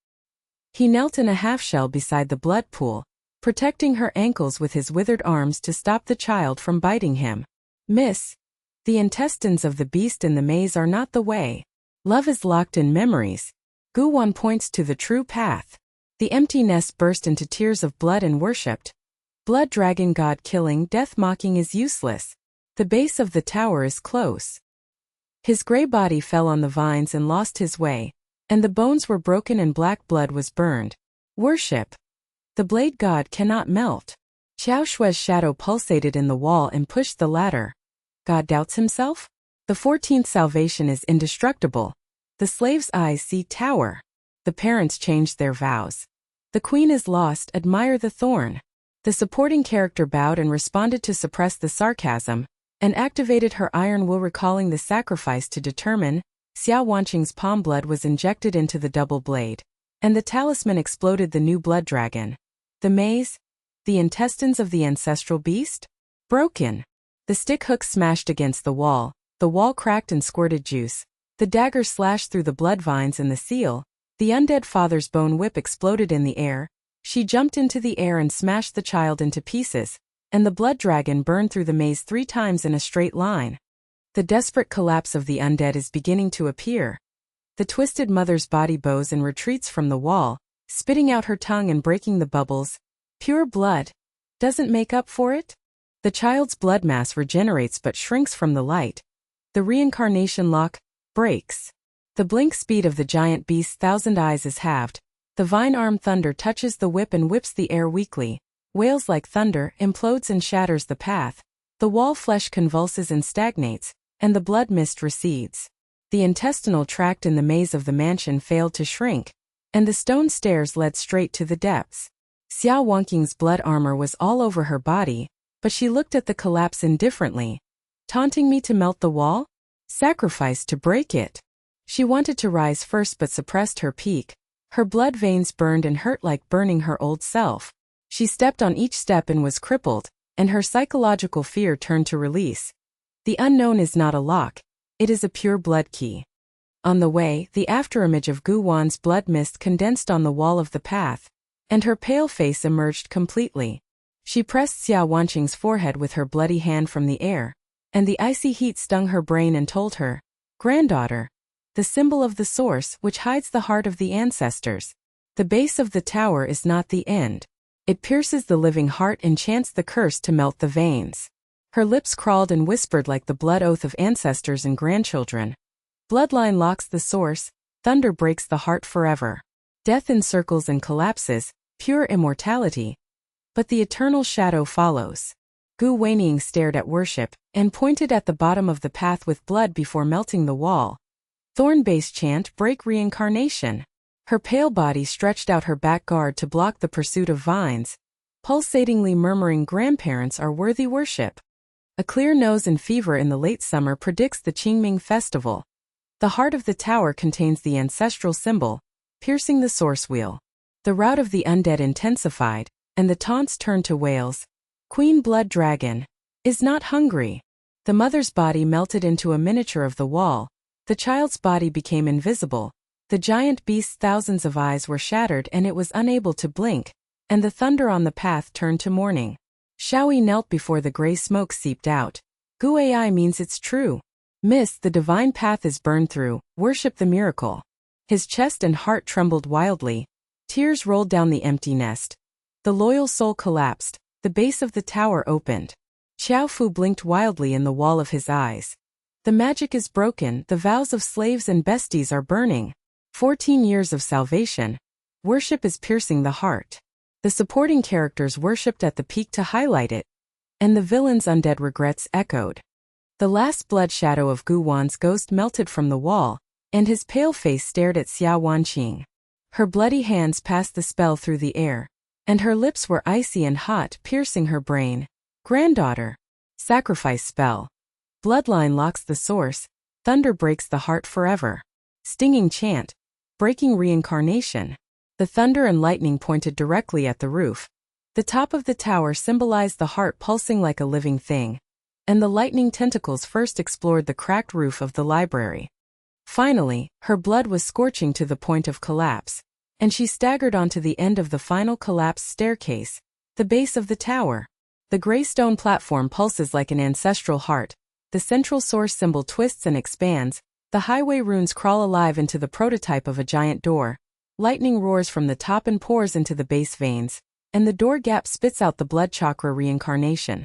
He knelt in a half-shell beside the blood pool, protecting her ankles with his withered arms to stop the child from biting him. Miss, the intestines of the beast in the maze are not the way. Love is locked in memories. Guwan points to the true path. The empty nest burst into tears of blood and worshipped. Blood dragon god killing, death mocking is useless. The base of the tower is close. His gray body fell on the vines and lost his way, and the bones were broken and black blood was burned. Worship. The blade god cannot melt. Qiao Shui's shadow pulsated in the wall and pushed the ladder. God doubts himself? The 14th salvation is indestructible. The slave's eyes see tower. The parents changed their vows. The queen is lost, admire the thorn. The supporting character bowed and responded to suppress the sarcasm, and activated her iron will, recalling the sacrifice to determine. Xia Wanqing's palm blood was injected into the double blade, and the talisman exploded the new blood dragon. The maze? The intestines of the ancestral beast? Broken. The stick hook smashed against the wall cracked and squirted juice. The dagger slashed through the blood vines and the seal. The undead father's bone whip exploded in the air. She jumped into the air and smashed the child into pieces, and the blood dragon burned through the maze 3 times in a straight line. The desperate collapse of the undead is beginning to appear. The twisted mother's body bows and retreats from the wall, spitting out her tongue and breaking the bubbles. Pure blood doesn't make up for it? The child's blood mass regenerates but shrinks from the light. The reincarnation lock breaks. The blink speed of the giant beast's 1,000 eyes is halved. The vine arm thunder touches the whip and whips the air weakly. Wails like thunder, implodes and shatters the path. The wall flesh convulses and stagnates, and the blood mist recedes. The intestinal tract in the maze of the mansion failed to shrink, and the stone stairs led straight to the depths. Xia Wanqing's blood armor was all over her body, but she looked at the collapse indifferently. Taunting me to melt the wall? Sacrifice to break it. She wanted to rise first but suppressed her peak. Her blood veins burned and hurt like burning her old self. She stepped on each step and was crippled, and her psychological fear turned to release. The unknown is not a lock, it is a pure blood key. On the way, the afterimage of Gu Wan's blood mist condensed on the wall of the path, and her pale face emerged completely. She pressed Xia Wanqing's forehead with her bloody hand from the air, and the icy heat stung her brain and told her, "Granddaughter, the symbol of the source which hides the heart of the ancestors. The base of the tower is not the end. It pierces the living heart and chants the curse to melt the veins." Her lips crawled and whispered like the blood oath of ancestors and grandchildren. Bloodline locks the source, thunder breaks the heart forever. Death encircles and collapses, pure immortality. But the eternal shadow follows. Gu Wanqing stared at worship, and pointed at the bottom of the path with blood before melting the wall. Thorn-base chant break reincarnation. Her pale body stretched out her back guard to block the pursuit of vines, pulsatingly murmuring grandparents are worthy worship. A clear nose and fever in the late summer predicts the Qingming festival. The heart of the tower contains the ancestral symbol, piercing the source wheel. The rout of the undead intensified, and the taunts turned to wails. Queen Blood Dragon is not hungry. The mother's body melted into a miniature of the wall. The child's body became invisible. The giant beast's thousands of eyes were shattered and it was unable to blink, and the thunder on the path turned to mourning. Xiao Yi knelt before the gray smoke seeped out. Gu Ai means it's true. Miss, the divine path is burned through, worship the miracle. His chest and heart trembled wildly. Tears rolled down the empty nest. The loyal soul collapsed, the base of the tower opened. Qiao Fu blinked wildly in the wall of his eyes. The magic is broken, the vows of slaves and besties are burning. 14 years of salvation. Worship is piercing the heart. The supporting characters worshipped at the peak to highlight it, and the villain's undead regrets echoed. The last blood shadow of Gu Wan's ghost melted from the wall, and his pale face stared at Xia Wanqing. Her bloody hands passed the spell through the air, and her lips were icy and hot, piercing her brain. Granddaughter. Sacrifice spell. Bloodline locks the source, thunder breaks the heart forever. Stinging chant. Breaking reincarnation. The thunder and lightning pointed directly at the roof. The top of the tower symbolized the heart pulsing like a living thing, and the lightning tentacles first explored the cracked roof of the library. Finally, her blood was scorching to the point of collapse, and she staggered onto the end of the final collapsed staircase, the base of the tower. The gray stone platform pulses like an ancestral heart, the central source symbol twists and expands, the highway runes crawl alive into the prototype of a giant door. Lightning roars from the top and pours into the base veins, and the door gap spits out the blood chakra reincarnation.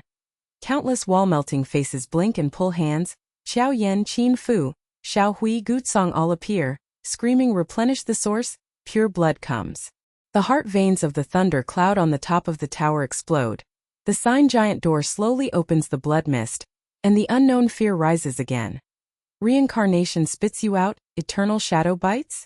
Countless wall-melting faces blink and pull hands. Xiao Yan, Qin Fu, Xiao Hui, Gutsong all appear, screaming replenish the source, pure blood comes. The heart veins of the thunder cloud on the top of the tower explode. The sign giant door slowly opens the blood mist, and the unknown fear rises again. Reincarnation spits you out, eternal shadow bites?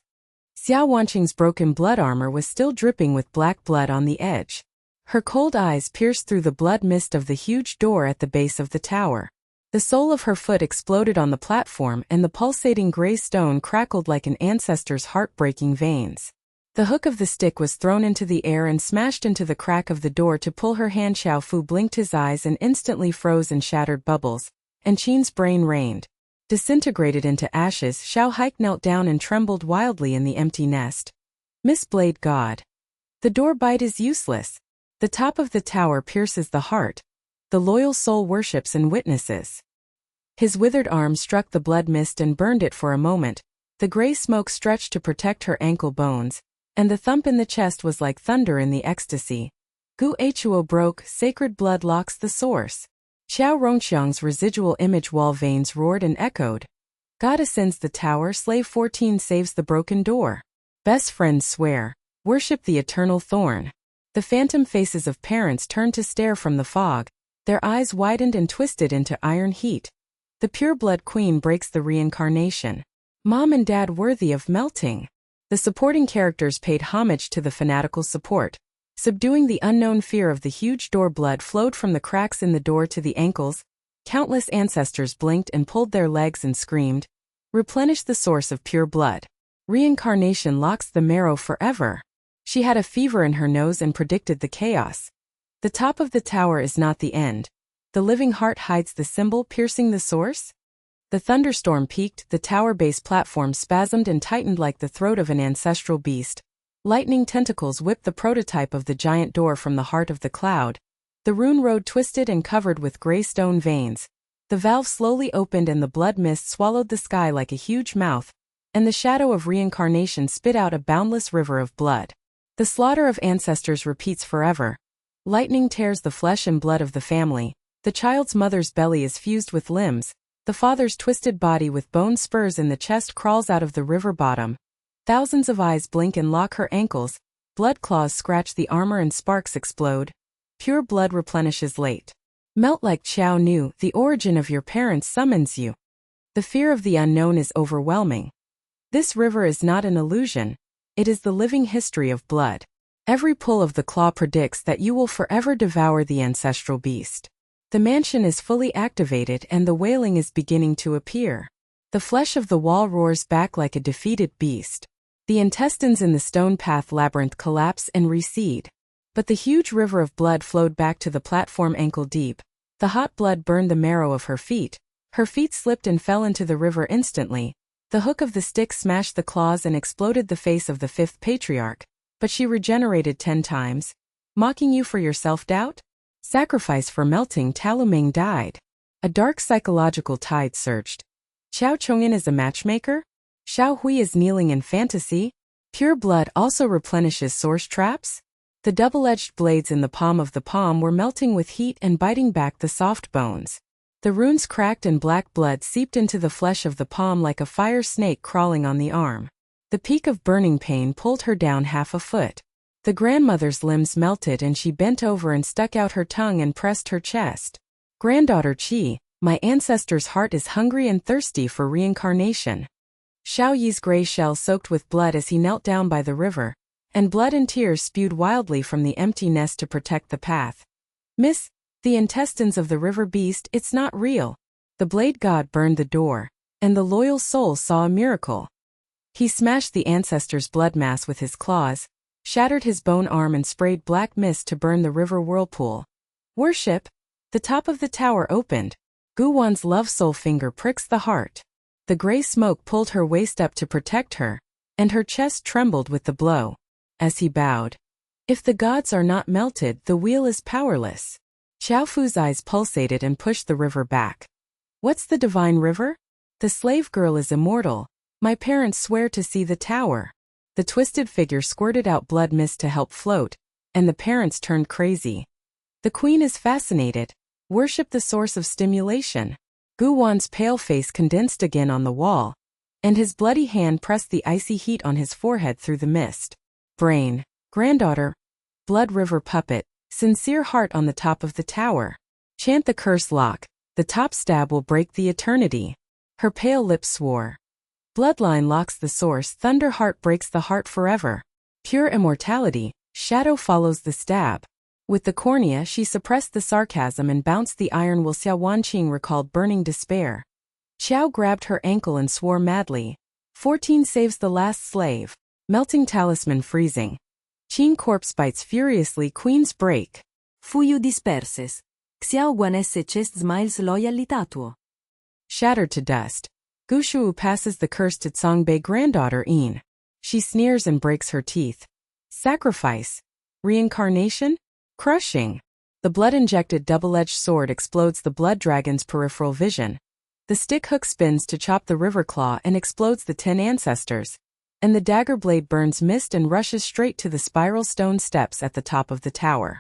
Xia Wanqing's broken blood armor was still dripping with black blood on the edge. Her cold eyes pierced through the blood mist of the huge door at the base of the tower. The sole of her foot exploded on the platform and the pulsating gray stone crackled like an ancestor's heart-breaking veins. The hook of the stick was thrown into the air and smashed into the crack of the door to pull her hand. Xiao Fu blinked his eyes and instantly froze in shattered bubbles, and Qin's brain rained. Disintegrated into ashes, Xiao Haik knelt down and trembled wildly in the empty nest. Miss Blade God. The door bite is useless. The top of the tower pierces the heart. The loyal soul worships and witnesses. His withered arm struck the blood mist and burned it for a moment. The gray smoke stretched to protect her ankle bones, and the thump in the chest was like thunder in the ecstasy. Gu Huo broke, sacred blood locks the source. Xiao Rongxiang's residual image wall veins roared and echoed. God ascends the tower, slave 14 saves the broken door. Best friends swear, worship the eternal thorn. The phantom faces of parents turned to stare from the fog, their eyes widened and twisted into iron heat. The pure-blood queen breaks the reincarnation. Mom and dad worthy of melting. The supporting characters paid homage to the fanatical support. Subduing the unknown fear of the huge door, blood flowed from the cracks in the door to the ankles. Countless ancestors blinked and pulled their legs and screamed. Replenish the source of pure blood. Reincarnation locks the marrow forever. She had a fever in her nose and predicted the chaos. The top of the tower is not the end. The living heart hides the symbol, piercing the source. The thunderstorm peaked, the tower base platform spasmed and tightened like the throat of an ancestral beast. Lightning tentacles whipped the prototype of the giant door from the heart of the cloud. The rune road twisted and covered with gray stone veins. The valve slowly opened and the blood mist swallowed the sky like a huge mouth, and the shadow of reincarnation spit out a boundless river of blood. The slaughter of ancestors repeats forever. Lightning tears the flesh and blood of the family. The child's mother's belly is fused with limbs. The father's twisted body with bone spurs in the chest crawls out of the river bottom. Thousands of eyes blink and lock her ankles. Blood claws scratch the armor and sparks explode. Pure blood replenishes late. Melt like Qiao knew, the origin of your parents summons you. The fear of the unknown is overwhelming. This river is not an illusion. It is the living history of blood. Every pull of the claw predicts that you will forever devour the ancestral beast. The mansion is fully activated and the wailing is beginning to appear. The flesh of the wall roars back like a defeated beast. The intestines in the stone path labyrinth collapse and recede. But the huge river of blood flowed back to the platform ankle deep. The hot blood burned the marrow of her feet. Her feet slipped and fell into the river instantly. The hook of the stick smashed the claws and exploded the face of the fifth patriarch. But she regenerated 10 times. Mocking you for your self-doubt? Sacrifice for melting, Taluming died. A dark psychological tide surged. Xiao Chong'an is a matchmaker? Xiao Hui is kneeling in fantasy? Pure blood also replenishes source traps? The double-edged blades in the palm of the palm were melting with heat and biting back the soft bones. The runes cracked and black blood seeped into the flesh of the palm like a fire snake crawling on the arm. The peak of burning pain pulled her down half a foot. The grandmother's limbs melted and she bent over and stuck out her tongue and pressed her chest. Granddaughter Qi, my ancestor's heart is hungry and thirsty for reincarnation. Xiao Yi's gray shell soaked with blood as he knelt down by the river, and blood and tears spewed wildly from the empty nest to protect the path. Miss, the intestines of the river beast, it's not real. The blade god burned the door, and the loyal soul saw a miracle. He smashed the ancestor's blood mass with his claws, shattered his bone arm and sprayed black mist to burn the river whirlpool. Worship! The top of the tower opened. Gu Wan's love soul finger pricks the heart. The gray smoke pulled her waist up to protect her, and her chest trembled with the blow. As he bowed. If the gods are not melted, the wheel is powerless. Xiao Fu's eyes pulsated and pushed the river back. What's the divine river? The slave girl is immortal. My parents swear to see the tower. The twisted figure squirted out blood mist to help float, and the parents turned crazy. The queen is fascinated. Worship the source of stimulation. Gu Wan's pale face condensed again on the wall, and his bloody hand pressed the icy heat on his forehead through the mist. Brain, granddaughter, blood river puppet, sincere heart on the top of the tower. Chant the curse lock, the top stab will break the eternity. Her pale lips swore. Bloodline locks the source, thunder heart breaks the heart forever. Pure immortality, shadow follows the stab. With the cornea she suppressed the sarcasm and bounced the iron while Xia Wanqing recalled burning despair. Qiao grabbed her ankle and swore madly. 14 saves the last slave. Melting talisman freezing. Qin corpse bites furiously, queens break. Fuiu disperses. Xiao Guanesse chest smiles loyalitatuo. Shattered to dust. Gushu passes the curse to Songbei granddaughter In. She sneers and breaks her teeth. Sacrifice. Reincarnation? Crushing. The blood-injected double-edged sword explodes the blood dragon's peripheral vision. The stick hook spins to chop the river claw and explodes the 10 ancestors. And the dagger blade burns mist and rushes straight to the spiral stone steps at the top of the tower.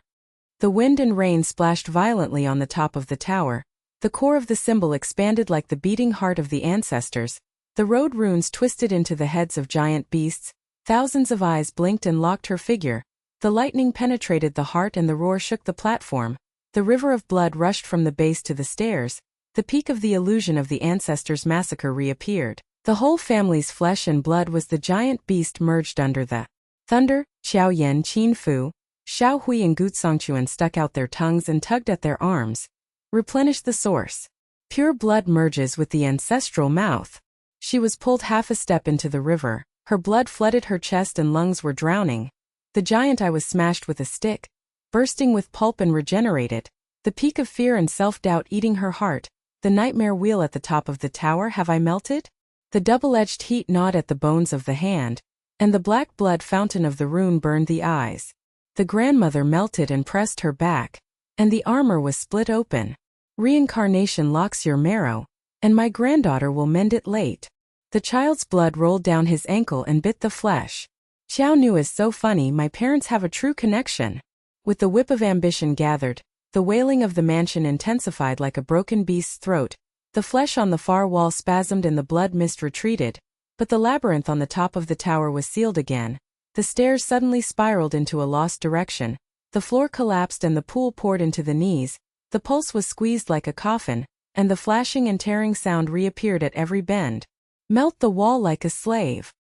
The wind and rain splashed violently on the top of the tower. The core of the symbol expanded like the beating heart of the ancestors. The road runes twisted into the heads of giant beasts. Thousands of eyes blinked and locked her figure. The lightning penetrated the heart and the roar shook the platform. The river of blood rushed from the base to the stairs. The peak of the illusion of the ancestors' massacre reappeared. The whole family's flesh and blood was the giant beast merged under the thunder. Xiao Yan, Qin Fu, Xiao Hui and Gutsongchuan stuck out their tongues and tugged at their arms. Replenish the source. Pure blood merges with the ancestral mouth. She was pulled half a step into the river. Her blood flooded her chest and lungs were drowning. The giant eye was smashed with a stick, bursting with pulp and regenerated. The peak of fear and self-doubt eating her heart. The nightmare wheel at the top of the tower. Have I melted? The double-edged heat gnawed at the bones of the hand, and the black blood fountain of the rune burned the eyes. The grandmother melted and pressed her back, and the armor was split open. Reincarnation locks your marrow, and my granddaughter will mend it late. The child's blood rolled down his ankle and bit the flesh. Qiao Nu is so funny. My parents have a true connection. With the whip of ambition gathered, the wailing of the mansion intensified like a broken beast's throat. The flesh on the far wall spasmed and the blood mist retreated, but the labyrinth on the top of the tower was sealed again. The stairs suddenly spiraled into a lost direction. The floor collapsed and the pool poured into the knees. The pulse was squeezed like a coffin, and the flashing and tearing sound reappeared at every bend. Melt the wall like a slave.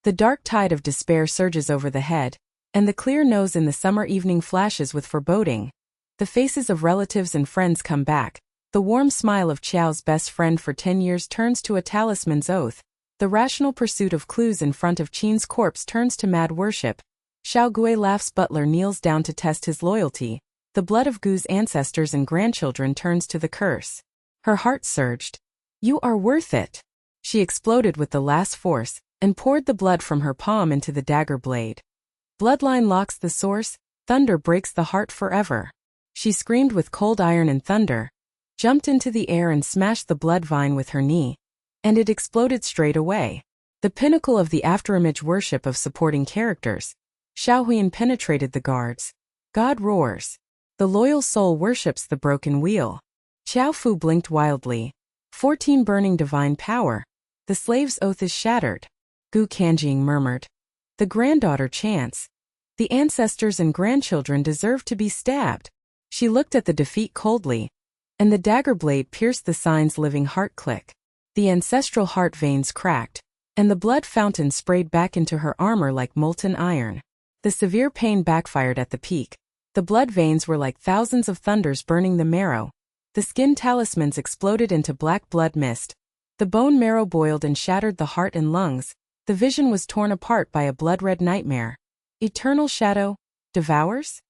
The dark tide of despair surges over the head, and the clear nose in the summer evening flashes with foreboding. The faces of relatives and friends come back. The warm smile of Qiao's best friend for 10 years turns to a talisman's oath. The rational pursuit of clues in front of Qin's corpse turns to mad worship. Xiao Gui laughs. Butler kneels down to test his loyalty. The blood of Gu's ancestors and grandchildren turns to the curse. Her heart surged. You are worth it. She exploded with the last force, and poured the blood from her palm into the dagger blade. Bloodline locks the source, thunder breaks the heart forever. She screamed with cold iron and thunder, jumped into the air and smashed the blood vine with her knee, and it exploded straight away. The pinnacle of the afterimage worship of supporting characters. Xiao Huiyan penetrated the guards. God roars. The loyal soul worships the broken wheel. Qiao Fu blinked wildly. 14 burning divine power. The slave's oath is shattered. Gu Kanjing murmured. The granddaughter chants. The ancestors and grandchildren deserve to be stabbed. She looked at the defeat coldly, and the dagger blade pierced the sign's living heart click. The ancestral heart veins cracked, and the blood fountain sprayed back into her armor like molten iron. The severe pain backfired at the peak. The blood veins were like thousands of thunders burning the marrow. The skin talismans exploded into black blood mist. The bone marrow boiled and shattered the heart and lungs. The vision was torn apart by a blood-red nightmare. Eternal shadow devours?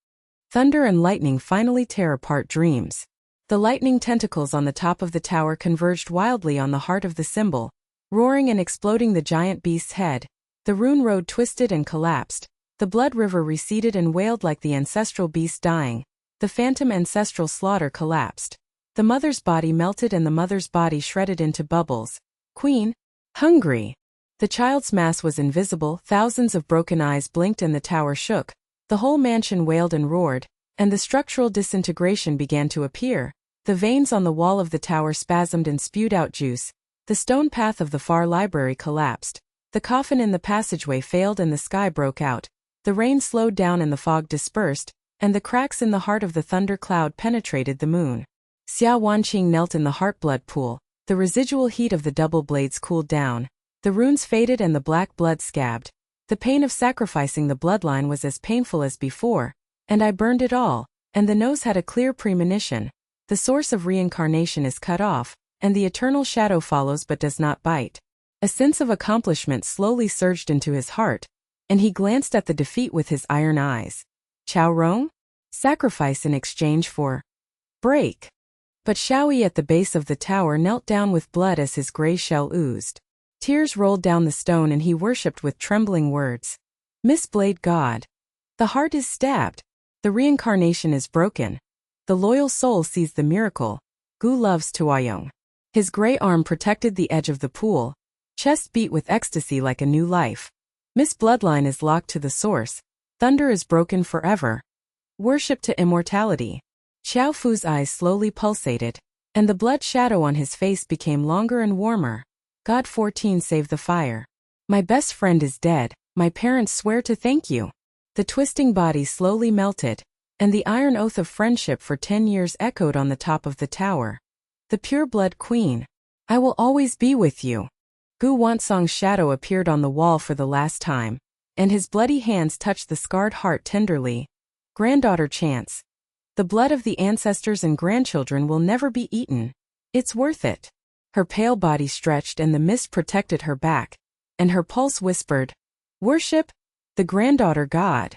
Thunder and lightning finally tear apart dreams. The lightning tentacles on the top of the tower converged wildly on the heart of the symbol, roaring and exploding the giant beast's head. The rune road twisted and collapsed. The blood river receded and wailed like the ancestral beast dying. The phantom ancestral slaughter collapsed. The mother's body melted and the mother's body shredded into bubbles. Queen, hungry. The child's mass was invisible. Thousands of broken eyes blinked and the tower shook. The whole mansion wailed and roared, and the structural disintegration began to appear. The veins on the wall of the tower spasmed and spewed out juice. The stone path of the far library collapsed. The coffin in the passageway failed and the sky broke out. The rain slowed down and the fog dispersed, and the cracks in the heart of the thunder cloud penetrated the moon. Xia Wanqing knelt in the heart-blood pool. The residual heat of the double blades cooled down. The runes faded and the black blood scabbed. The pain of sacrificing the bloodline was as painful as before, and I burned it all, and the nose had a clear premonition. The source of reincarnation is cut off, and the eternal shadow follows but does not bite. A sense of accomplishment slowly surged into his heart, and he glanced at the defeat with his iron eyes. Qiao Rong? Sacrifice in exchange for break. But Xiao Yi at the base of the tower knelt down with blood as his gray shell oozed. Tears rolled down the stone and he worshipped with trembling words. Miss Blade God. The heart is stabbed. The reincarnation is broken. The loyal soul sees the miracle. Gu loves Tuoyong. His gray arm protected the edge of the pool. Chest beat with ecstasy like a new life. Miss Bloodline is locked to the source. Thunder is broken forever. Worship to immortality. Xiao Fu's eyes slowly pulsated, and the blood shadow on his face became longer and warmer. God 14 save the fire. My best friend is dead. My parents swear to thank you. The twisting body slowly melted, and the iron oath of friendship for 10 years echoed on the top of the tower. The pure-blood queen. I will always be with you. Gu Wansong's shadow appeared on the wall for the last time, and his bloody hands touched the scarred heart tenderly. Granddaughter chants. The blood of the ancestors and grandchildren will never be eaten. It's worth it. Her pale body stretched and the mist protected her back, and her pulse whispered, "Worship the granddaughter god."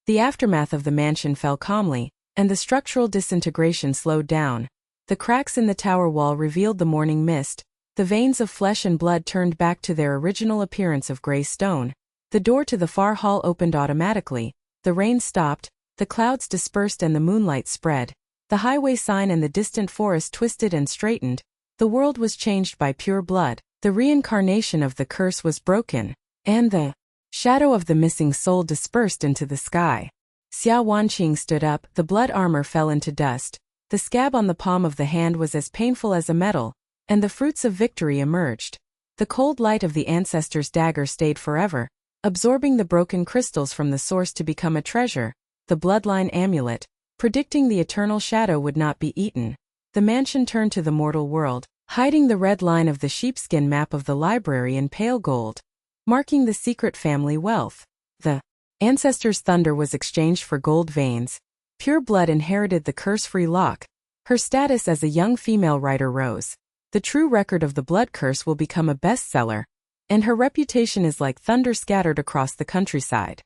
The aftermath of the mansion fell calmly, and the structural disintegration slowed down. The cracks in the tower wall revealed the morning mist. The veins of flesh and blood turned back to their original appearance of gray stone. The door to the far hall opened automatically. The rain stopped, the clouds dispersed and the moonlight spread. The highway sign and the distant forest twisted and straightened. The world was changed by pure blood. The reincarnation of the curse was broken, and the shadow of the missing soul dispersed into the sky. Xia Wanqing stood up, the blood armor fell into dust. The scab on the palm of the hand was as painful as a metal, and the fruits of victory emerged. The cold light of the ancestor's dagger stayed forever, absorbing the broken crystals from the source to become a treasure, the bloodline amulet, predicting the eternal shadow would not be eaten. The mansion turned to the mortal world, hiding the red line of the sheepskin map of the library in pale gold, marking the secret family wealth. The ancestor's thunder was exchanged for gold veins. Pure blood inherited the curse-free lock. Her status as a young female writer rose. The true record of the blood curse will become a bestseller, and her reputation is like thunder scattered across the countryside.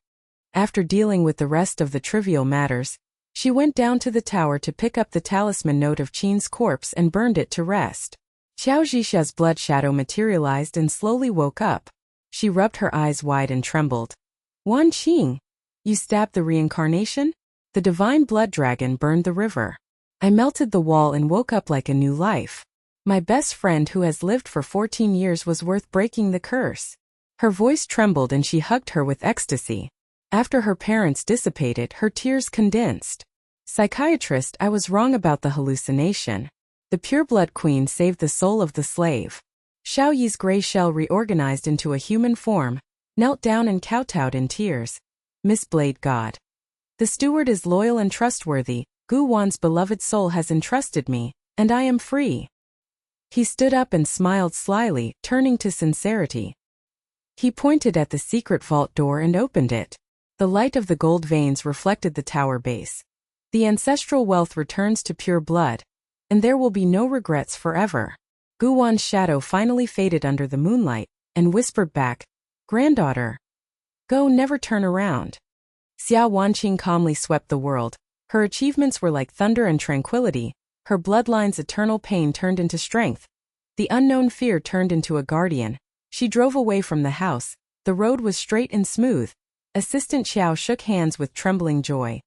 After dealing with the rest of the trivial matters, she went down to the tower to pick up the talisman note of Qin's corpse and burned it to rest. Qiao Zhixia's blood shadow materialized and slowly woke up. She rubbed her eyes wide and trembled. "Wanqing, you stabbed the reincarnation?" The divine blood dragon burned the river. I melted the wall and woke up like a new life. My best friend who has lived for 14 years was worth breaking the curse. Her voice trembled and she hugged her with ecstasy. After her parents dissipated, her tears condensed. Psychiatrist, I was wrong about the hallucination. The pureblood queen saved the soul of the slave. Xiao Yi's gray shell reorganized into a human form, knelt down and kowtowed in tears. Miss Blade God. The steward is loyal and trustworthy. Gu Wan's beloved soul has entrusted me, and I am free. He stood up and smiled slyly, turning to sincerity. He pointed at the secret vault door and opened it. The light of the gold veins reflected the tower base. The ancestral wealth returns to pure blood, and there will be no regrets forever. Gu Wan's shadow finally faded under the moonlight, and whispered back, "Granddaughter, go, never turn around." Xia Wanqing calmly swept the world. Her achievements were like thunder and tranquility. Her bloodline's eternal pain turned into strength. The unknown fear turned into a guardian. She drove away from the house. The road was straight and smooth. Assistant Xiao shook hands with trembling joy.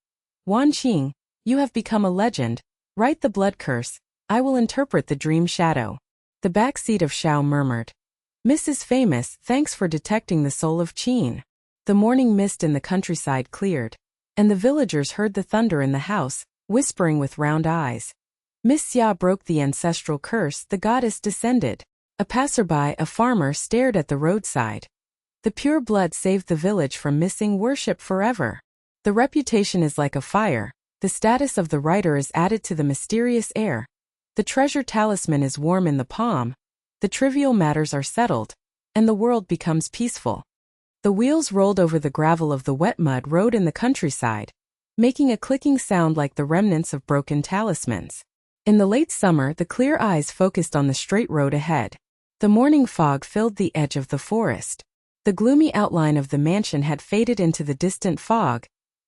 "Wanqing, you have become a legend. Write the blood curse. I will interpret the dream shadow." The back seat of Xiao murmured, "Mrs. Famous, thanks for detecting the soul of Qin." The morning mist in the countryside cleared, and the villagers heard the thunder in the house, whispering with round eyes. Miss Xia broke the ancestral curse, the goddess descended. A passerby, a farmer, stared at the roadside. The pure blood saved the village from missing worship forever. The reputation is like a fire. The status of the writer is added to the mysterious air. The treasure talisman is warm in the palm. The trivial matters are settled, and the world becomes peaceful. The wheels rolled over the gravel of the wet mud road in the countryside, making a clicking sound like the remnants of broken talismans. In the late summer, the clear eyes focused on the straight road ahead. The morning fog filled the edge of the forest. The gloomy outline of the mansion had faded into the distant fog,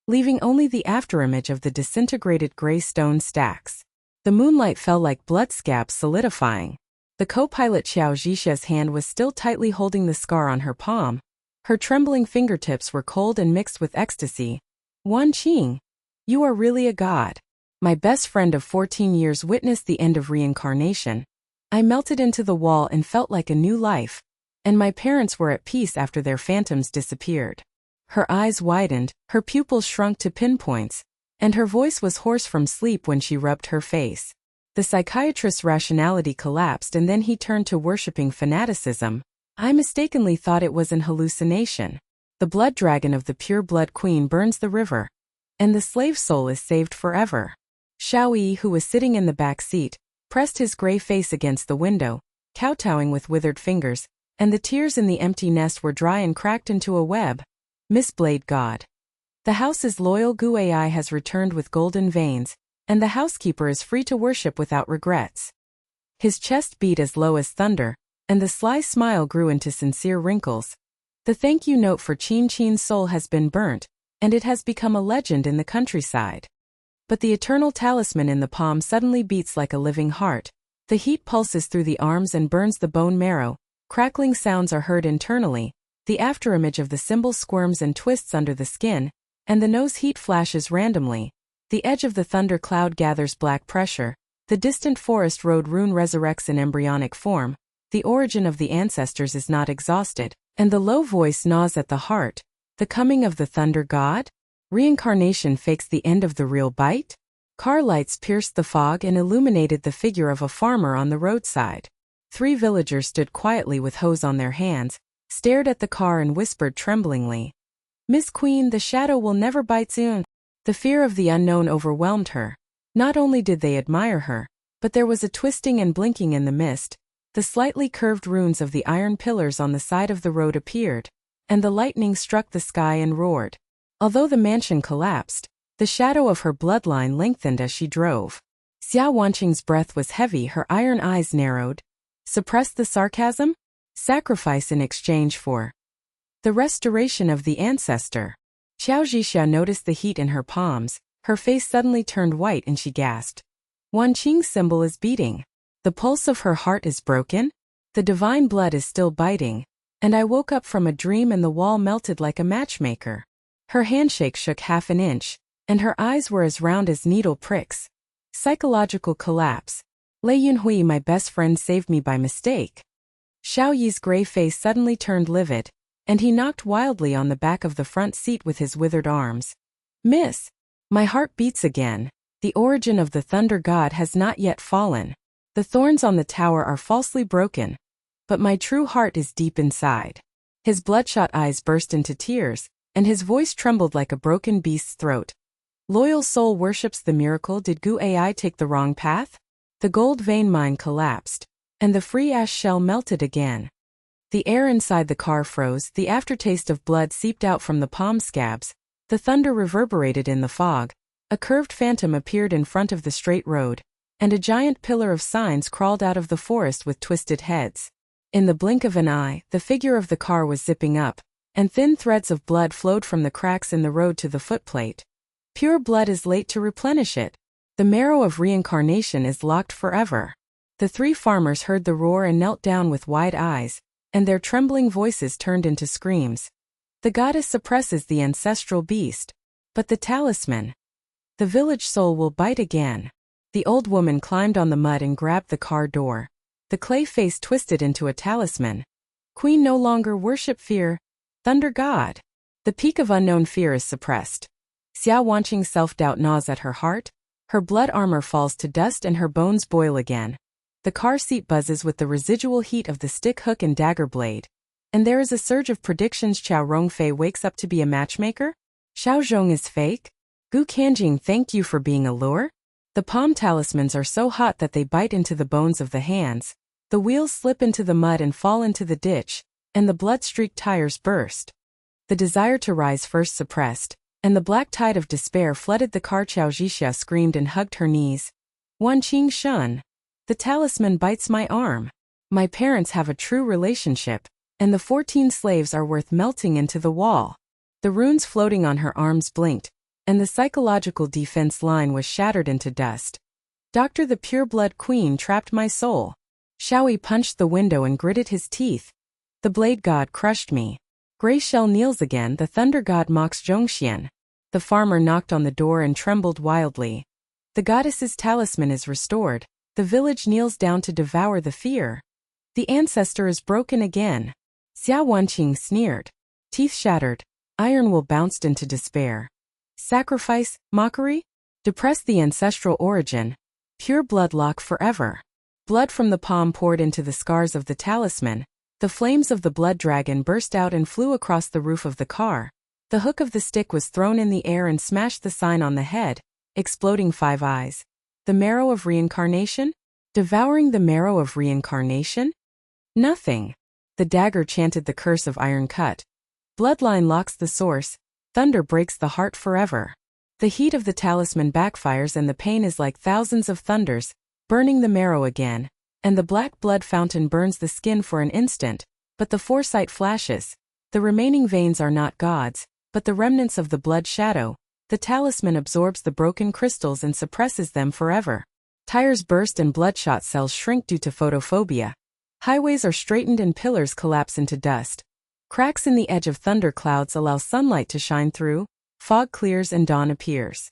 leaving only the afterimage of the disintegrated gray stone stacks. The moonlight fell like blood scabs solidifying. The co-pilot Qiao Zhixia's hand was still tightly holding the scar on her palm. Her trembling fingertips were cold and mixed with ecstasy. "Wanqing, you are really a god. My best friend of 14 years witnessed the end of reincarnation. I melted into the wall and felt like a new life, and my parents were at peace after their phantoms disappeared." Her eyes widened, her pupils shrunk to pinpoints, and her voice was hoarse from sleep when she rubbed her face. The psychiatrist's rationality collapsed and then he turned to worshipping fanaticism. "I mistakenly thought it was an hallucination. The blood dragon of the pure blood queen burns the river, and the slave soul is saved forever." Xiao Yi, who was sitting in the back seat, pressed his gray face against the window, kowtowing with withered fingers, and the tears in the empty nest were dry and cracked into a web. Miss Blade God. The house's loyal Gu Ai has returned with golden veins, and the housekeeper is free to worship without regrets. His chest beat as low as thunder, and the sly smile grew into sincere wrinkles. The thank you note for Qin's soul has been burnt, and it has become a legend in the countryside. But the eternal talisman in the palm suddenly beats like a living heart. The heat pulses through the arms and burns the bone marrow. Crackling sounds are heard internally. The afterimage of the symbol squirms and twists under the skin, and the nose heat flashes randomly. The edge of the thunder cloud gathers black pressure. The distant forest road rune resurrects in embryonic form. The origin of the ancestors is not exhausted, and the low voice gnaws at the heart. The coming of the thunder god? Reincarnation fakes the end of the real bite? Car lights pierced the fog and illuminated the figure of a farmer on the roadside. 3 villagers stood quietly with hoes on their hands, stared at the car and whispered tremblingly, "Miss Queen, the shadow will never bite soon." The fear of the unknown overwhelmed her. Not only did they admire her, but there was a twisting and blinking in the mist. The slightly curved runes of the iron pillars on the side of the road appeared, and the lightning struck the sky and roared. Although the mansion collapsed, the shadow of her bloodline lengthened as she drove. Xia Wanqing's breath was heavy, her iron eyes narrowed. Suppress the sarcasm? Sacrifice in exchange for the restoration of the ancestor. Qiao Zhixia noticed the heat in her palms. Her face suddenly turned white and she gasped. Wanqing's symbol is beating. The pulse of her heart is broken. The divine blood is still biting. And I woke up from a dream and the wall melted like a matchmaker. Her handshake shook half an inch, and her eyes were as round as needle pricks. Psychological collapse. Lei Yunhui, my best friend, saved me by mistake. Xiao Yi's gray face suddenly turned livid, and he knocked wildly on the back of the front seat with his withered arms. Miss, my heart beats again. The origin of the thunder god has not yet fallen. The thorns on the tower are falsely broken, but my true heart is deep inside. His bloodshot eyes burst into tears, and his voice trembled like a broken beast's throat. Loyal soul worships the miracle. Did Gu Ai take the wrong path? The gold vein mine collapsed, and the free ash shell melted again. The air inside the car froze, the aftertaste of blood seeped out from the palm scabs, the thunder reverberated in the fog, a curved phantom appeared in front of the straight road, and a giant pillar of signs crawled out of the forest with twisted heads. In the blink of an eye, the figure of the car was zipping up, and thin threads of blood flowed from the cracks in the road to the footplate. Pure blood is late to replenish it. The marrow of reincarnation is locked forever. The 3 farmers heard the roar and knelt down with wide eyes, and their trembling voices turned into screams. The goddess suppresses the ancestral beast, but the talisman. The village soul will bite again. The old woman climbed on the mud and grabbed the car door. The clay face twisted into a talisman. Queen no longer worship fear. Thunder god. The peak of unknown fear is suppressed. Xia Wanqing's self-doubt gnaws at her heart. Her blood armor falls to dust and her bones boil again. The car seat buzzes with the residual heat of the stick hook and dagger blade. And there is a surge of predictions. Qiao Rongfei wakes up to be a matchmaker? Xiao Zhong is fake? Gu Kanjing thanked you for being a lure? The palm talismans are so hot that they bite into the bones of the hands. The wheels slip into the mud and fall into the ditch, and the blood-streaked tires burst. The desire to rise first suppressed, and the black tide of despair flooded the car. Qiao Zhixia screamed and hugged her knees. Wanqing shun. The talisman bites my arm. My parents have a true relationship, and the 14 slaves are worth melting into the wall. The runes floating on her arms blinked, and the psychological defense line was shattered into dust. Doctor, the pure-blood queen trapped my soul. Xiao Yi punched the window and gritted his teeth. The blade god crushed me. Gray shell kneels again. The thunder god mocks Zhongxian. The farmer knocked on the door and trembled wildly. The goddess's talisman is restored. The village kneels down to devour the fear. The ancestor is broken again. Xia Wanqing sneered. Teeth shattered. Iron will bounced into despair. Sacrifice, mockery? Depress the ancestral origin. Pure blood lock forever. Blood from the palm poured into the scars of the talisman. The flames of the blood dragon burst out and flew across the roof of the car. The hook of the stick was thrown in the air and smashed the sign on the head, exploding 5 eyes. The marrow of reincarnation? Devouring the marrow of reincarnation? Nothing. The dagger chanted the curse of iron cut. Bloodline locks the source, thunder breaks the heart forever. The heat of the talisman backfires and the pain is like thousands of thunders, burning the marrow again, and the black blood fountain burns the skin for an instant, but the foresight flashes. The remaining veins are not gods, but the remnants of the blood shadow. The talisman absorbs the broken crystals and suppresses them forever. Tires burst and bloodshot cells shrink due to photophobia. Highways are straightened and pillars collapse into dust. Cracks in the edge of thunderclouds allow sunlight to shine through, fog clears and dawn appears.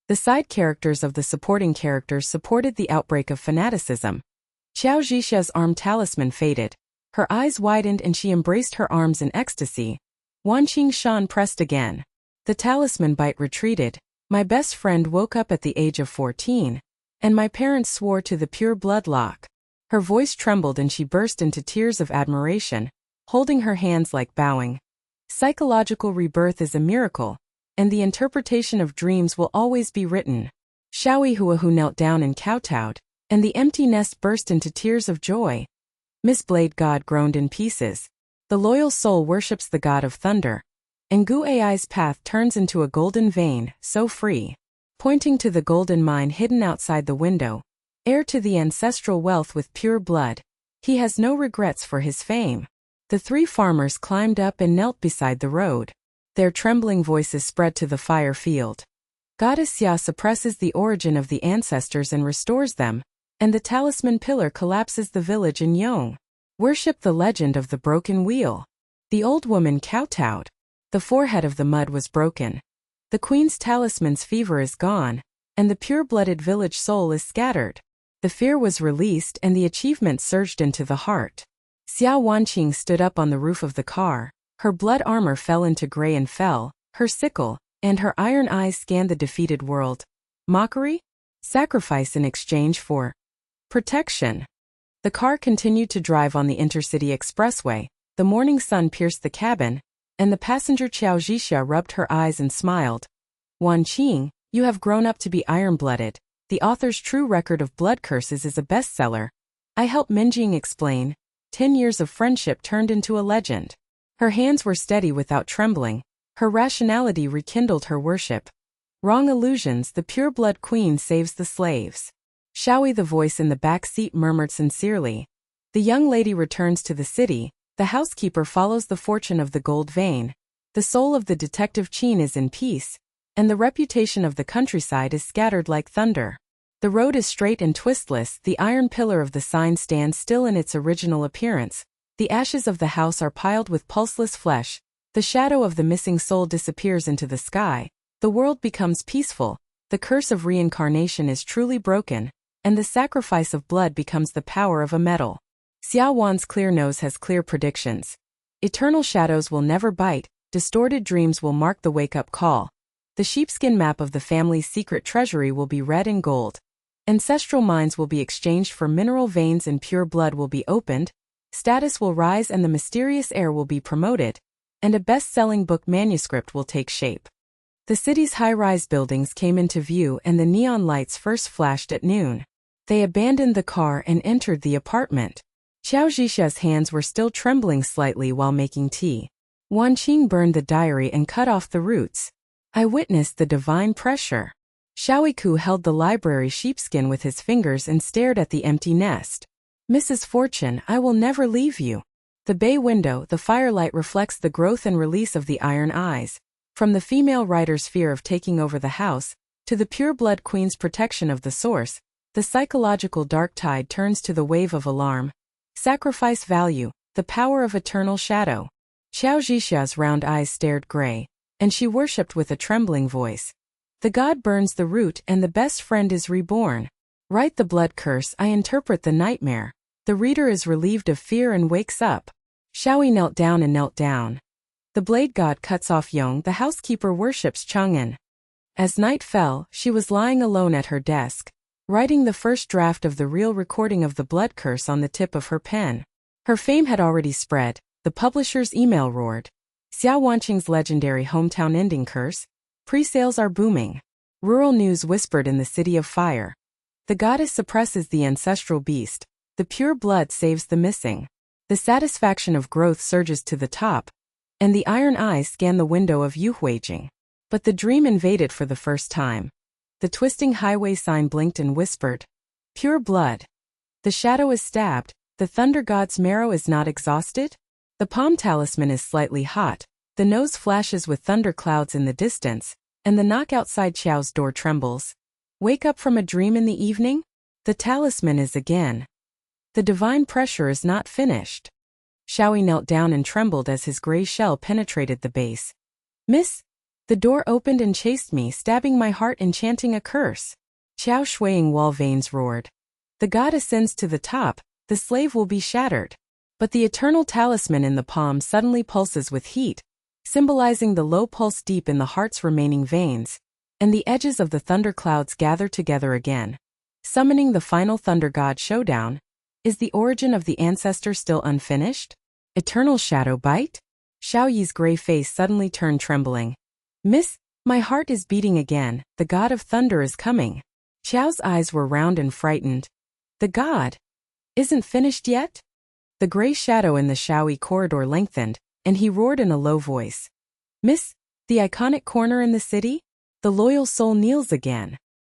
The side characters of the supporting characters supported the outbreak of fanaticism. Qiao Zhixia's arm talisman faded. Her eyes widened and she embraced her arms in ecstasy. Wanqing Shan pressed again. The talisman bite retreated. My best friend woke up at the age of 14, and my parents swore to the pure blood lock. Her voice trembled and she burst into tears of admiration, holding her hands like bowing. Psychological rebirth is a miracle, and the interpretation of dreams will always be written. Xiao Yi who knelt down and kowtowed, and the empty nest burst into tears of joy. Miss Blade God groaned in pieces. The loyal soul worships the god of thunder. And Gu Ai's path turns into a golden vein, so free. Pointing to the golden mine hidden outside the window, heir to the ancestral wealth with pure blood, he has no regrets for his fame. The three farmers climbed up and knelt beside the road. Their trembling voices spread to the fire field. Goddess Xia suppresses the origin of the ancestors and restores them, and the talisman pillar collapses the village in Yong. Worship the legend of the broken wheel. The old woman kowtowed. The forehead of the mud was broken. The queen's talisman's fever is gone, and the pure-blooded village soul is scattered. The fear was released and the achievement surged into the heart. Xia Wanqing stood up on the roof of the car. Her blood armor fell into gray and fell, her sickle, and her iron eyes scanned the defeated world. Mockery? Sacrifice in exchange for protection. The car continued to drive on the intercity expressway. The morning sun pierced the cabin, and the passenger Qiao Zhixia rubbed her eyes and smiled. Wanqing, you have grown up to be iron-blooded. The author's true record of blood curses is a bestseller. I helped Minjing explain. 10 years of friendship turned into a legend. Her hands were steady without trembling. Her rationality rekindled her worship. Wrong illusions, the pure-blood queen saves the slaves. Xiao Yi, the voice in the back seat, murmured sincerely. The young lady returns to the city. The housekeeper follows the fortune of the gold vein. The soul of the detective Qin is in peace, and the reputation of the countryside is scattered like thunder. The road is straight and twistless. The iron pillar of the sign stands still in its original appearance. The ashes of the house are piled with pulseless flesh. The shadow of the missing soul disappears into the sky. The world becomes peaceful. The curse of reincarnation is truly broken, and the sacrifice of blood becomes the power of a metal. Xia Wan's clear nose has clear predictions. Eternal shadows will never bite. Distorted dreams will mark the wake-up call. The sheepskin map of the family's secret treasury will be red and gold. Ancestral mines will be exchanged for mineral veins and pure blood will be opened. Status will rise and the mysterious heir will be promoted, and a best-selling book manuscript will take shape. The city's high-rise buildings came into view and the neon lights first flashed at noon. They abandoned the car and entered the apartment. Qiao Zhixia's hands were still trembling slightly while making tea. Wanqing burned the diary and cut off the roots. I witnessed the divine pressure. Xiao Yi held the library sheepskin with his fingers and stared at the empty nest. Mrs. Fortune, I will never leave you. The bay window, the firelight reflects the growth and release of the iron eyes. From the female writer's fear of taking over the house, to the pure-blood queen's protection of the source, the psychological dark tide turns to the wave of alarm. Sacrifice value, the power of eternal shadow. Qiao Zhixia's round eyes stared gray, and she worshipped with a trembling voice. The god burns the root and the best friend is reborn. Write the blood curse, I interpret the nightmare. The reader is relieved of fear and wakes up. Xiao Yi knelt down and knelt down. The blade god cuts off Yong, the housekeeper worships Chang'an. As night fell, she was lying alone at her desk, writing the first draft of the real recording of the blood curse on the tip of her pen. Her fame had already spread. The publisher's email roared. Xia Wanqing's legendary hometown ending curse. Pre-sales are booming. Rural news whispered in the city of fire. The goddess suppresses the ancestral beast. The pure blood saves the missing. The satisfaction of growth surges to the top, and the iron eyes scan the window of youth waging. But the dream invaded for the first time. The twisting highway sign blinked and whispered, "Pure blood. The shadow is stabbed. The thunder god's marrow is not exhausted." The palm talisman is slightly hot. The nose flashes with thunder clouds in the distance, and the knock outside Qiao's door trembles. Wake up from a dream in the evening? The talisman is again. The divine pressure is not finished. Xiao Yi knelt down and trembled as his gray shell penetrated the base. "Miss!" The door opened and chased me, stabbing my heart and chanting a curse. Qiao swaying wall veins roared. "The god ascends to the top, the slave will be shattered." But the eternal talisman in the palm suddenly pulses with heat, symbolizing the low pulse deep in the heart's remaining veins, and the edges of the thunderclouds gather together again, summoning the final thunder god showdown. Is the origin of the ancestor still unfinished? Eternal shadow bite? Xiao Yi's gray face suddenly turned trembling. "Miss, my heart is beating again, the god of thunder is coming." Qiao's eyes were round and frightened. "The god isn't finished yet?" The gray shadow in the Xiao Yi corridor lengthened, and he roared in a low voice. "Miss, the iconic corner in the city? The loyal soul kneels again."